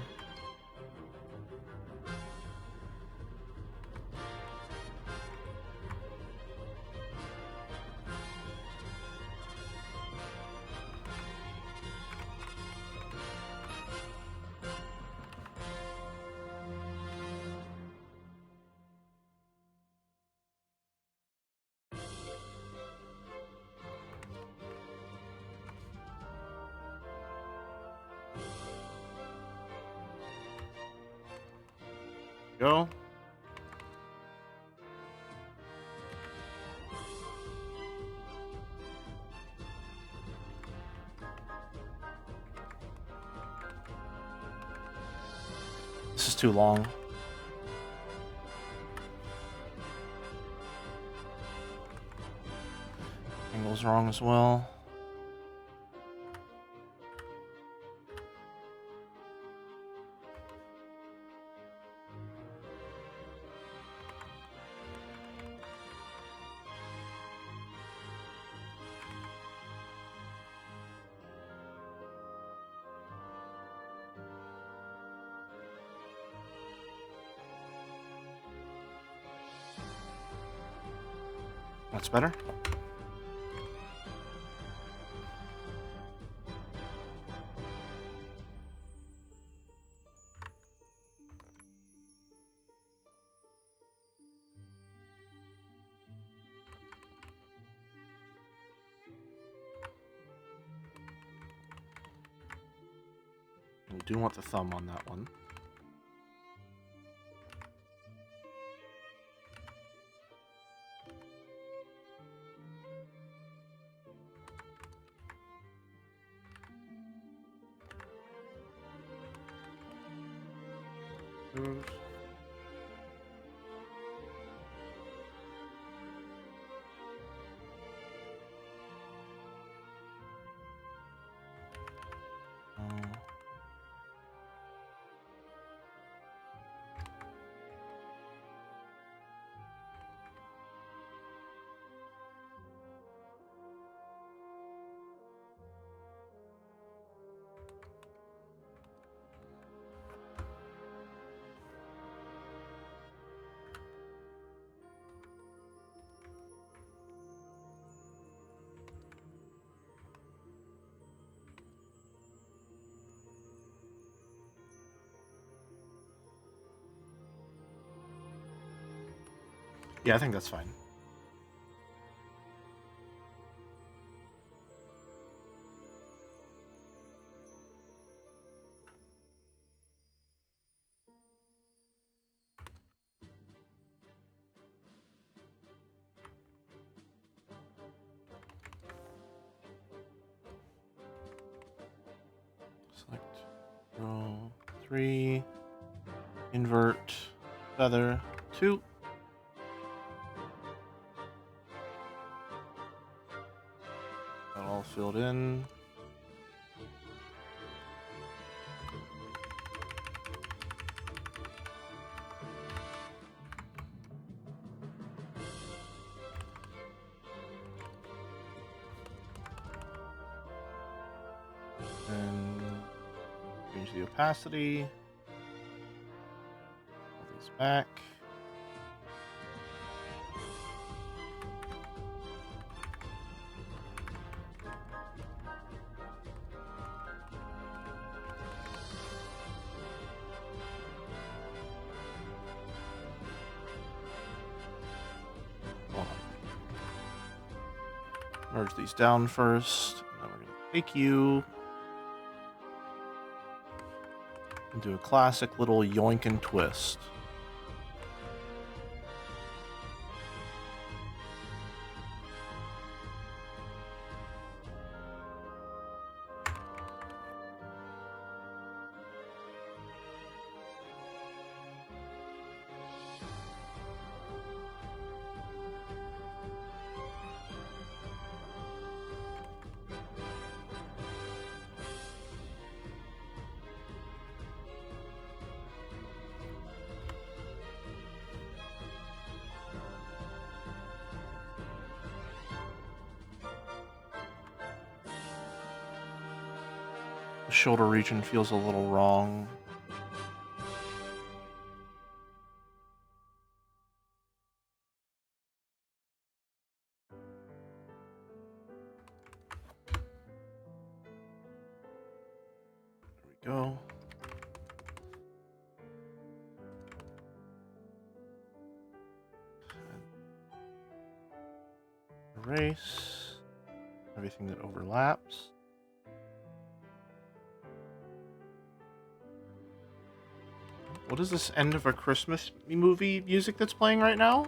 Go. This is too long. Angle's wrong as well. That's better. We do want the thumb on that one. Move. Yeah, I think that's fine. Select row 3, invert, feather 2. That all filled in. And change the opacity. Pull these back. Hold on. Merge these down first. And then we're going to take you and do a classic little yoink and twist. The shoulder region feels a little wrong. There we go. Erase everything that overlaps. What is this end of a Christmas movie music that's playing right now?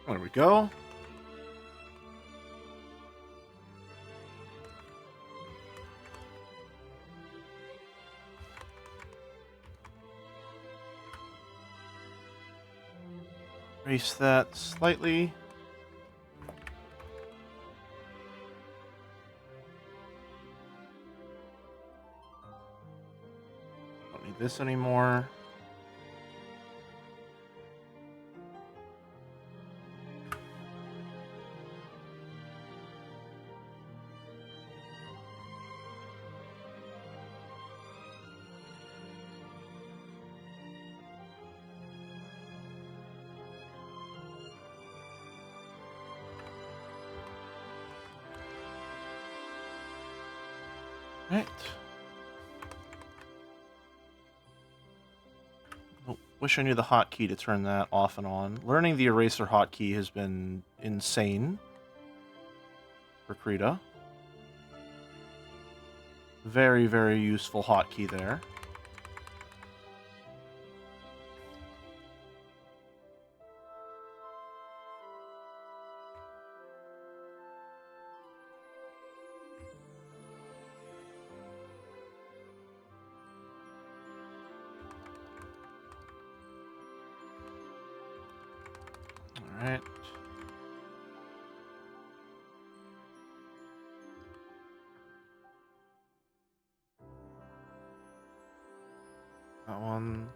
There we go. Erase that slightly. Don't need this anymore. Right. Oh, wish I knew the hotkey to turn that off and on. Learning the eraser hotkey has been insane for Krita. Very, very useful hotkey there. Alright. That one.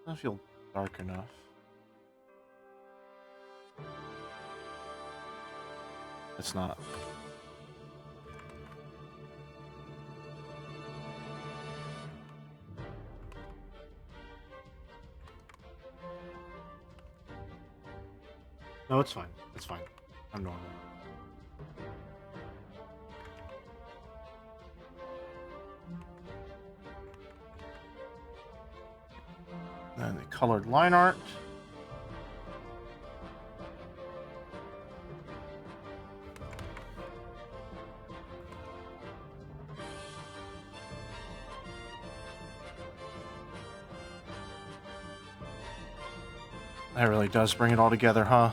Doesn't feel dark enough. It's not. No, it's fine. It's fine. I'm normal. Then the colored line art. That really does bring it all together, huh?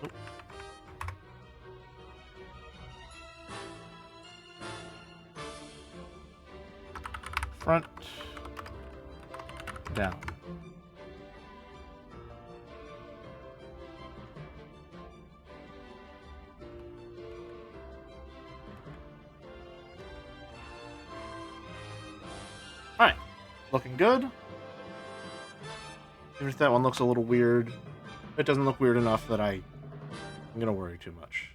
Nope. Front, down. Alright, looking good. Even if that one looks a little weird, it doesn't look weird enough that I'm gonna worry too much.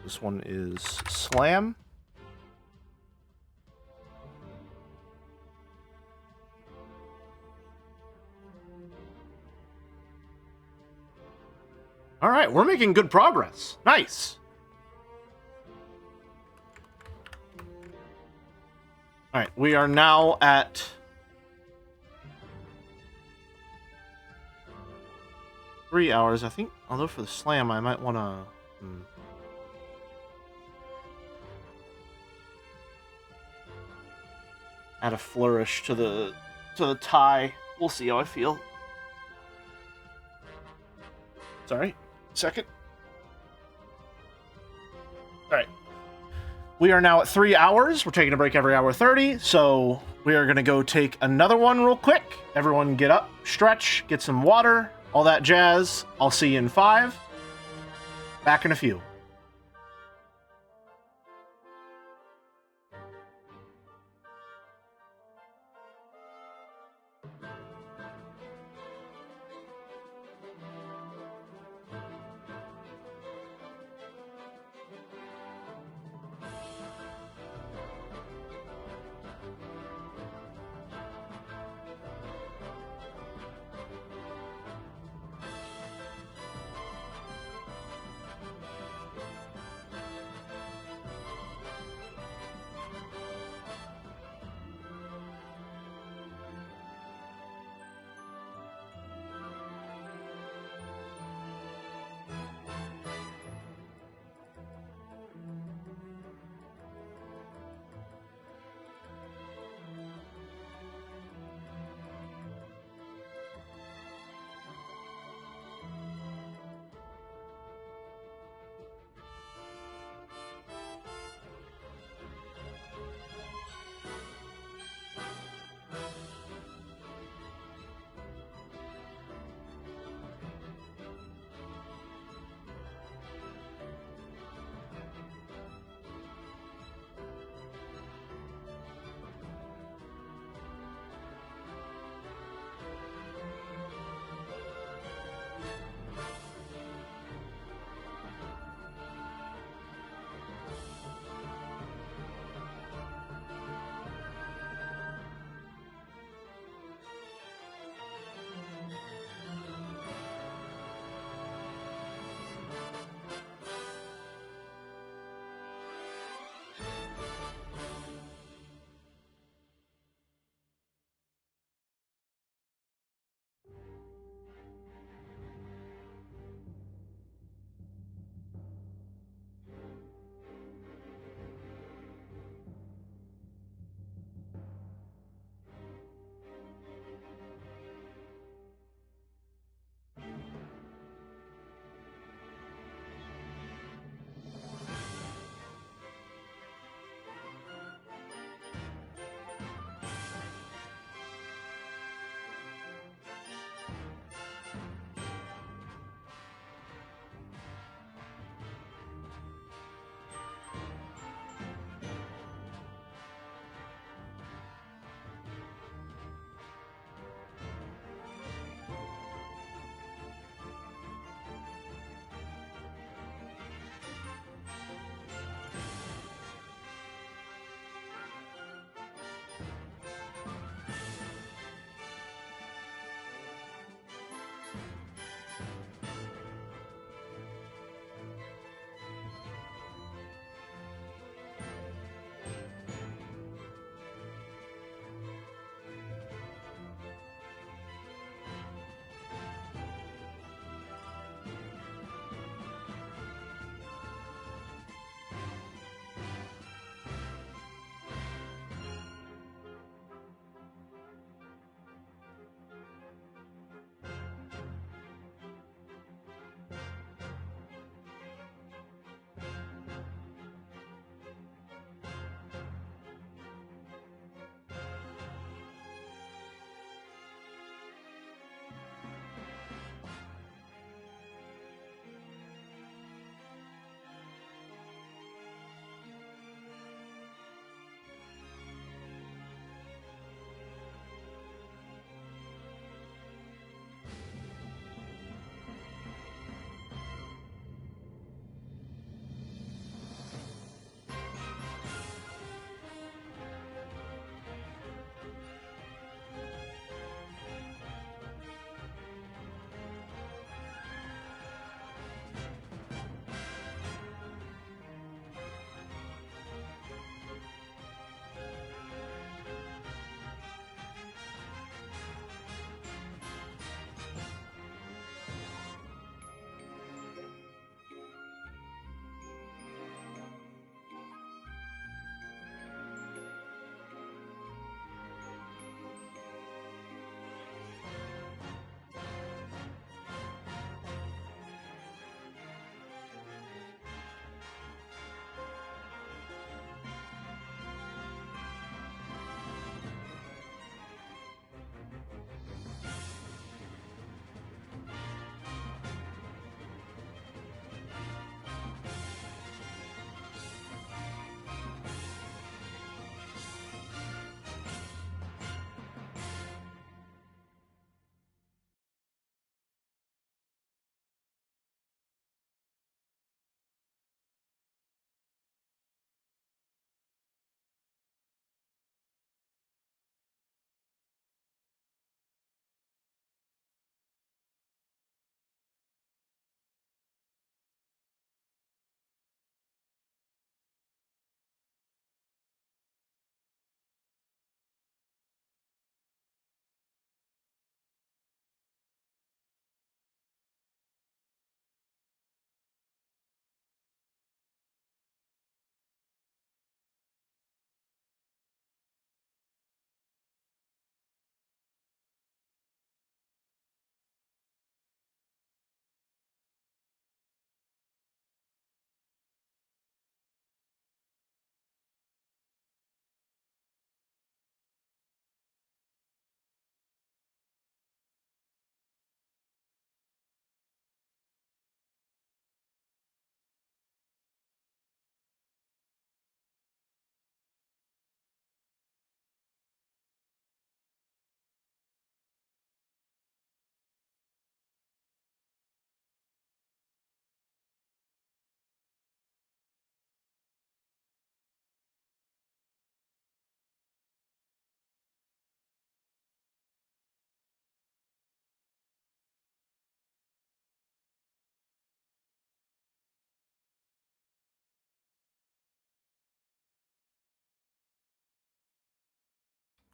This one is Slam. All right, we're making good progress. Nice. All right, we are now at 3 hours. I think, although for the slam, I might want to... add a flourish to the tie. We'll see how I feel. Sorry. Second. All right. We are now at 3 hours. We're taking a break every hour 30, so we are going to go take another one real quick. Everyone get up, stretch, get some water, all that jazz. I'll see you in 5. Back in a few.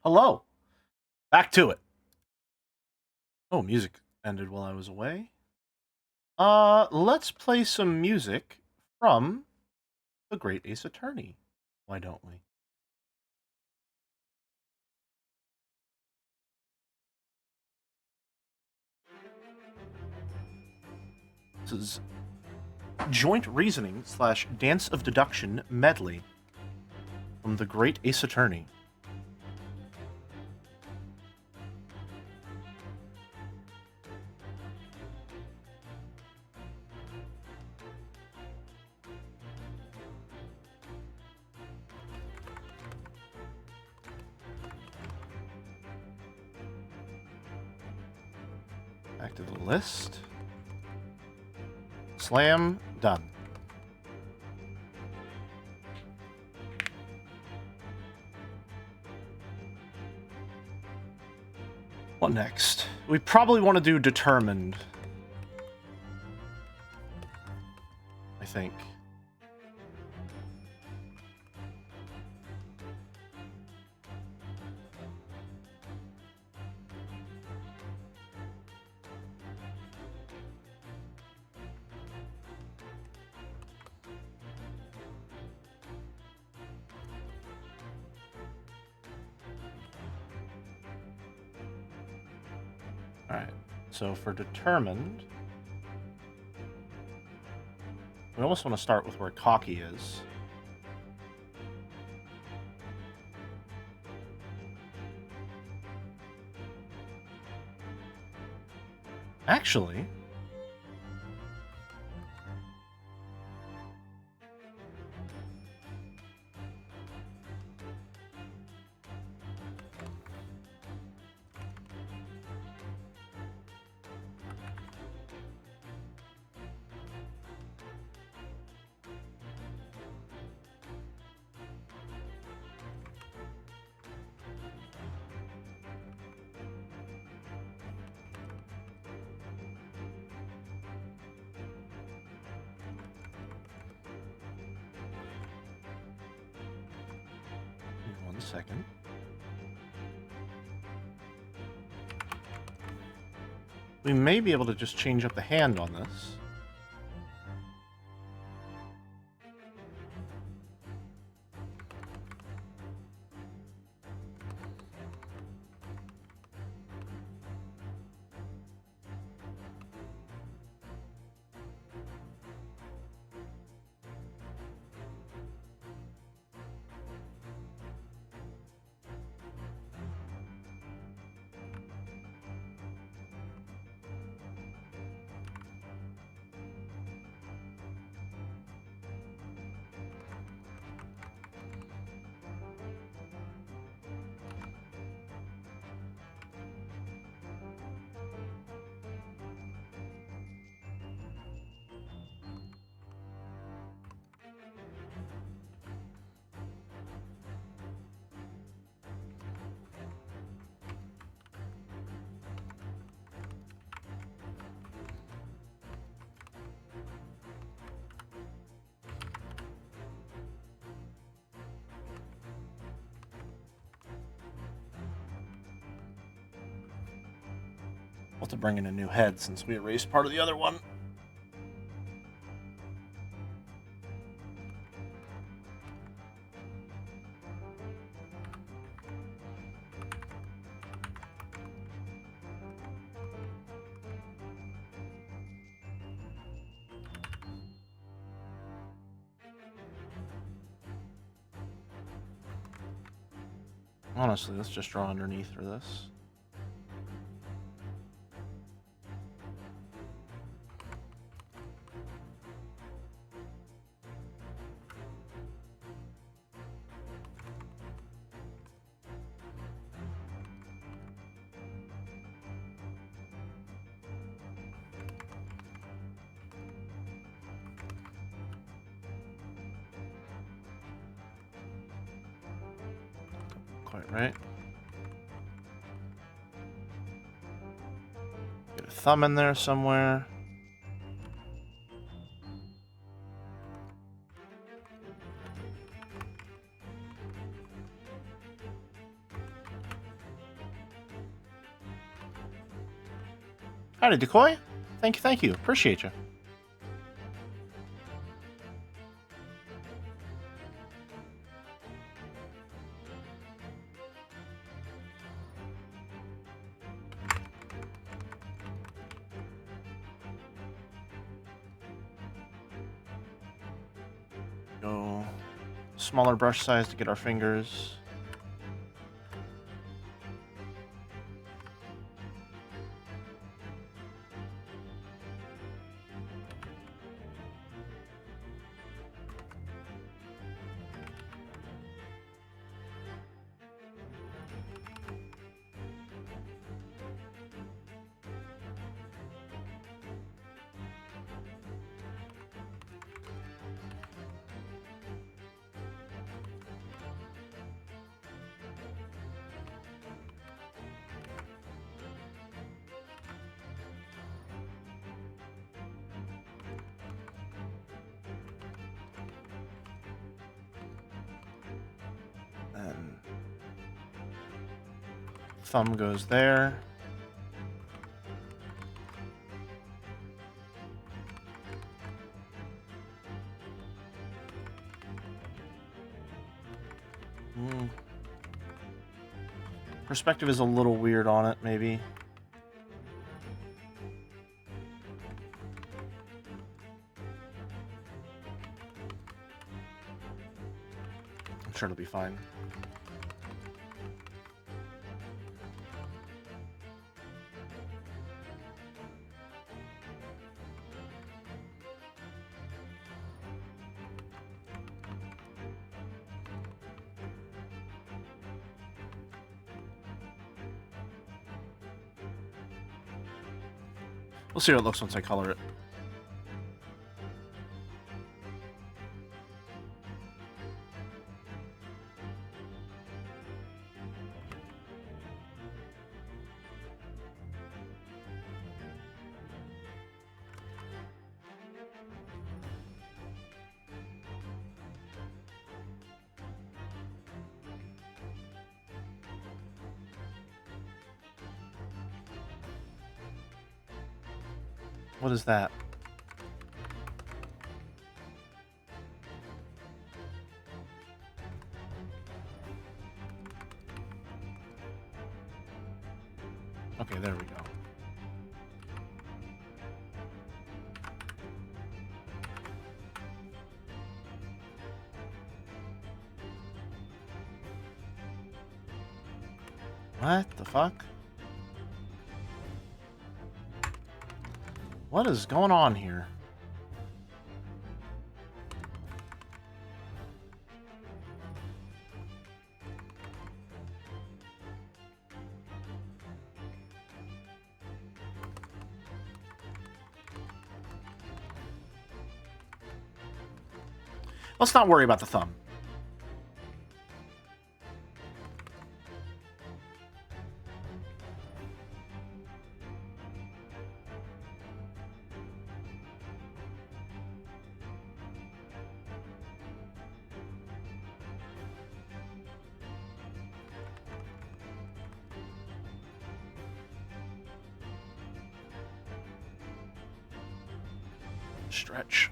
Hello. Back to it. Oh, music ended while I was away. Let's play some music from The Great Ace Attorney. Why don't we? This is Joint Reasoning / Dance of Deduction medley from The Great Ace Attorney. Back to the list. Slam, done. What next? We probably want to do Determined. I think. Alright, so for Determined, we almost want to start with where Cocky is. Actually, one second. We may be able to just change up the hand on this. We'll have to bring in a new head since we erased part of the other one. Honestly, let's just draw underneath for this. Quite right. Get a thumb in there somewhere. Howdy, Decoy. Thank you. Appreciate you. Go smaller brush size to get our fingers. Then thumb goes there. Perspective is a little weird on it, maybe. I'm sure it'll be fine. We'll see how it looks once I color it. What is that? Okay, there we go. What the fuck? What is going on here? Let's not worry about the thumb. Stretch.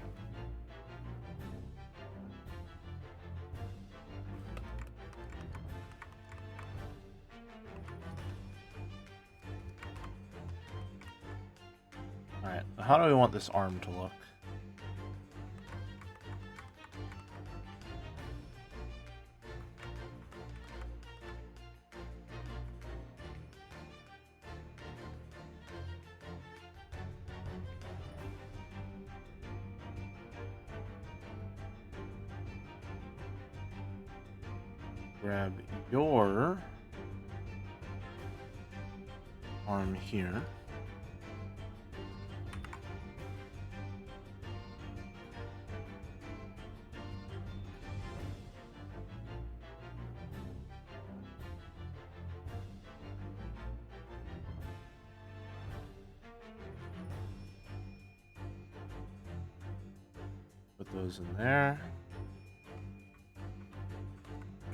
Alright, how do we want this arm to look? Grab your arm here. Put those in there.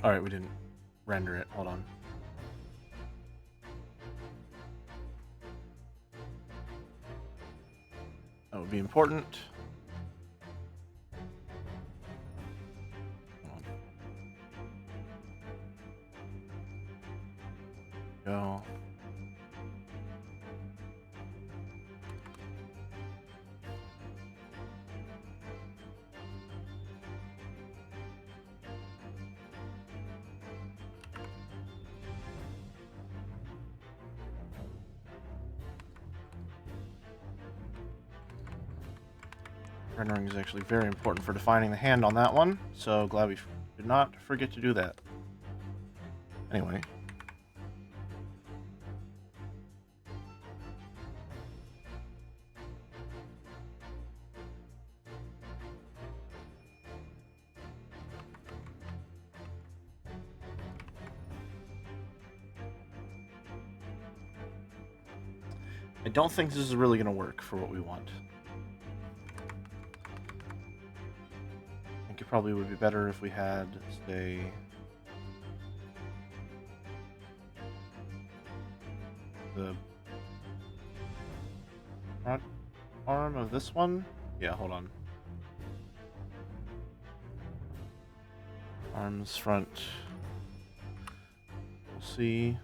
Alright, we didn't render it. Hold on. would be important. Go. Rendering is actually very important for defining the hand on that one, so glad we did not forget to do that. Anyway. I don't think this is really going to work for what we want. I think it probably would be better if we had, say, the front arm of this one. Yeah, hold on. Arms, front. We'll see.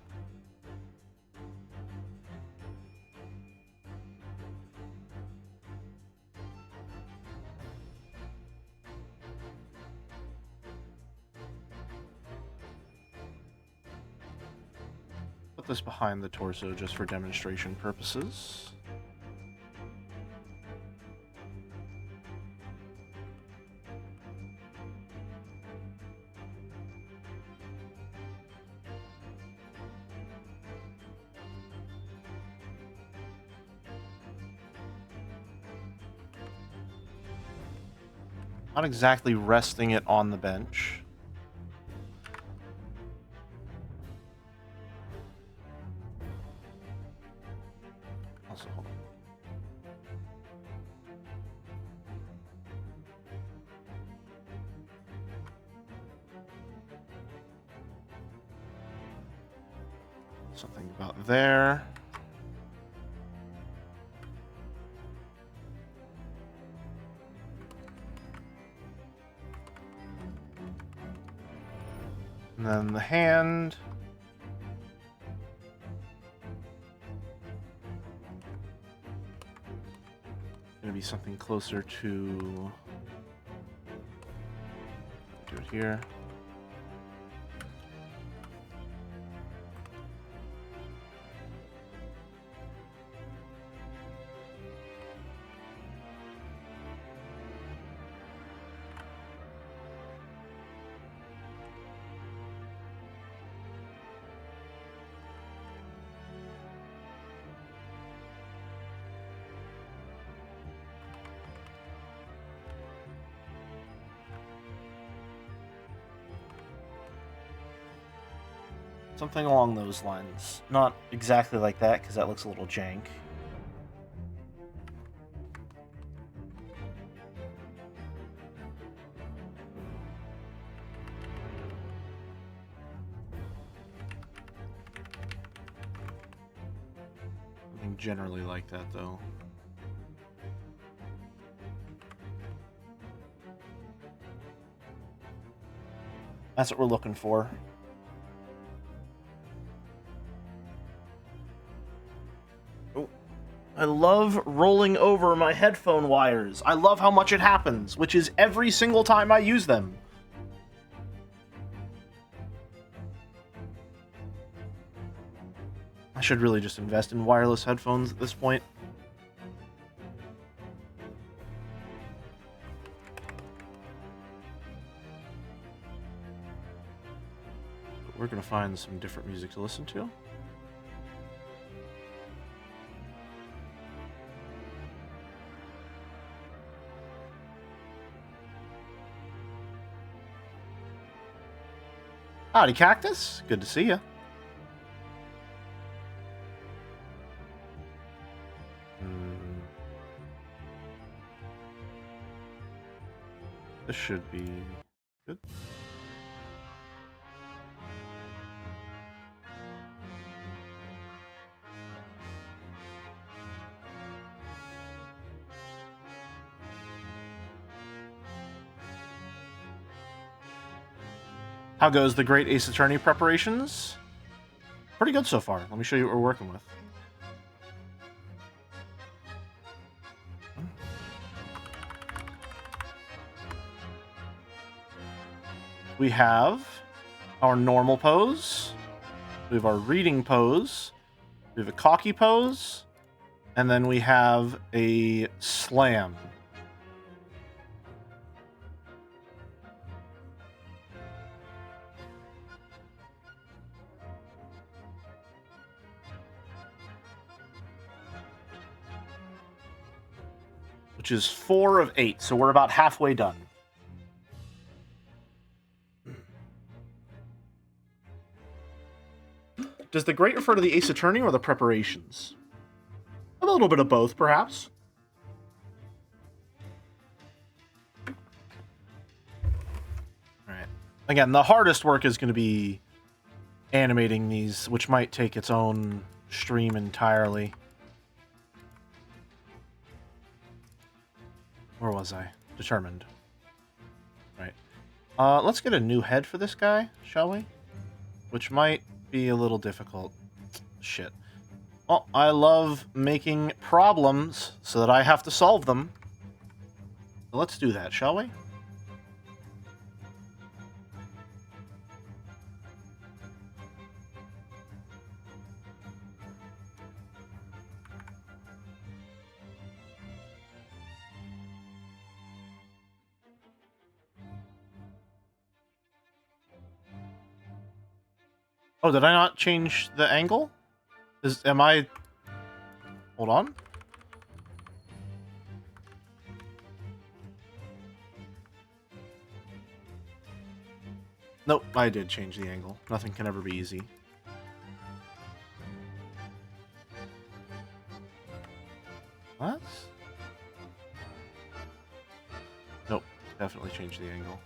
Put this behind the torso just for demonstration purposes. Not exactly resting it on the bench. Also, hold on. Something about there. And then the hand. Gonna be something closer to. Do it here. Something along those lines. Not exactly like that, because that looks a little jank. Something generally like that, though. That's what we're looking for. I love rolling over my headphone wires. I love how much it happens, which is every single time I use them. I should really just invest in wireless headphones at this point. But we're going to find some different music to listen to. Howdy, Cactus. Good to see you. This should be good. How goes the Great Ace Attorney preparations? Pretty good so far. Let me show you what we're working with. We have our normal pose. We have our reading pose. We have a cocky pose. And then we have a slam. Which is 4 of 8, so we're about halfway done. Does the great refer to the Ace Attorney or the preparations? A little bit of both, perhaps. Alright. Again, the hardest work is going to be animating these, which might take its own stream entirely. Where was I? Determined. Right. Let's get a new head for this guy, shall we? Which might be a little difficult. Shit. Well, I love making problems so that I have to solve them. So let's do that, shall we? Oh, did I not change the angle? Am I... Hold on. Nope, I did change the angle. Nothing can ever be easy. What? Nope, definitely changed the angle.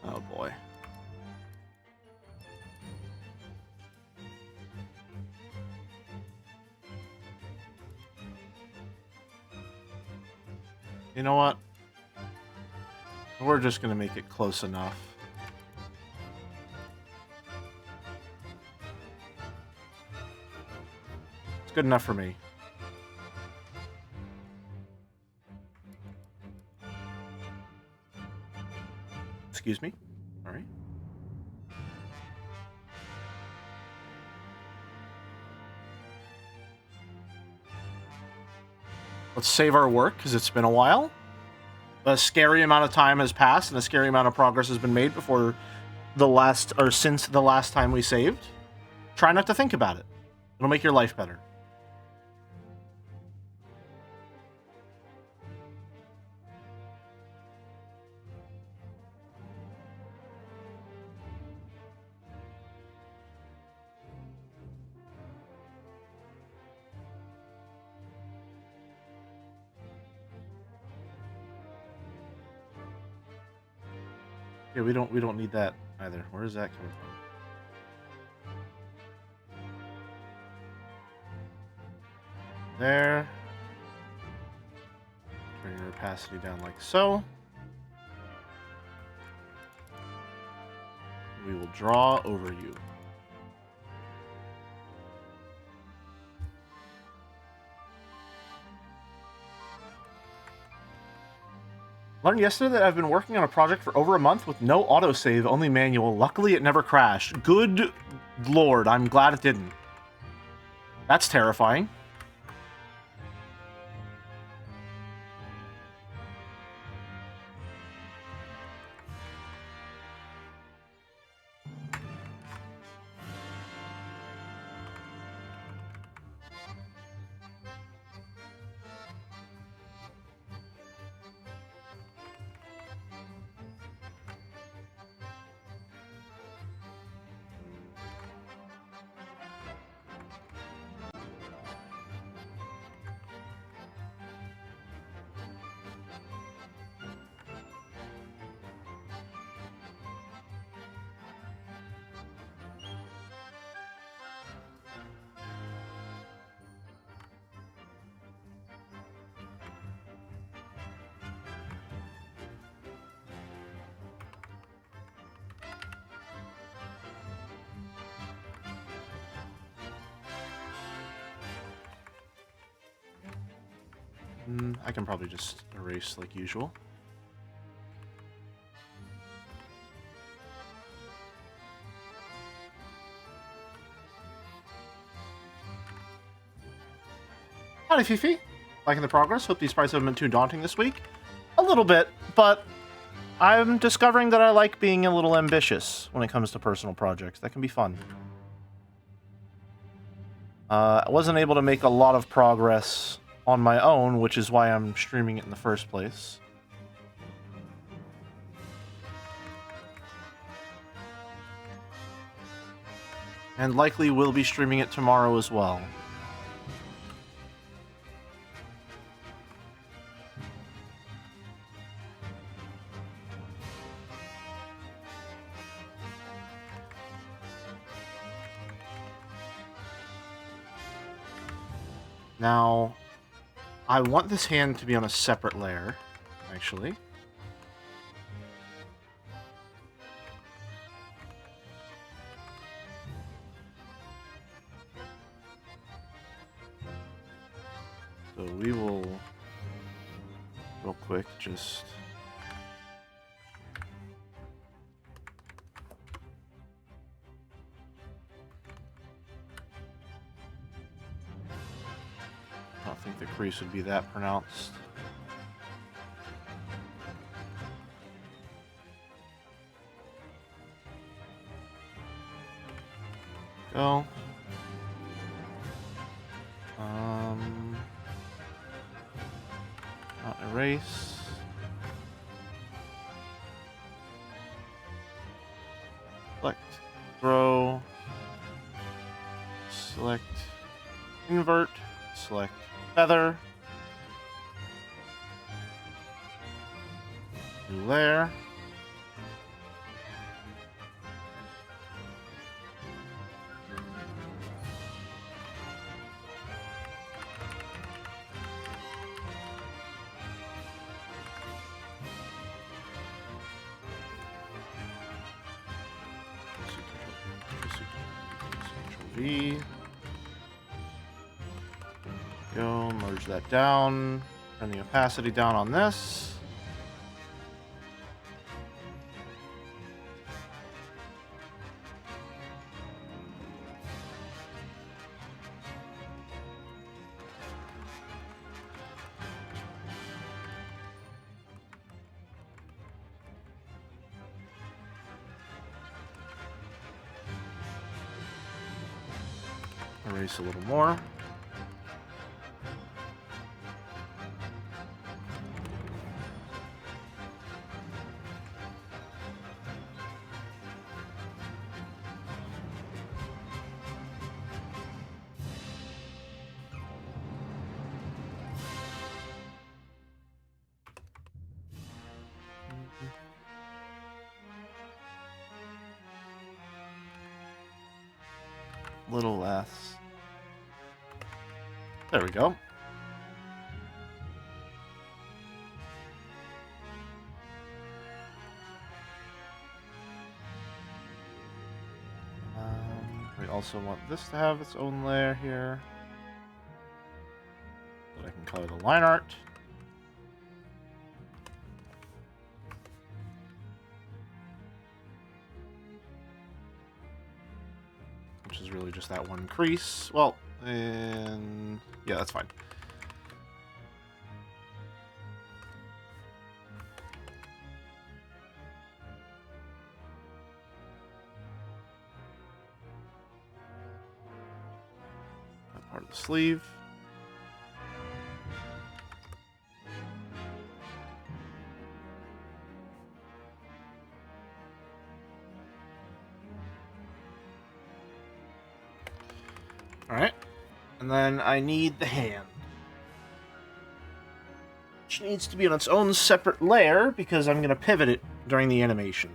Oh boy. You know what? We're just gonna make it close enough. It's good enough for me. Excuse me? Alright. Let's save our work, because it's been a while. A scary amount of time has passed, and a scary amount of progress has been made before the last, or since the last time we saved. Try not to think about it. It'll make your life better. Yeah, we don't need that either. Where is that coming from? There. Turn your opacity down like so. We will draw over you. Learned yesterday that I've been working on a project for over a month with no autosave, only manual. Luckily, it never crashed. Good lord, I'm glad it didn't. That's terrifying. I can probably just erase like usual. Howdy, Fifi. Liking the progress. Hope these sprites haven't been too daunting this week. A little bit, but I'm discovering that I like being a little ambitious when it comes to personal projects. That can be fun. I wasn't able to make a lot of progress on my own, which is why I'm streaming it in the first place. And likely will be streaming it tomorrow as well. Now, I want this hand to be on a separate layer, actually. So we will, real quick, just... I don't think the crease would be that pronounced. Go. Not erase. Select, throw, select, invert, select, feather, new layer. V. Go, merge that down. Turn the opacity down on this. Erase a little more. Little less. There we go. We also want this to have its own layer here. That I can color the line art. Which is really just that one crease. Well, and yeah, that's fine. That part of the sleeve. Alright. And then I need the hand. Which needs to be on its own separate layer because I'm going to pivot it during the animation.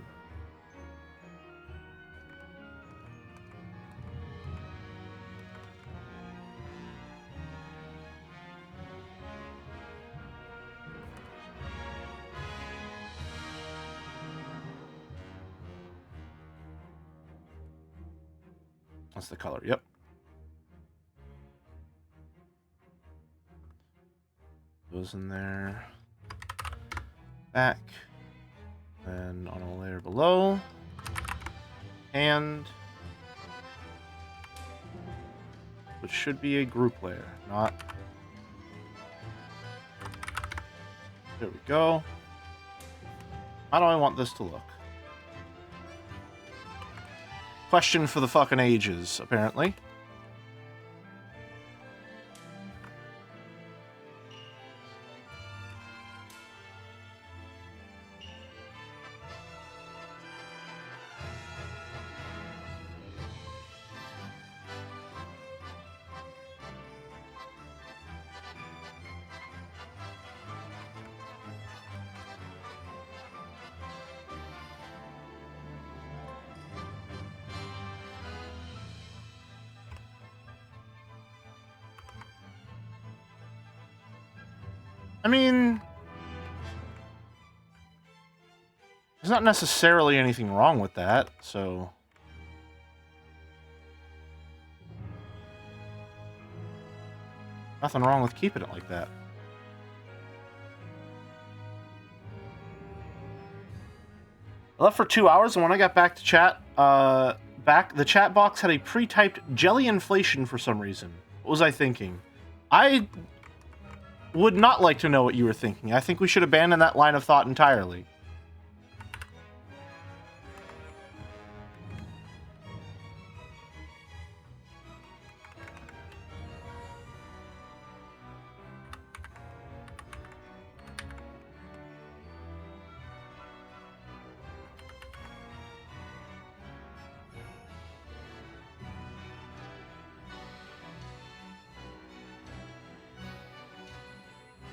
That's the color, yep. goes in there. Back. Then on a layer below. And which should be a group layer, not... There we go. How do I want this to look? Question for the fucking ages, apparently. I mean, there's not necessarily anything wrong with that, so... Nothing wrong with keeping it like that. I left for 2 hours, and when I got back to chat, the chat box had a pre-typed jelly inflation for some reason. What was I thinking? I would not like to know what you were thinking. I think we should abandon that line of thought entirely.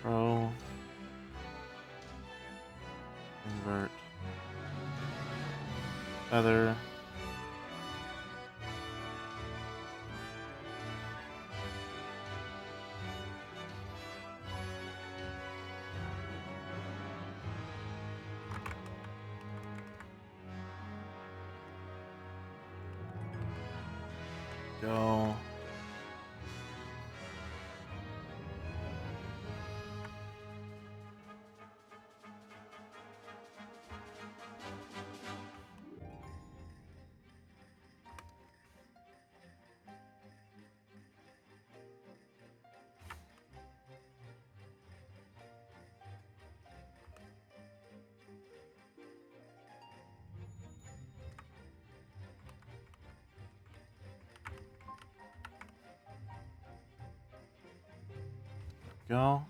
Pro. Invert. Feather. Go. Go.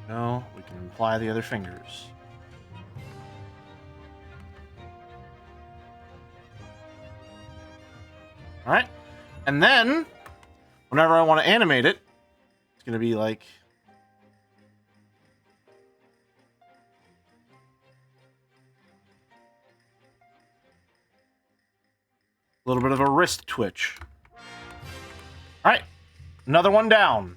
No, we can apply the other fingers. Alright. And then, whenever I want to animate it, it's going to be like... a little bit of a wrist twitch. Alright. Another one down.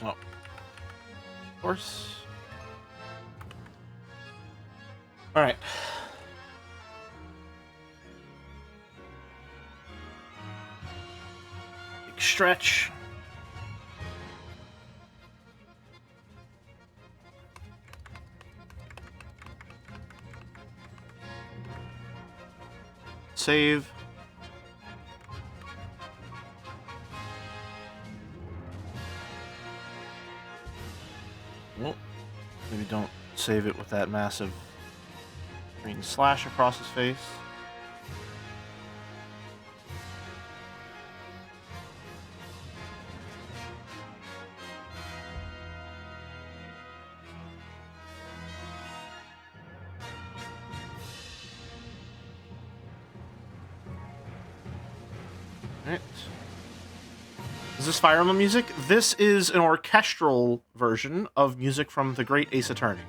Oh. Of course. Alright. Big stretch. Save. Well, maybe don't save it with that massive green slash across his face. Alright. Is this Fire Emblem music? This is an orchestral version of music from the great Ace Attorney.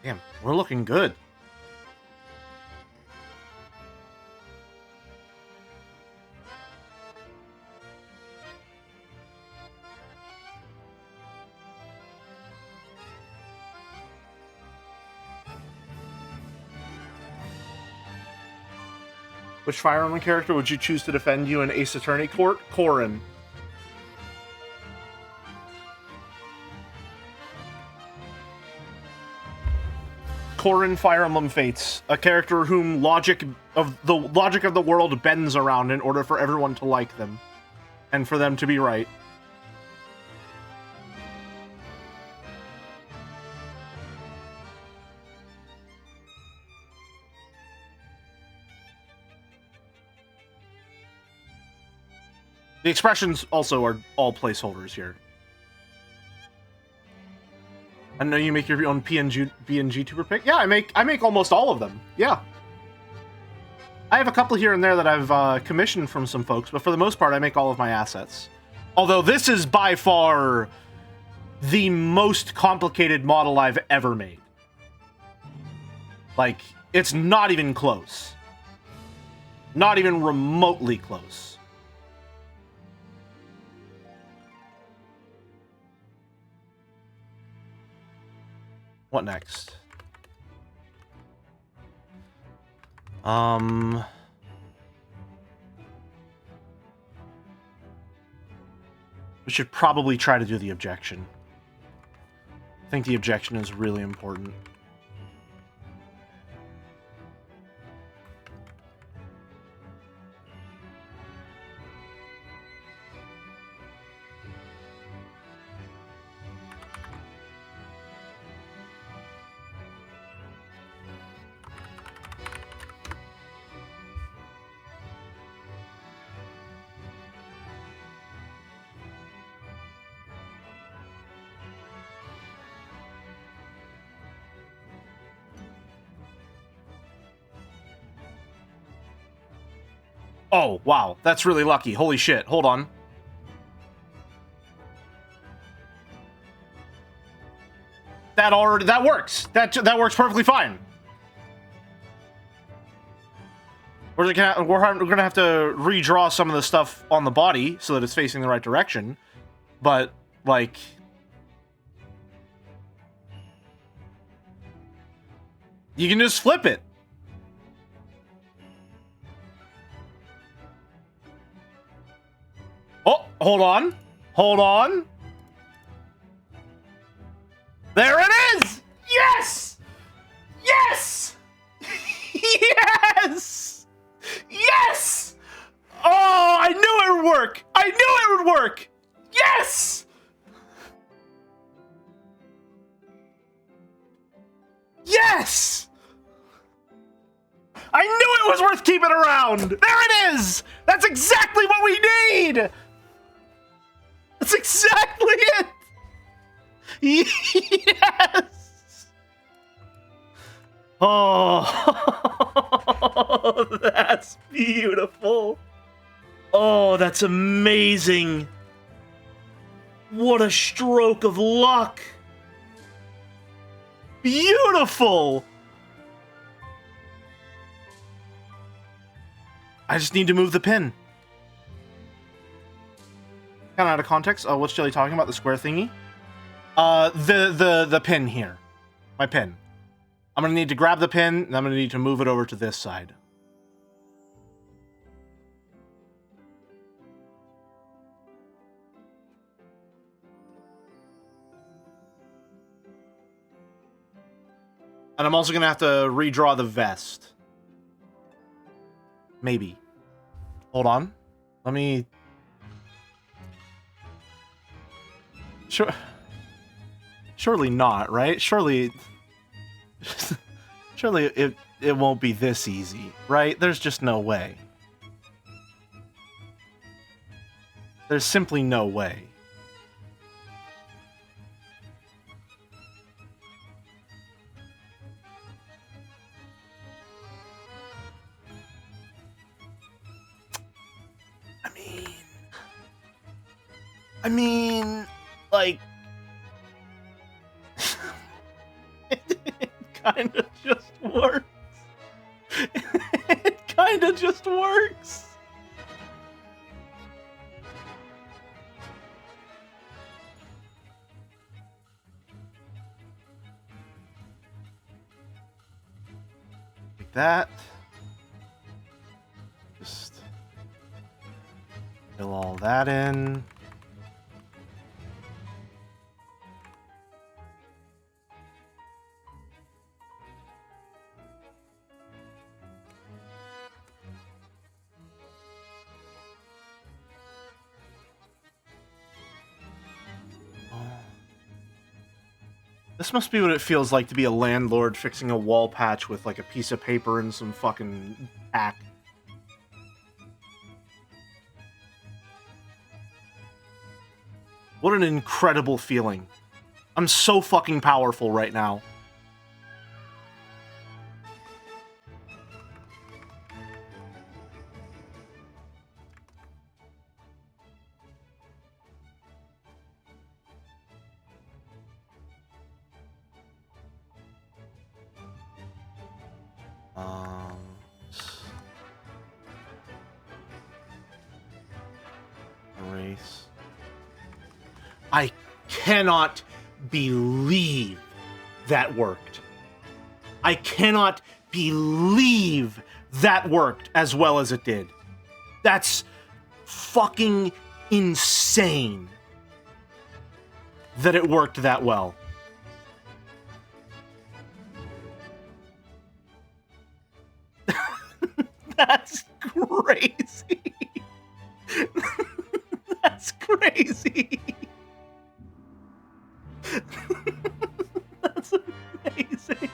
Damn, we're looking good. Which Fire Emblem character would you choose to defend you in Ace Attorney court? Corrin. Corrin Fire Emblem Fates, a character whom logic of the world bends around in order for everyone to like them, and for them to be right. The expressions also are all placeholders here. I know you make your own PNG tuber pick. Yeah, I make almost all of them. Yeah. I have a couple here and there that I've commissioned from some folks, but for the most part, I make all of my assets. Although this is by far the most complicated model I've ever made. Like, it's not even close. Not even remotely close. What next? We should probably try to do the objection. I think the objection is really important. Oh, wow. That's really lucky. Holy shit. Hold on. That works. That works perfectly fine. We're gonna have to redraw some of the stuff on the body so that it's facing the right direction. But, like... you can just flip it. Oh, hold on. Hold on. There it is! Yes! Yes! Yes! Yes! Oh, I knew it would work! I knew it would work! Yes! Yes! I knew it was worth keeping around! There it is! That's exactly what we need! That's exactly it! Yes! Oh, that's beautiful. Oh, that's amazing. What a stroke of luck. Beautiful. I just need to move the pin. Kind of out of context. What's Jelly talking about? The square thingy? The pin here. My pin. I'm gonna need to grab the pin, and I'm gonna need to move it over to this side. And I'm also gonna have to redraw the vest. Maybe. Hold on. Let me... Sure. Surely not, right? Surely it won't be this easy, right? There's just no way. There's simply no way. I mean, like, it kind of just works. It kind of just works. Like that. Just fill all that in. This must be what it feels like to be a landlord fixing a wall patch with, like, a piece of paper and some fucking tack. What an incredible feeling. I'm so fucking powerful right now. Erase. I cannot believe that worked. I cannot believe that worked as well as it did. That's fucking insane that it worked that well. That's crazy. That's crazy. That's amazing.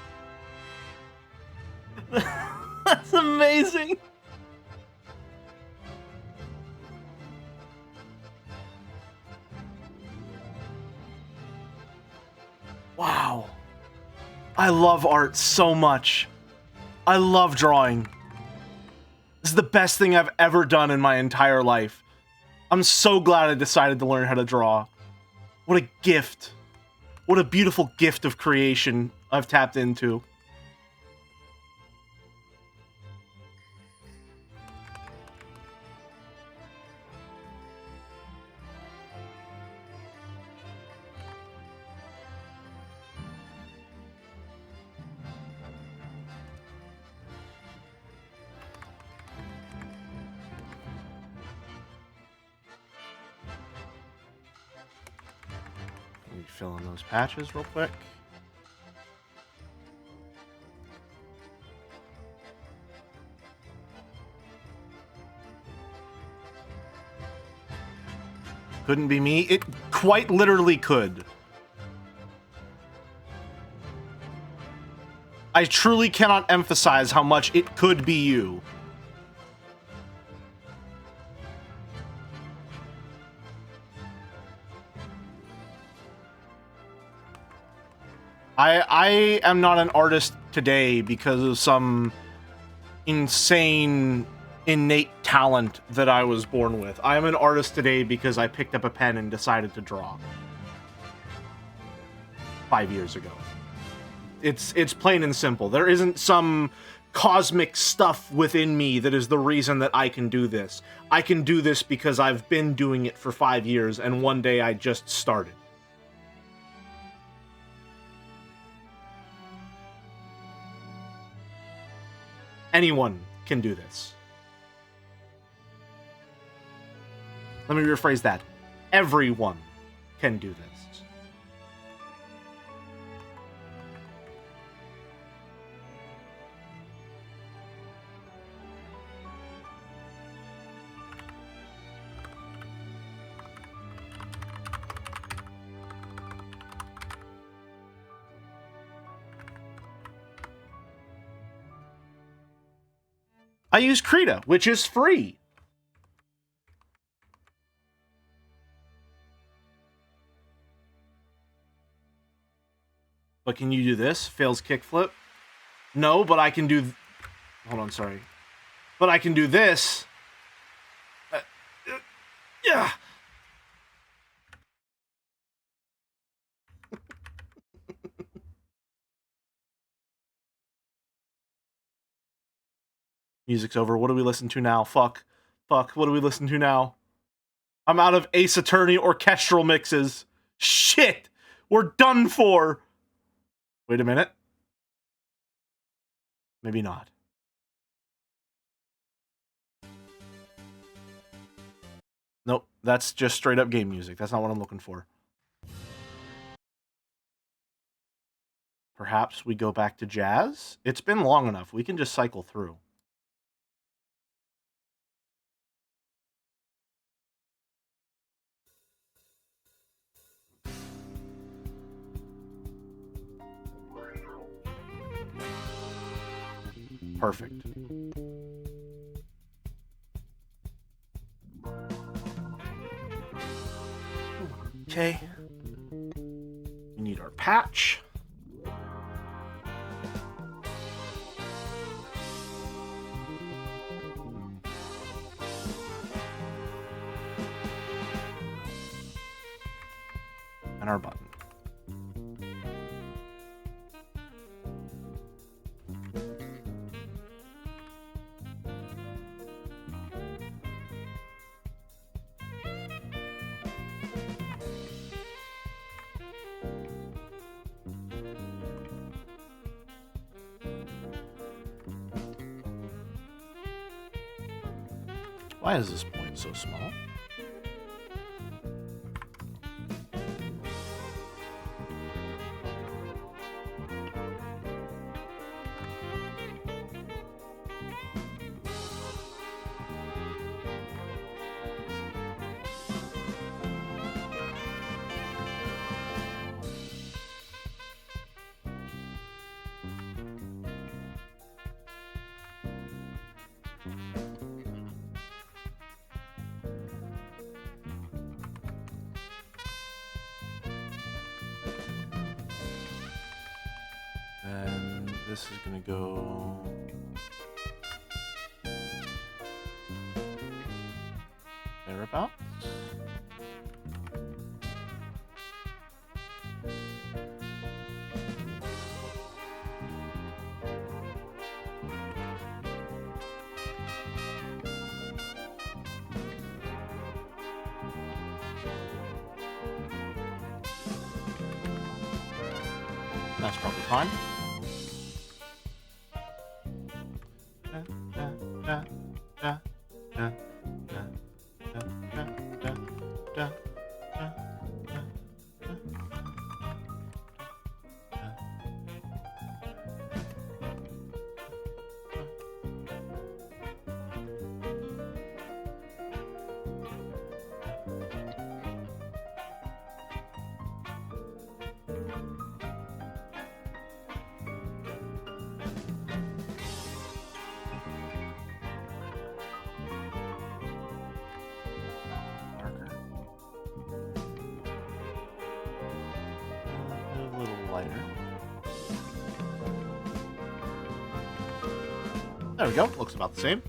That's amazing. Wow. I love art so much. I love drawing. This is the best thing I've ever done in my entire life. I'm so glad I decided to learn how to draw. What a gift. What a beautiful gift of creation I've tapped into. Let me fill in those patches real quick. Couldn't be me. It quite literally could. I truly cannot emphasize how much it could be you. I am not an artist today because of some insane innate talent that I was born with. I am an artist today because I picked up a pen and decided to draw. 5 years ago. It's plain and simple. There isn't some cosmic stuff within me that is the reason that I can do this. I can do this because I've been doing it for 5 years and one day I just started. Anyone can do this. Let me rephrase that. Everyone can do this. I use Krita, which is free. But can you do this? Fails kickflip? No, but I can do... Hold on, sorry. But I can do this. Yeah. Music's over. What do we listen to now? Fuck. Fuck. What do we listen to now? I'm out of Ace Attorney orchestral mixes. Shit. We're done for. Wait a minute. Maybe not. Nope. That's just straight up game music. That's not what I'm looking for. Perhaps we go back to jazz? It's been long enough. We can just cycle through. Perfect. Okay. We need our patch. And our button. Why is this point so small? And this is gonna go thereabouts. That's probably fine. There we go. Looks about the same.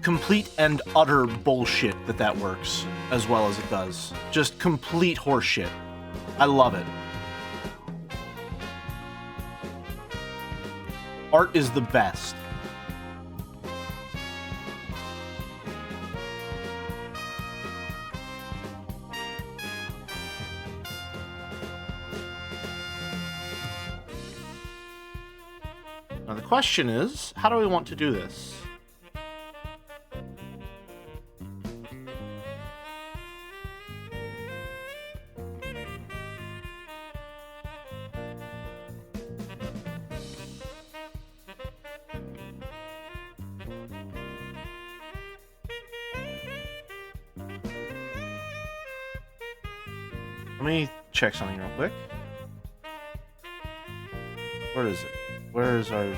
Complete and utter bullshit that works as well as it does. Just complete horseshit. I love it. Art is the best. Now the question is, how do we want to do this? Let me check something real quick. Where is it? Where is our...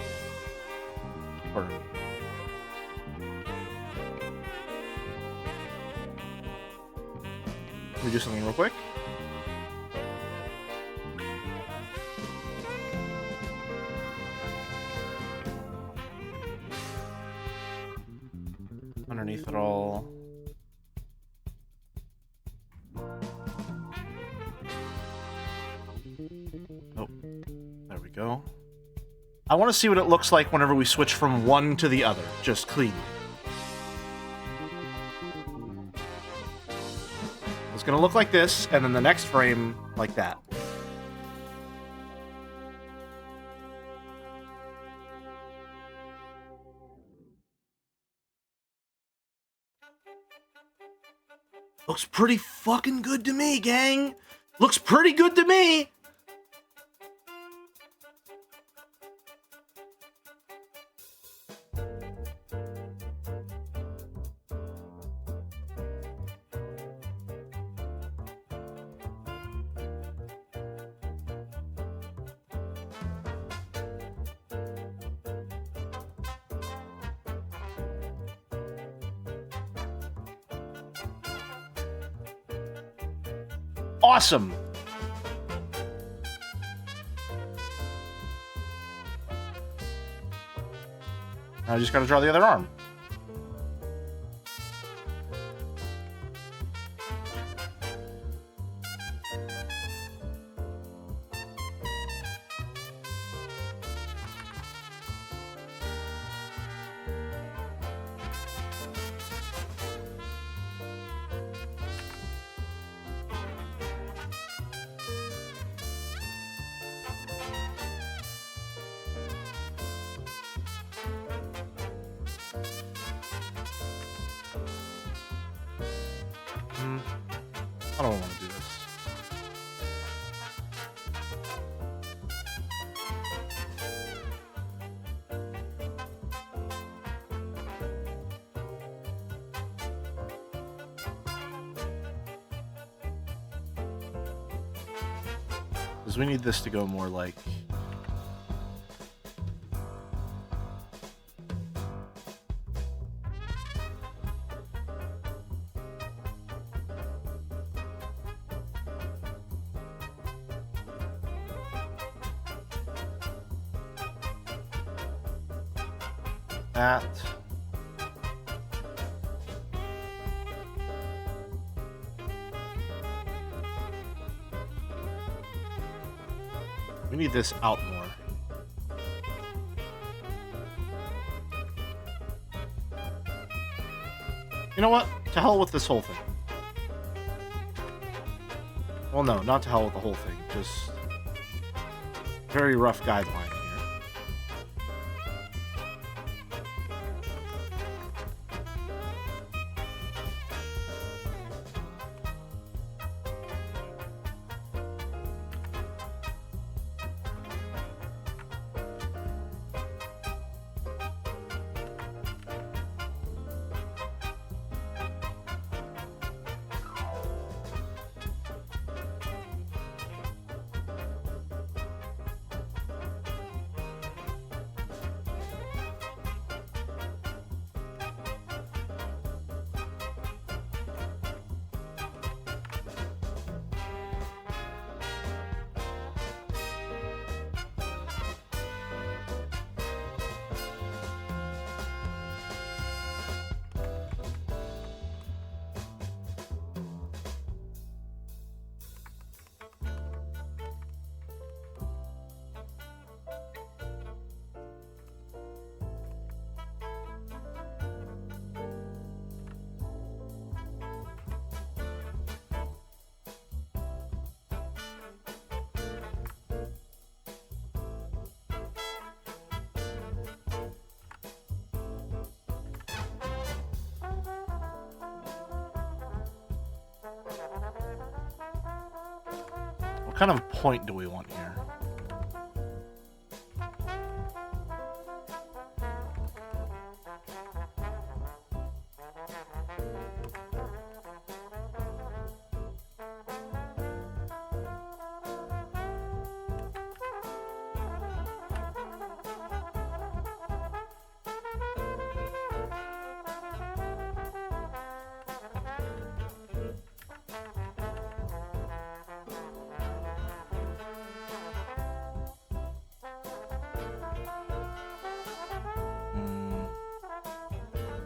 Let me do something real quick. Underneath it all. Oh, there we go. I want to see what it looks like whenever we switch from one to the other, just cleanly. It's going to look like this, and then the next frame like that. Looks pretty fucking good to me, gang. Looks pretty good to me. Awesome. Now I just gotta draw the other arm. I don't want to do this. Because we need this to go more like... that. We need this out more. You know what? To hell with this whole thing. Well, no, not to hell with the whole thing. Just very rough guideline. What kind of point do we want here?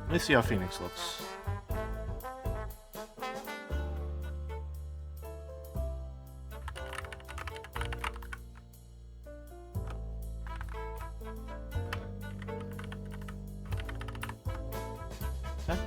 Let me see how Phoenix looks. Okay.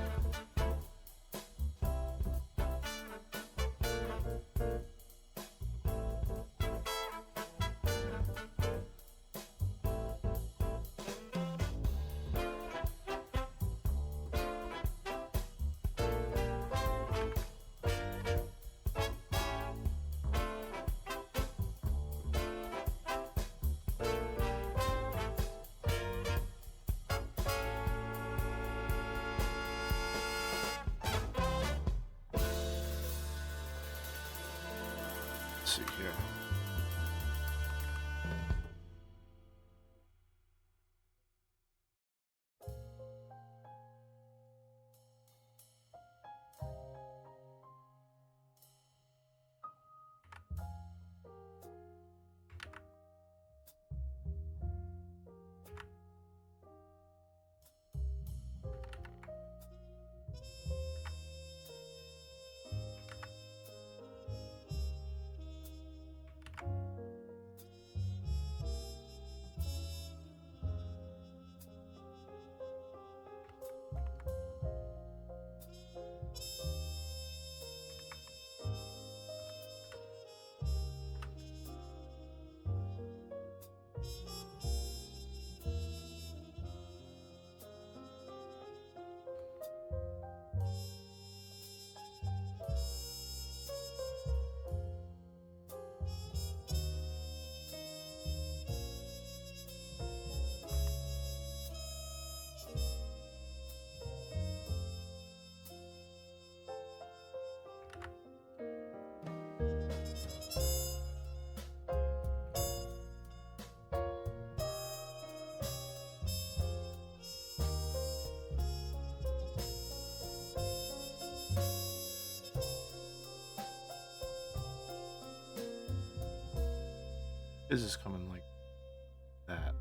Let's see here. This is coming like that.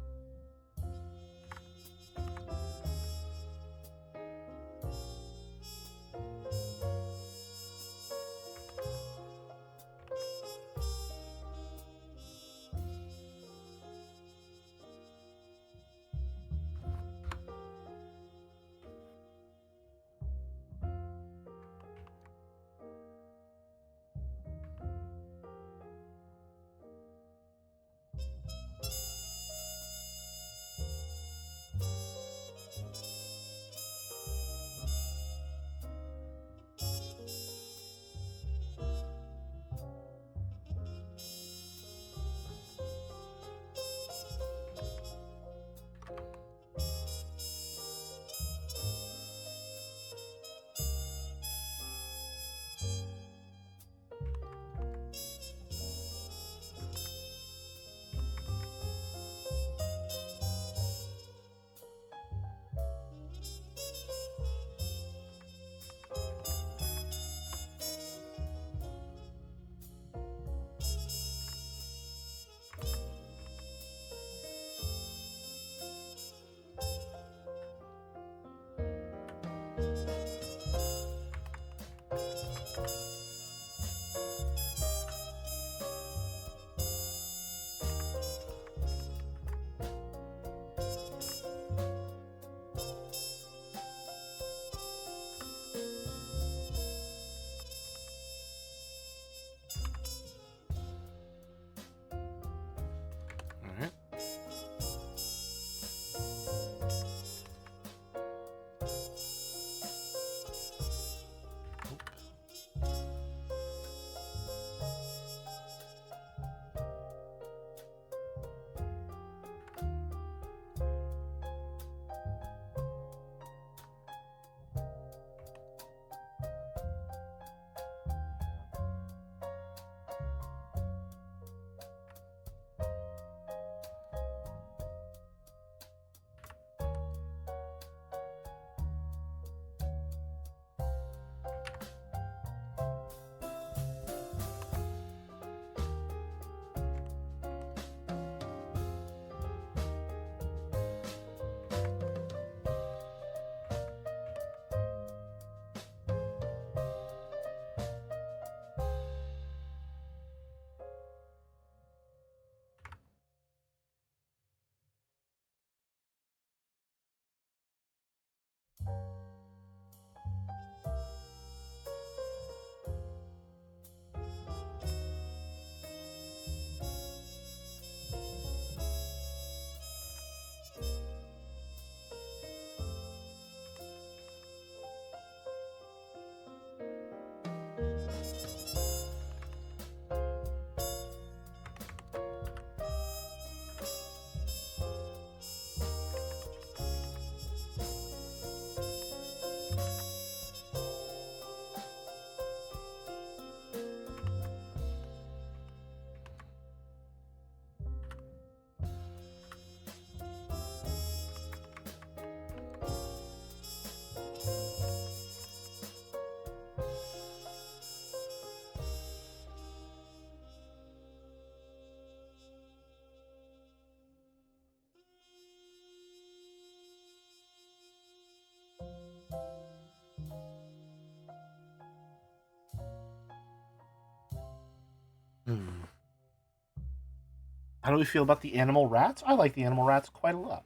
How do we feel about the animal rats? I like the animal rats quite a lot.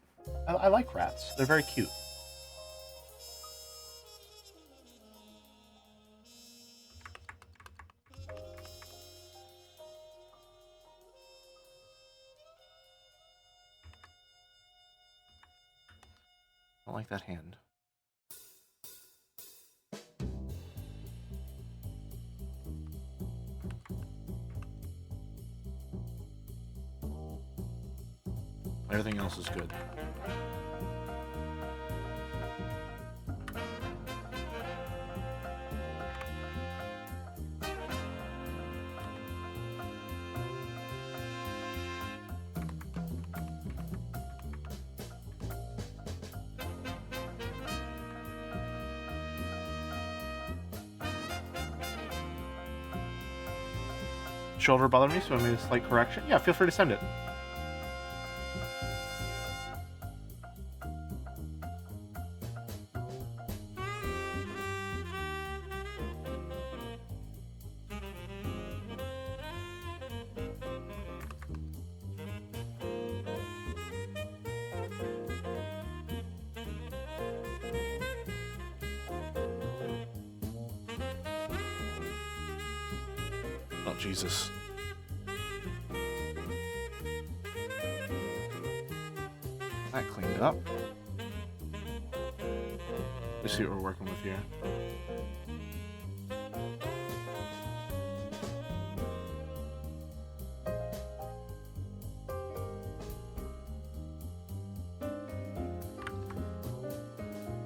I like rats. They're very cute. I don't like that hand. Everything else is good. Shoulder bothered me, so I made a slight correction. Yeah, feel free to send it. Oh, Jesus. That cleaned it up. Let's see what we're working with here.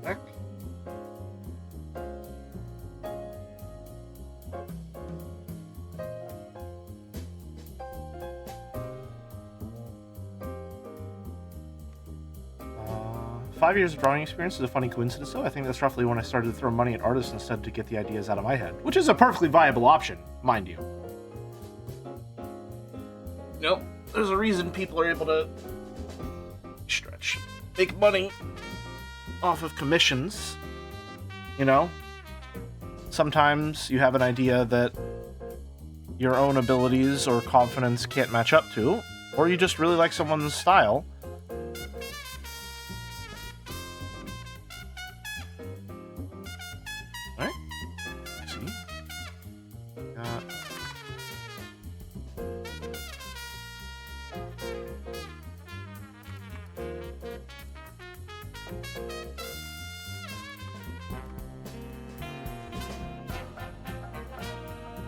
Heck. Five years of drawing experience is a funny coincidence, though. I think that's roughly when I started to throw money at artists instead to get the ideas out of my head, which is a perfectly viable option, mind you. Nope, there's a reason people are able to make money off of commissions. You know, sometimes you have an idea that your own abilities or confidence can't match up to, or you just really like someone's style.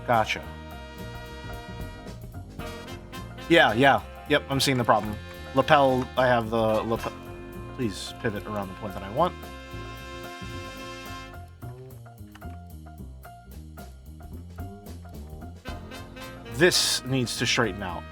Gotcha. Yeah. Yep, I'm seeing the problem. Lapel, I have the lapel. Please pivot around the point that I want. This needs to straighten out.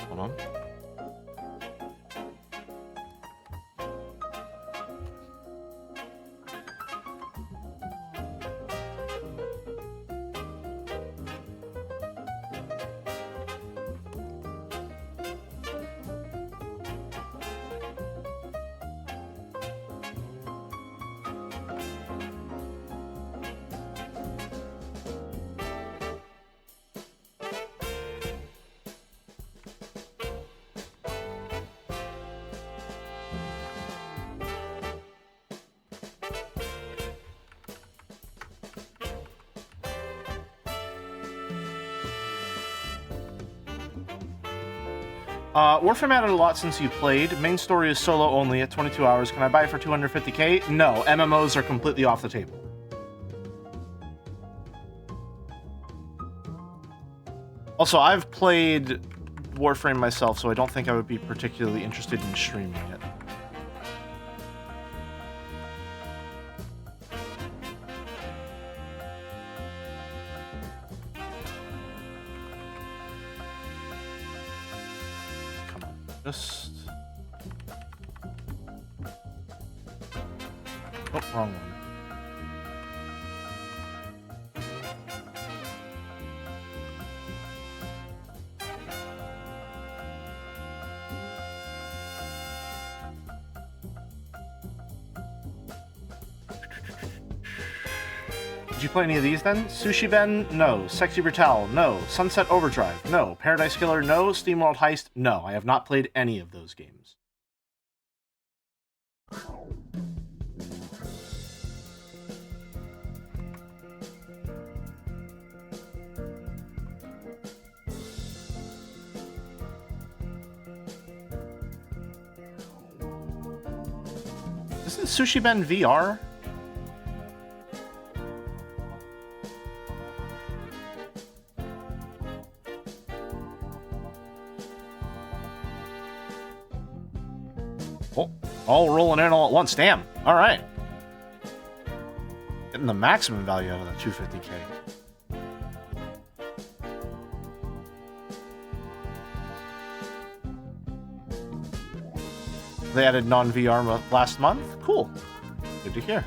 Hold on. Warframe added a lot since you played. Main story is solo only at 22 hours. Can I buy it for 250k? No, MMOs are completely off the table. Also, I've played Warframe myself, so I don't think I would be particularly interested in streaming it. Just... Oh, wrong one. Did you play any of these then? Sushi Ben? No. Sexy Brutale? No. Sunset Overdrive? No. Paradise Killer? No. SteamWorld Heist? No. I have not played any of those games. Isn't Sushi Ben VR? Oh, all rolling in all at once. Damn. All right. Getting the maximum value out of that 250K. They added non-VR last month? Cool. Good to hear.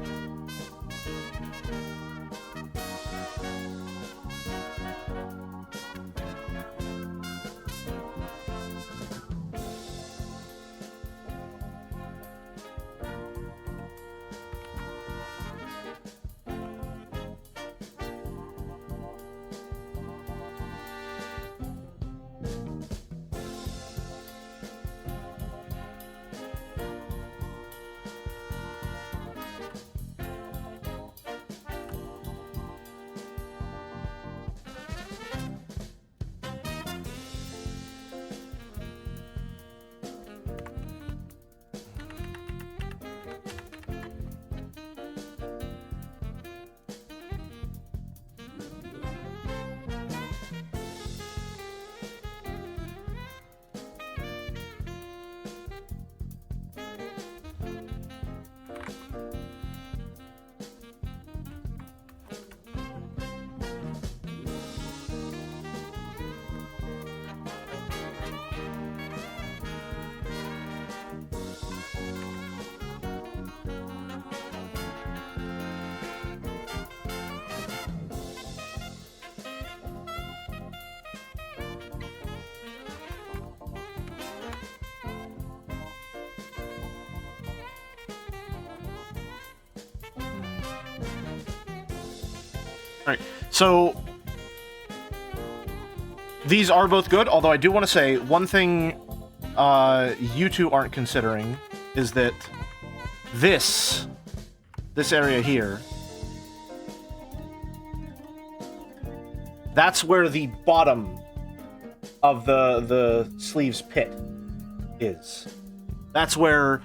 Alright, so these are both good, although I do want to say one thing you two aren't considering is that this area here, that's where the bottom of the sleeve's pit is. That's where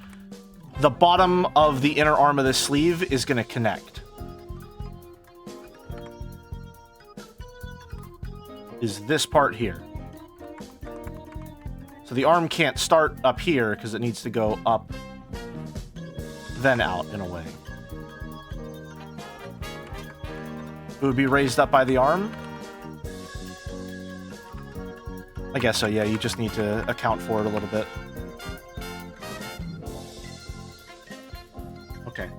the bottom of the inner arm of the sleeve is going to connect. Is this part here. So the arm can't start up here because it needs to go up, then out in a way. It would be raised up by the arm? I guess so, yeah, you just need to account for it a little bit. Okay,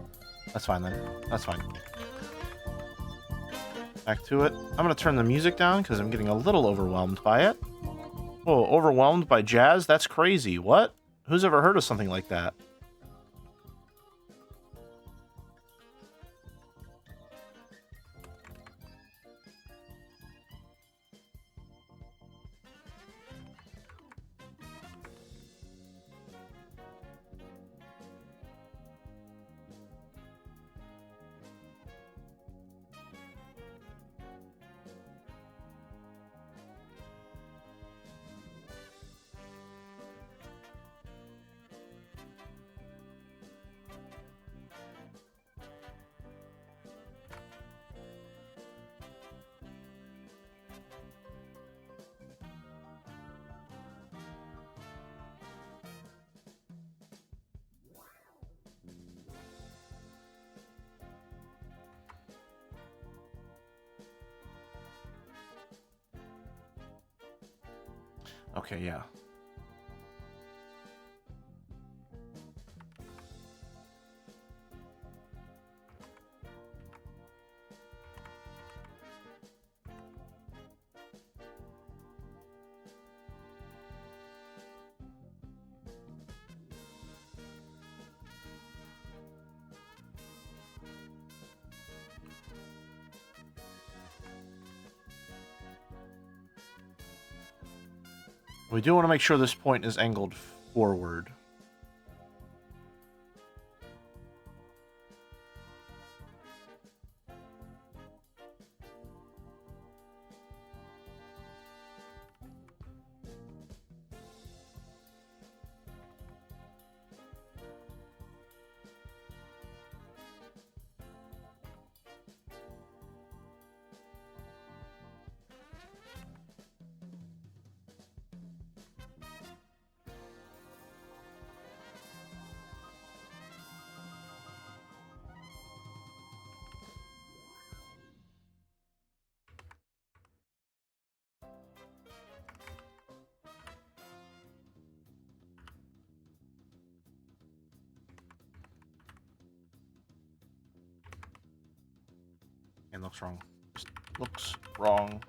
that's fine then. That's fine. Back to it. I'm going to turn the music down because I'm getting a little overwhelmed by it. Whoa, overwhelmed by jazz? That's crazy. What? Who's ever heard of something like that? Okay, yeah. We do want to make sure this point is angled forward. And looks wrong. Just looks wrong.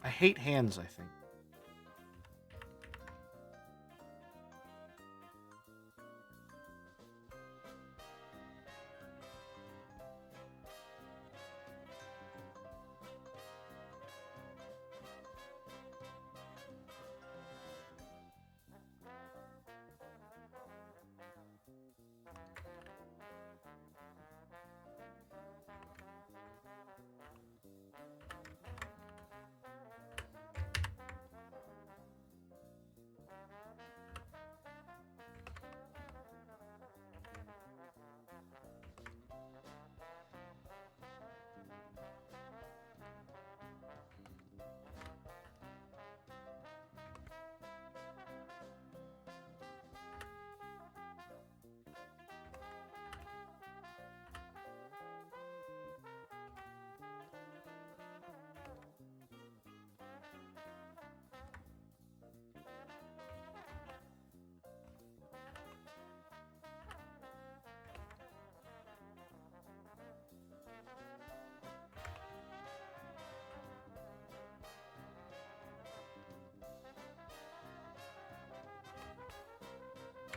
I hate hands, I think.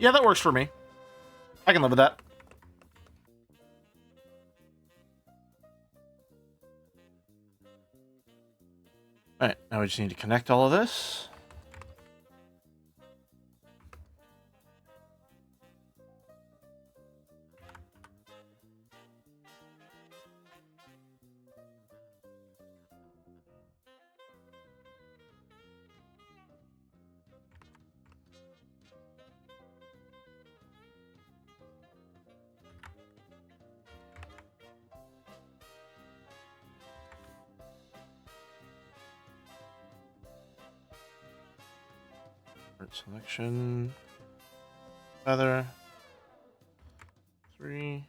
Yeah, that works for me. I can live with that. Alright, now we just need to connect all of this. Selection, feather, 3.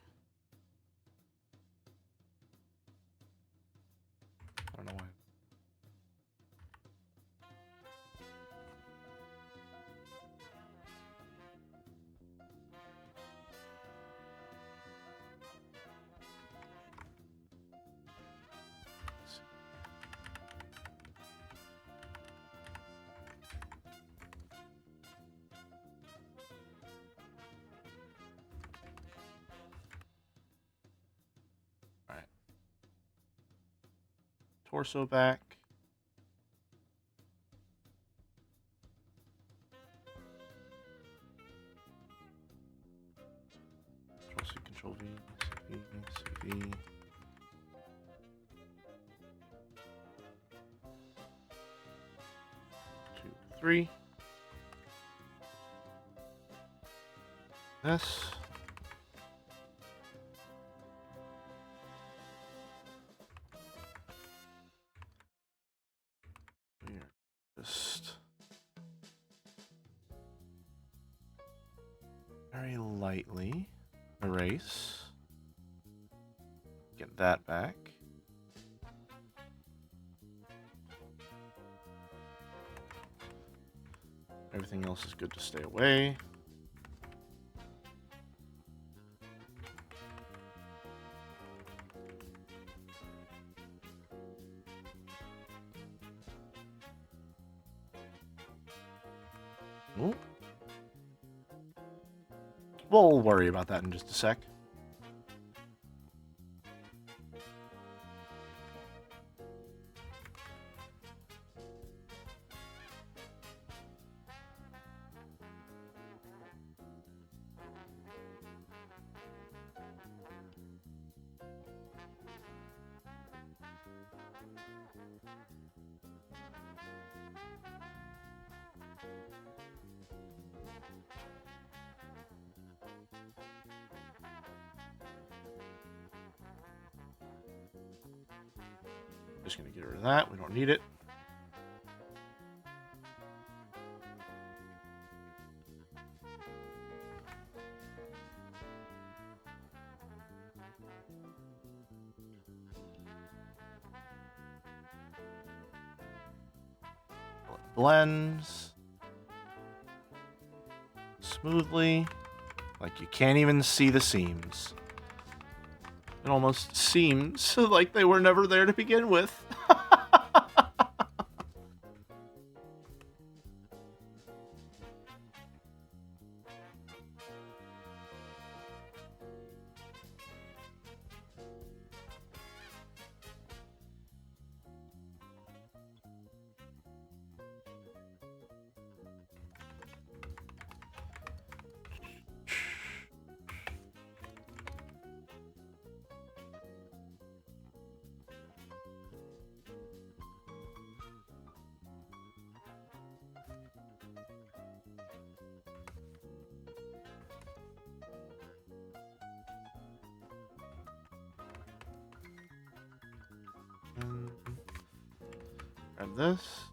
torso back. Control C, Control V, CV, CV. 2, 3. This. Just very lightly erase. Get that back. Everything else is good to stay away. Ooh. We'll worry about that in just a sec. Just gonna get rid of that. We don't need it. It blends smoothly, like you can't even see the seams. It almost seems like they were never there to begin with. Grab this.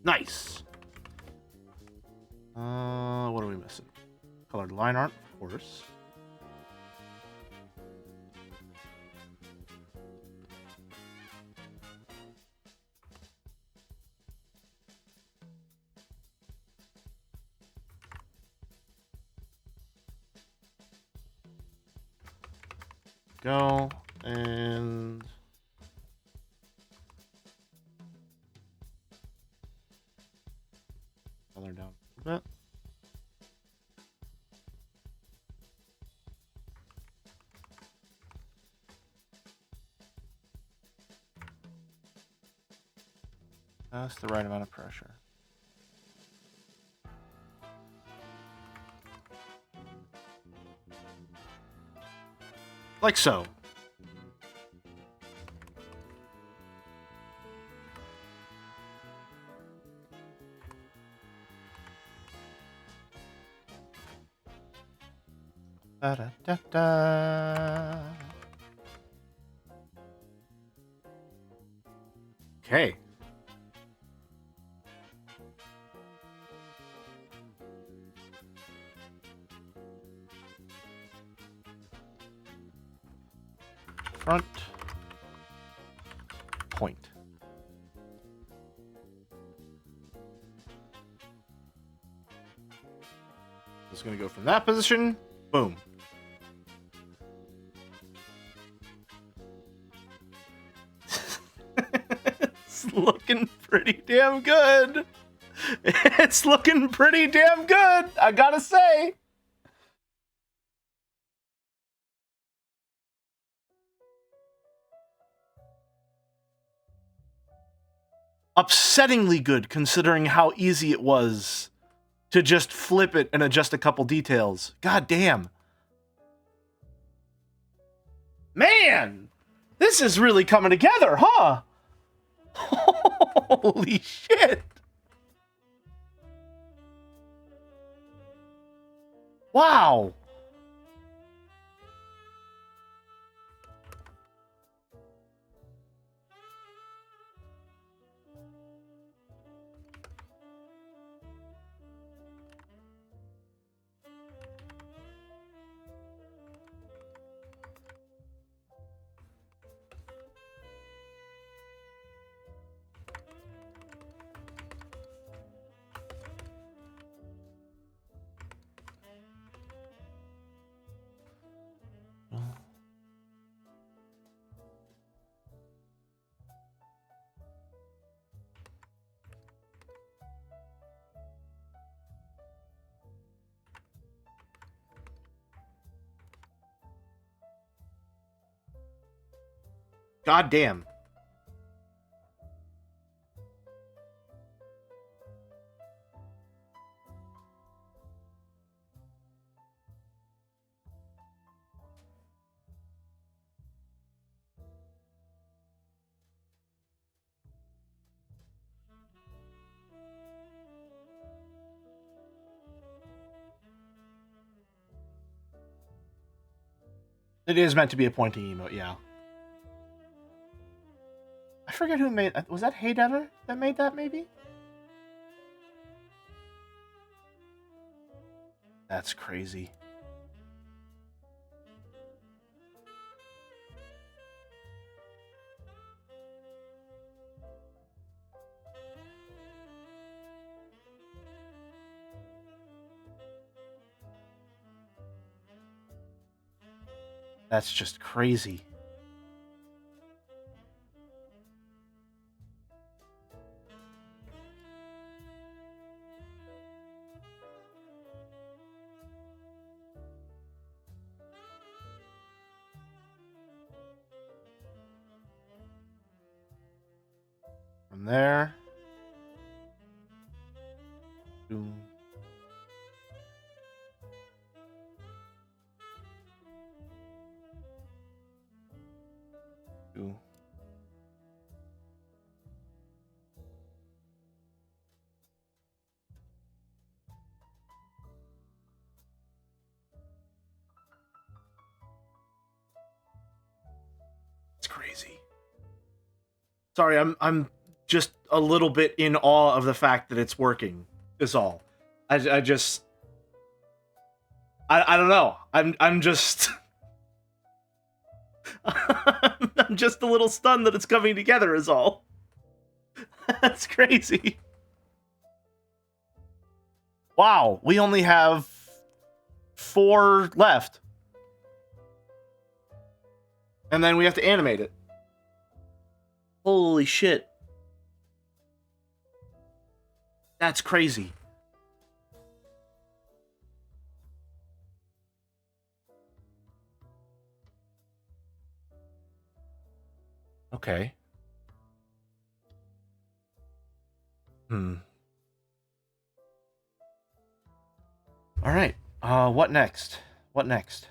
Nice. What are we missing? Colored line art, of course. Go and color down a bit. That's the right amount of pressure. Like so. Da-da-da-da. Okay. Front point. going to go from that position. Boom. It's looking pretty damn good. It's looking pretty damn good, I gotta say. Upsettingly good, considering how easy it was to just flip it and adjust a couple details. God damn. Man, this is really coming together, huh? Holy shit. Wow. God damn. It is meant to be a pointing emote, yeah. I forget who made... Was that Haydever that made that, maybe? That's crazy. That's just crazy. From there. Boom. Boom. It's crazy. Sorry, I'm just a little bit in awe of the fact that it's working. Is all. I just I don't know. I'm just I'm just a little stunned that it's coming together is all. That's crazy. Wow, we only have 4 left. And then we have to animate it. Holy shit. That's crazy. Okay. All right. What next? What next?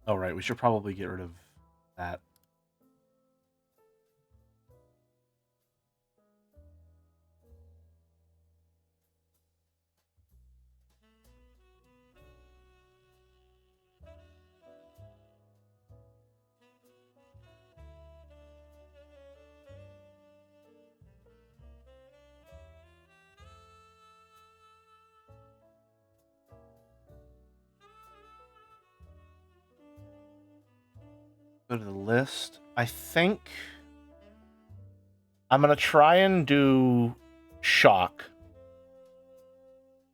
Oh, right. We should probably get rid of that. Go to the list. I think I'm going to try and do shock.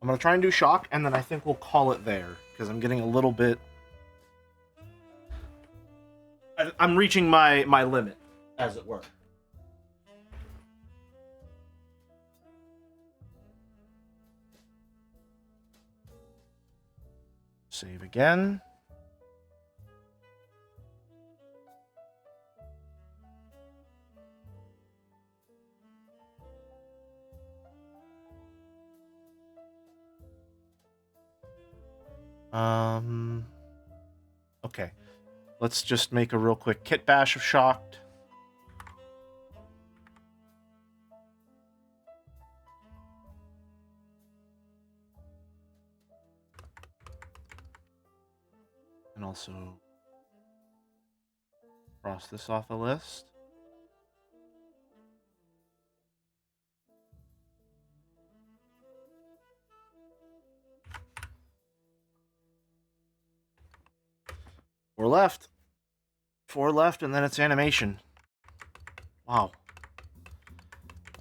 I'm going to try and do shock, and then I think we'll call it there, because I'm getting a little bit... I'm reaching my limit, as it were. Save again. Okay. Let's just make a real quick kit bash of shocked. And also cross this off the list. Four left. Four left, and then it's animation. Wow.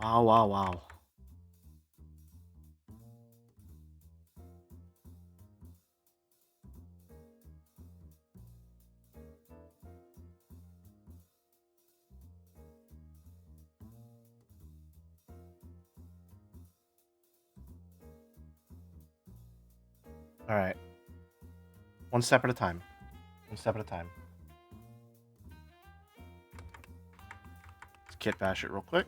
Wow, wow, wow. All right. One step at a time. One step at a time. Let's kit bash it real quick.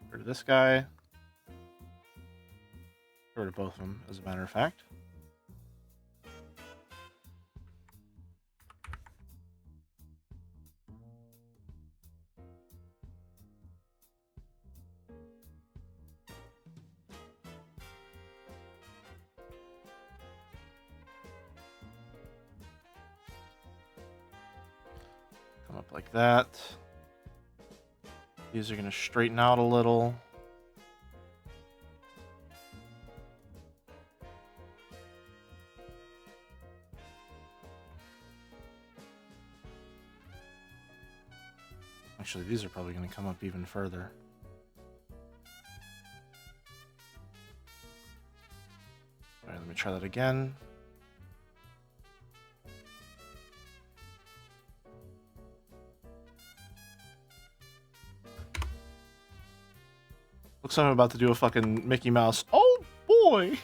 Get rid of this guy. Get rid of both of them, as a matter of fact. Come up like that. These are going to straighten out a little. Actually, these are probably going to come up even further. All right, let me try that again. Looks like I'm about to do a fucking Mickey Mouse. Oh boy!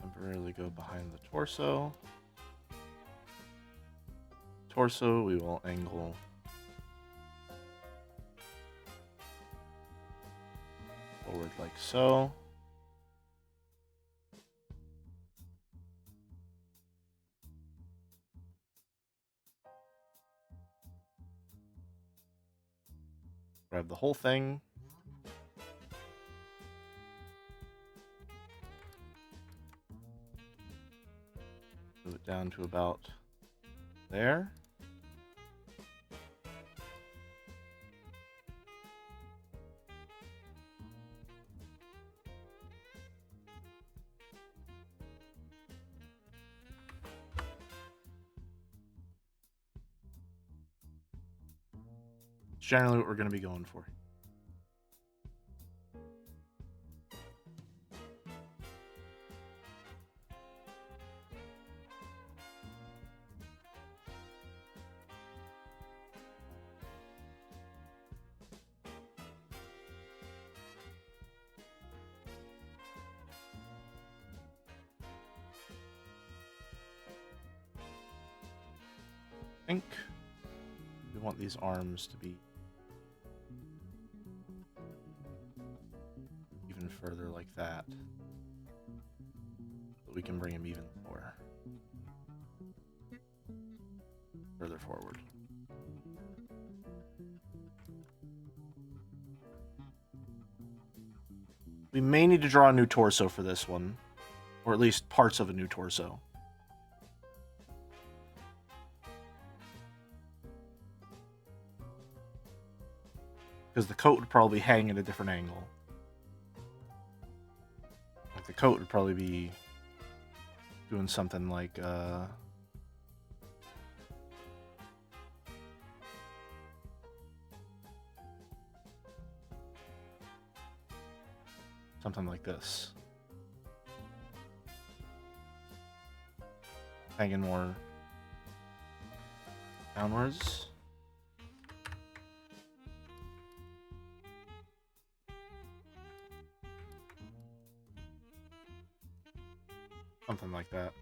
Temporarily go behind the torso. Torso, we will angle forward like so. Grab the whole thing. Move it down to about there. It's generally what we're going to be going for. I think we want these arms to be even further like that, so we can bring him even lower, further forward. We may need to draw a new torso for this one. Or at least parts of a new torso. Because the coat would probably hang at a different angle. Like the coat would probably be doing something like something like this. Hanging more downwards. Something like that.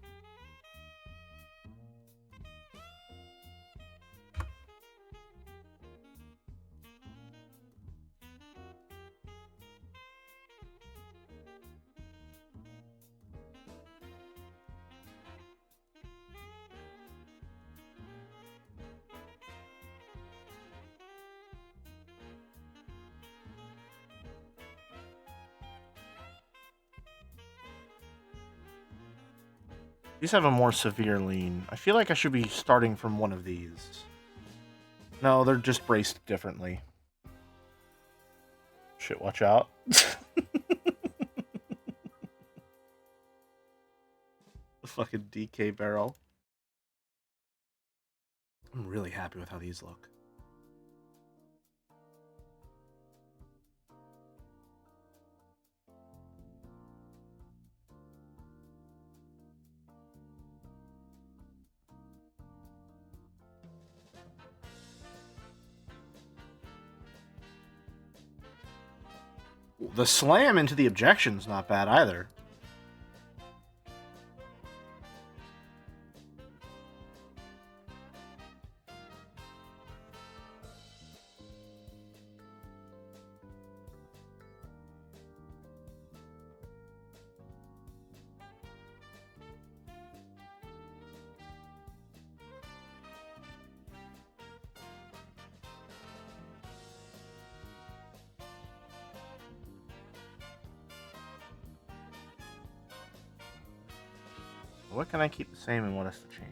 These have a more severe lean. I feel like I should be starting from one of these. No, they're just braced differently. Shit, watch out. The fucking DK barrel. I'm really happy with how these look. The slam into the objection's not bad either. What can I keep the same and what has to change?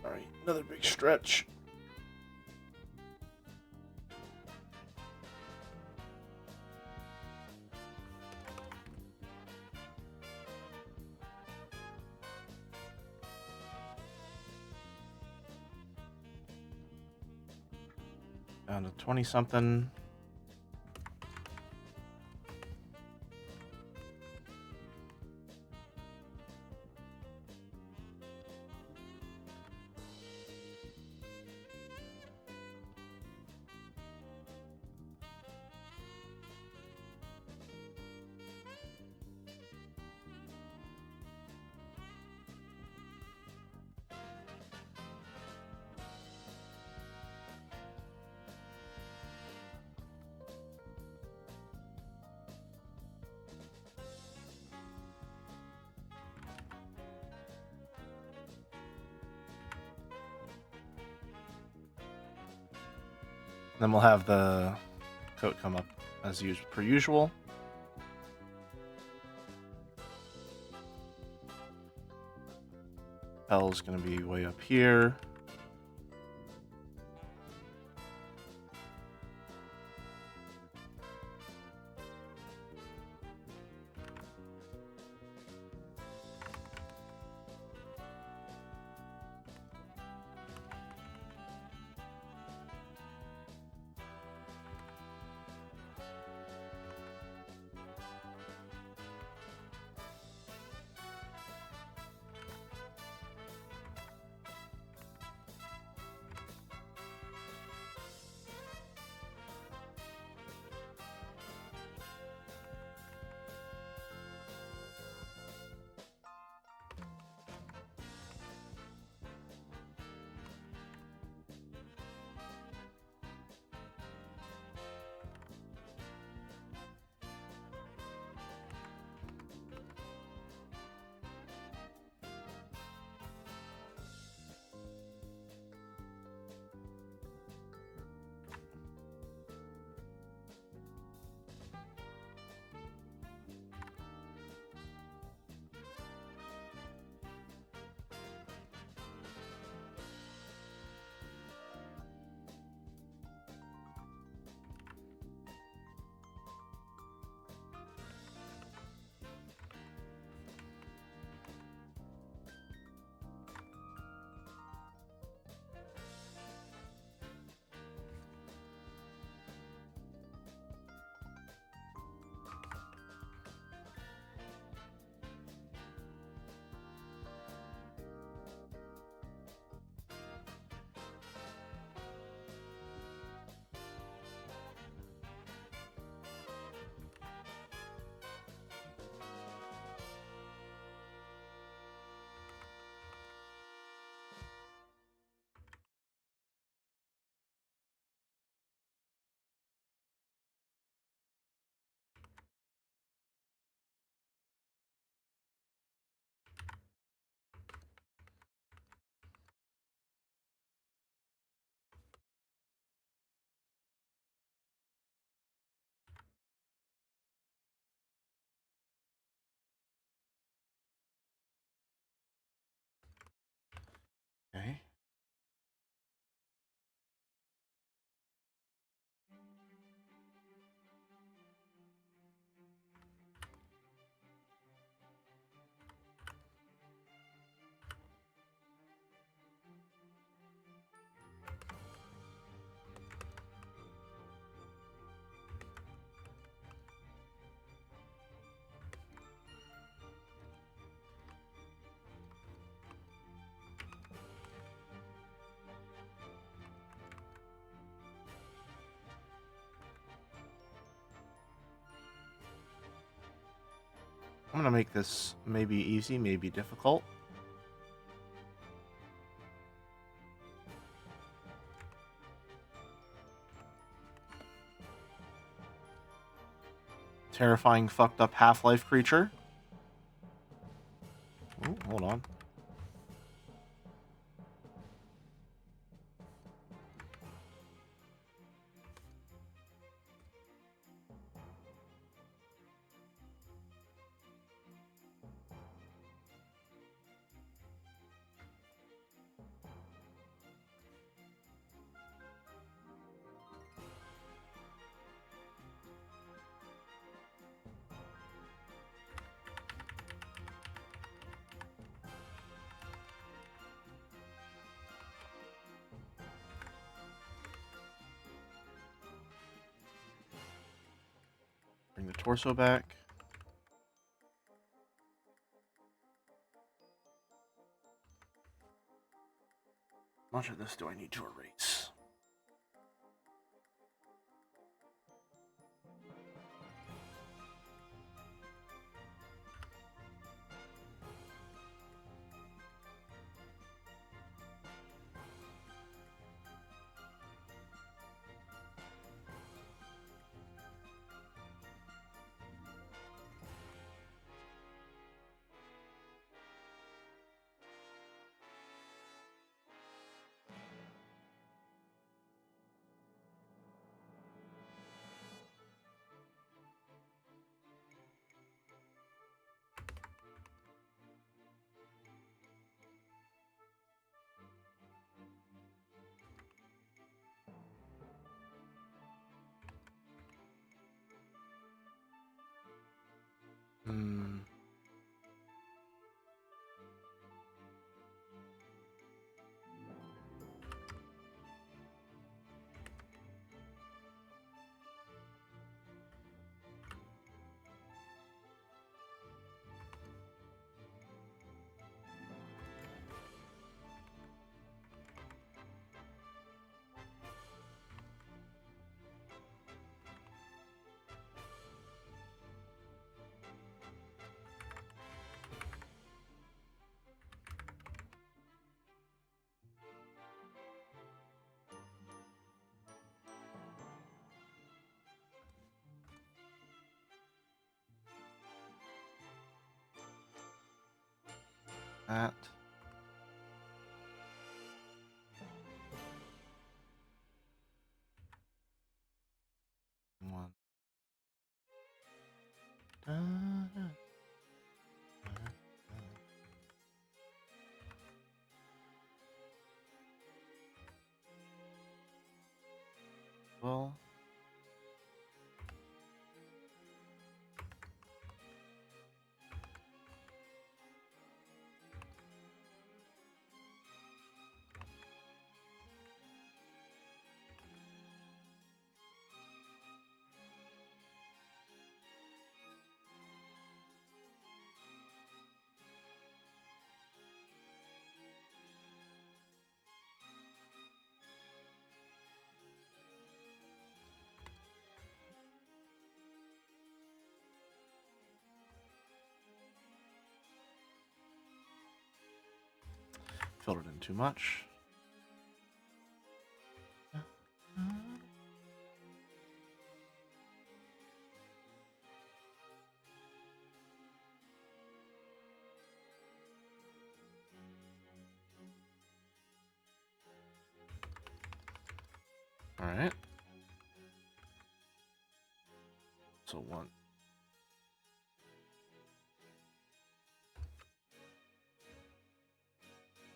All right, another big stretch. Down to 20 something. Then we'll have the coat come up as per usual. Lapel's going to be way up here. I'm gonna make this maybe easy, maybe difficult. Terrifying, fucked up Half-Life creature. Ooh, hold on. Bring the torso back. How much of this do I need to erase? Hmm. That. One. Well. Filled it in too much. All right. So one.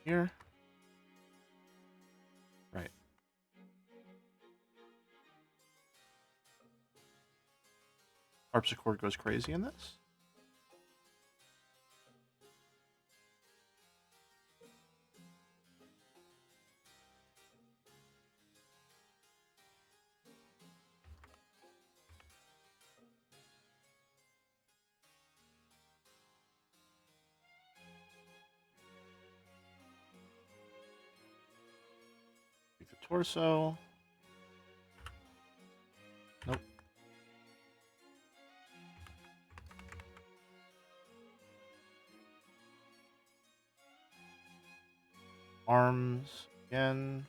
Here. Right. Harpsichord goes crazy in this. Take the torso. Nope. Arms again.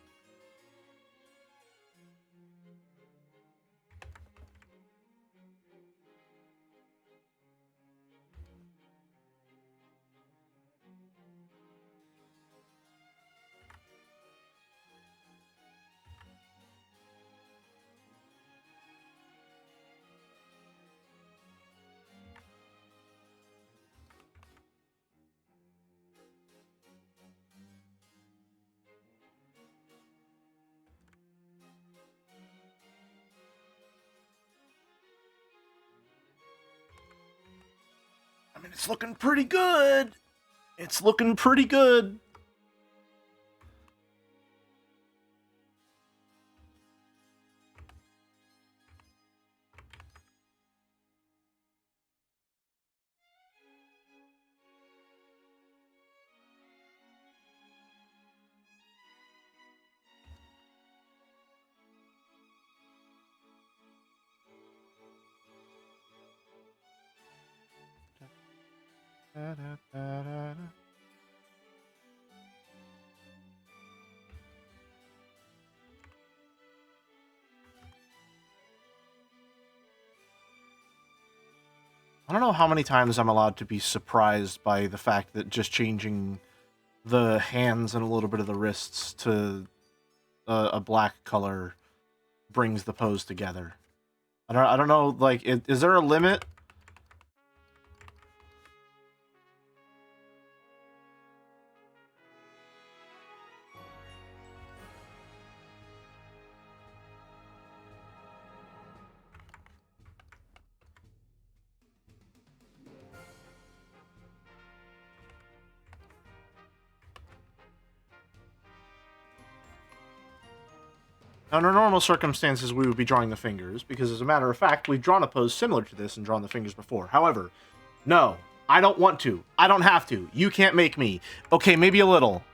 I mean, it's looking pretty good. It's looking pretty good. Da, da, da, da, da. I don't know how many times I'm allowed to be surprised by the fact that just changing the hands and a little bit of the wrists to a black color brings the pose together. I don't know, like, is there a limit? Under normal circumstances, we would be drawing the fingers, because as a matter of fact, we've drawn a pose similar to this and drawn the fingers before. However, no, I don't want to. I don't have to. You can't make me. Okay, maybe a little.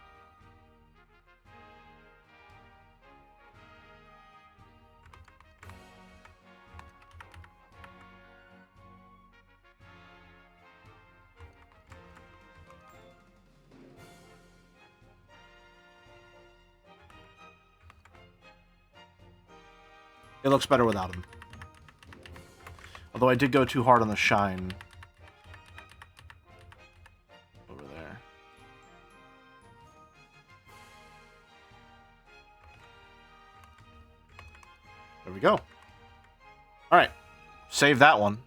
It looks better without him. Although I did go too hard on the shine. Over there. There we go. Alright. Save that one.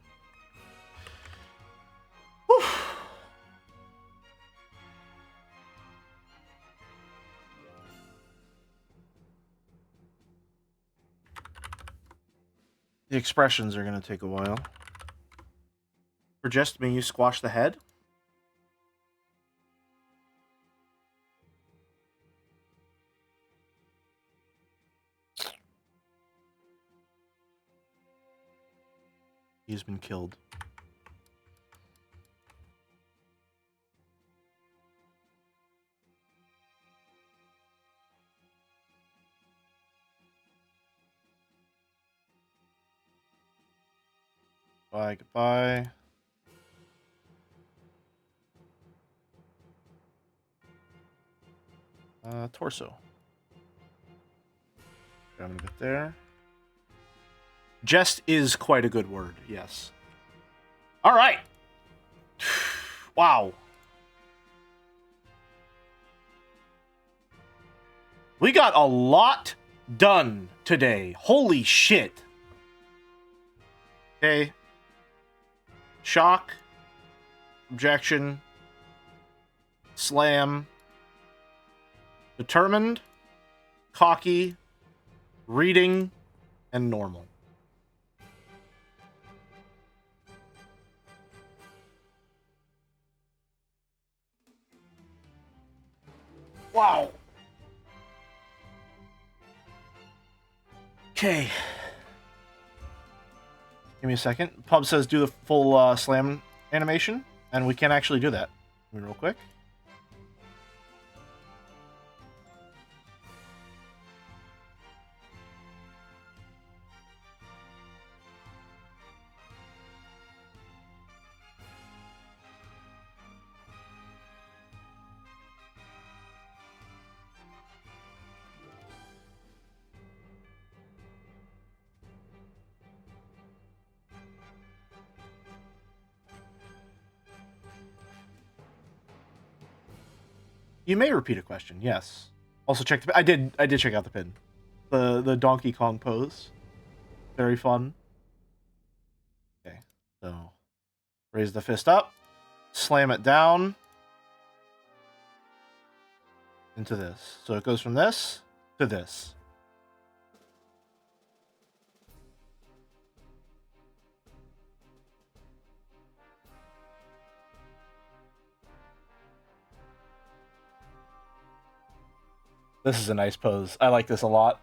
Whew. The expressions are going to take a while. For just me, you squash the head? He's been killed. Bye, goodbye. Torso. Got him a bit there. Jest is quite a good word, yes. Alright! Wow. We got a lot done today. Holy shit. Okay. Shock. Objection. Slam. Determined. Cocky. Reading. And normal. Wow. Okay. Give me a second. Pub says do the full slam animation, and we can actually do that. Real quick. You may repeat a question, yes. Also check the... I did check out the pin. The Donkey Kong pose. Very fun. Okay, so... Raise the fist up. Slam it down. Into this. So it goes from this to this. This is a nice pose. I like this a lot.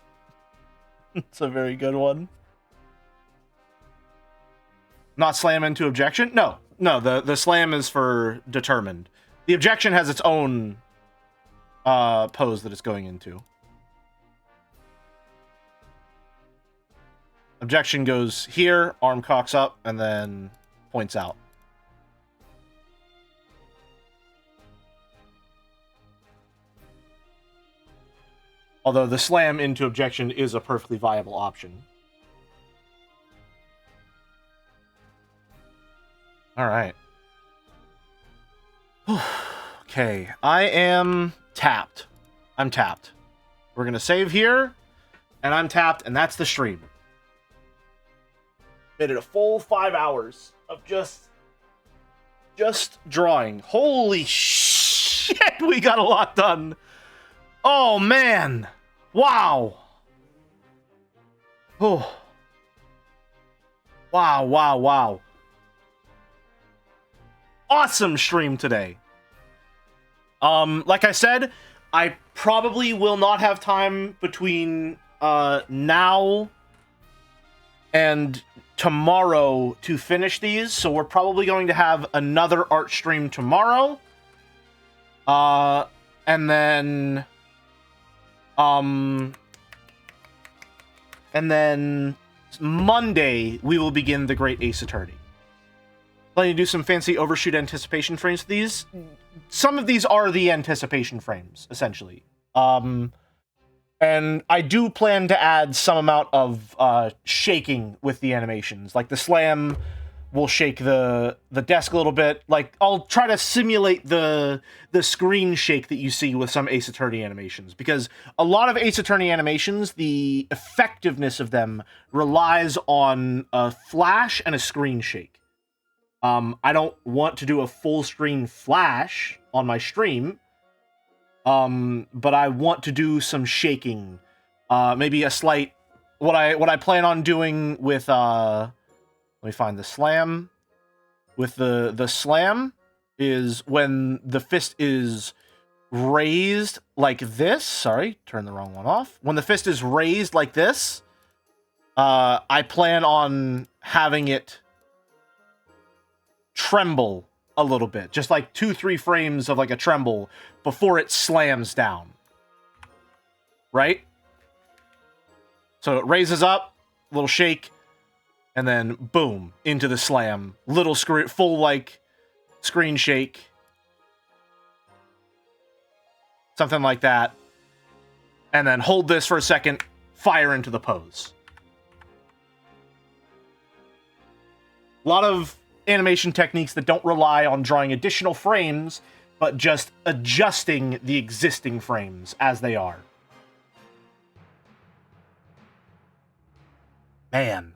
It's a very good one. Not slam into objection? No. No, the slam is for determined. The objection has its own pose that it's going into. Objection goes here, arm cocks up, and then points out. Although the slam into objection is a perfectly viable option. Alright. Okay, I am tapped. I'm tapped. We're gonna save here, and I'm tapped, and that's the stream. Made it a full 5 hours of just drawing. Holy shit, we got a lot done. Oh, man. Wow. Oh. Wow, wow, wow. Awesome stream today. Like I said, I probably will not have time between now and tomorrow to finish these, so we're probably going to have another art stream tomorrow. And then Monday we will begin the Great Ace Attorney. Planning to do some fancy overshoot anticipation frames for these. Some of these are the anticipation frames, essentially. And I do plan to add some amount of shaking with the animations. Like the slam will shake the desk a little bit. Like, I'll try to simulate the screen shake that you see with some Ace Attorney animations. Because a lot of Ace Attorney animations, the effectiveness of them relies on a flash and a screen shake. I don't want to do a full screen flash on my stream, but I want to do some shaking. Maybe a slight... What I plan on doing with... let me find the slam. With the slam is when the fist is raised like this. Sorry, turn the wrong one off. When the fist is raised like this, I plan on having it tremble a little bit. Just like 2-3 frames of like a tremble before it slams down. Right? So it raises up, little shake, and then boom, into the slam. Little full like screen shake. Something like that. And then hold this for a second, fire into the pose. A lot of animation techniques that don't rely on drawing additional frames, but just adjusting the existing frames as they are. Man.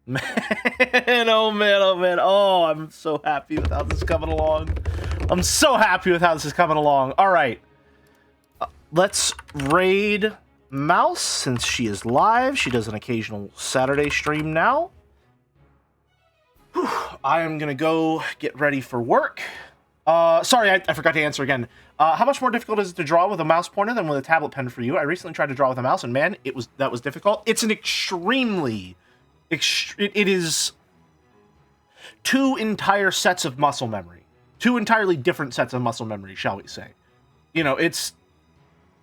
Man, oh man, oh man. Oh, I'm so happy with how this is coming along. I'm so happy with how this is coming along. All right. Let's raid Mouse since she is live. She does an occasional Saturday stream now. Whew, I am going to go get ready for work. Sorry, I forgot to answer again. How much more difficult is it to draw with a mouse pointer than with a tablet pen for you? I recently tried to draw with a mouse, and man, that was difficult. It's an extremely... it is 2 entire sets of muscle memory. 2 entirely different sets of muscle memory, shall we say. You know, it's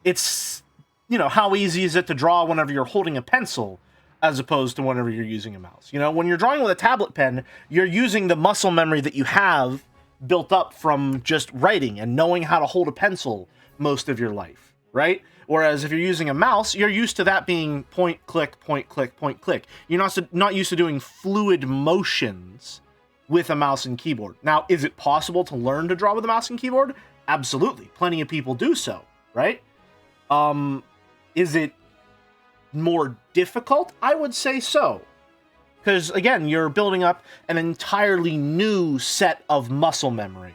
you know, how easy is it to draw whenever you're holding a pencil as opposed to whenever you're using a mouse? You know, when you're drawing with a tablet pen, you're using the muscle memory that you have built up from just writing and knowing how to hold a pencil most of your life, right? Whereas if you're using a mouse, you're used to that being point, click, point, click, point, click. You're not used to doing fluid motions with a mouse and keyboard. Now, is it possible to learn to draw with a mouse and keyboard? Absolutely. Plenty of people do so, right? Is it more difficult? I would say so. Because, again, you're building up an entirely new set of muscle memory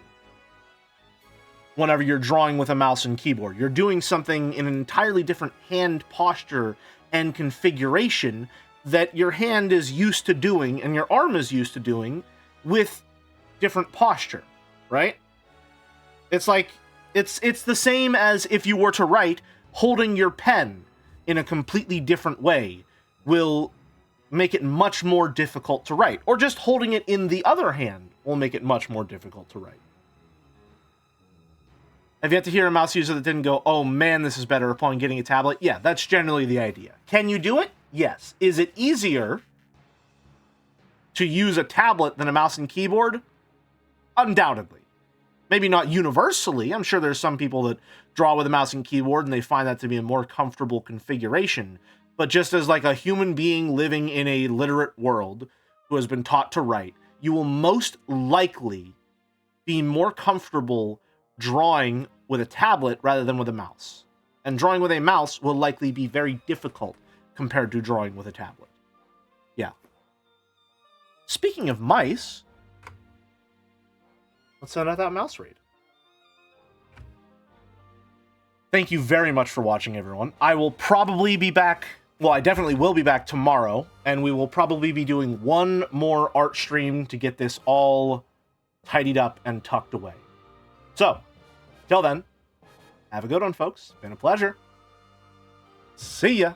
whenever you're drawing with a mouse and keyboard. You're doing something in an entirely different hand posture and configuration that your hand is used to doing and your arm is used to doing with different posture, right? It's like, it's the same as if you were to write, holding your pen in a completely different way will make it much more difficult to write. Or just holding it in the other hand will make it much more difficult to write. I've yet to hear a mouse user that didn't go, oh man, this is better upon getting a tablet. Yeah, that's generally the idea. Can you do it? Yes. Is it easier to use a tablet than a mouse and keyboard? Undoubtedly. Maybe not universally. I'm sure there's some people that draw with a mouse and keyboard and they find that to be a more comfortable configuration. But just as like a human being living in a literate world who has been taught to write, you will most likely be more comfortable drawing with a tablet rather than with a mouse. And drawing with a mouse will likely be very difficult compared to drawing with a tablet. Yeah. Speaking of mice, let's send out that mouse raid. Thank you very much for watching, everyone. I will probably be back. Well, I definitely will be back tomorrow, and we will probably be doing one more art stream to get this all tidied up and tucked away. So, till then, have a good one, folks. Been a pleasure. See ya.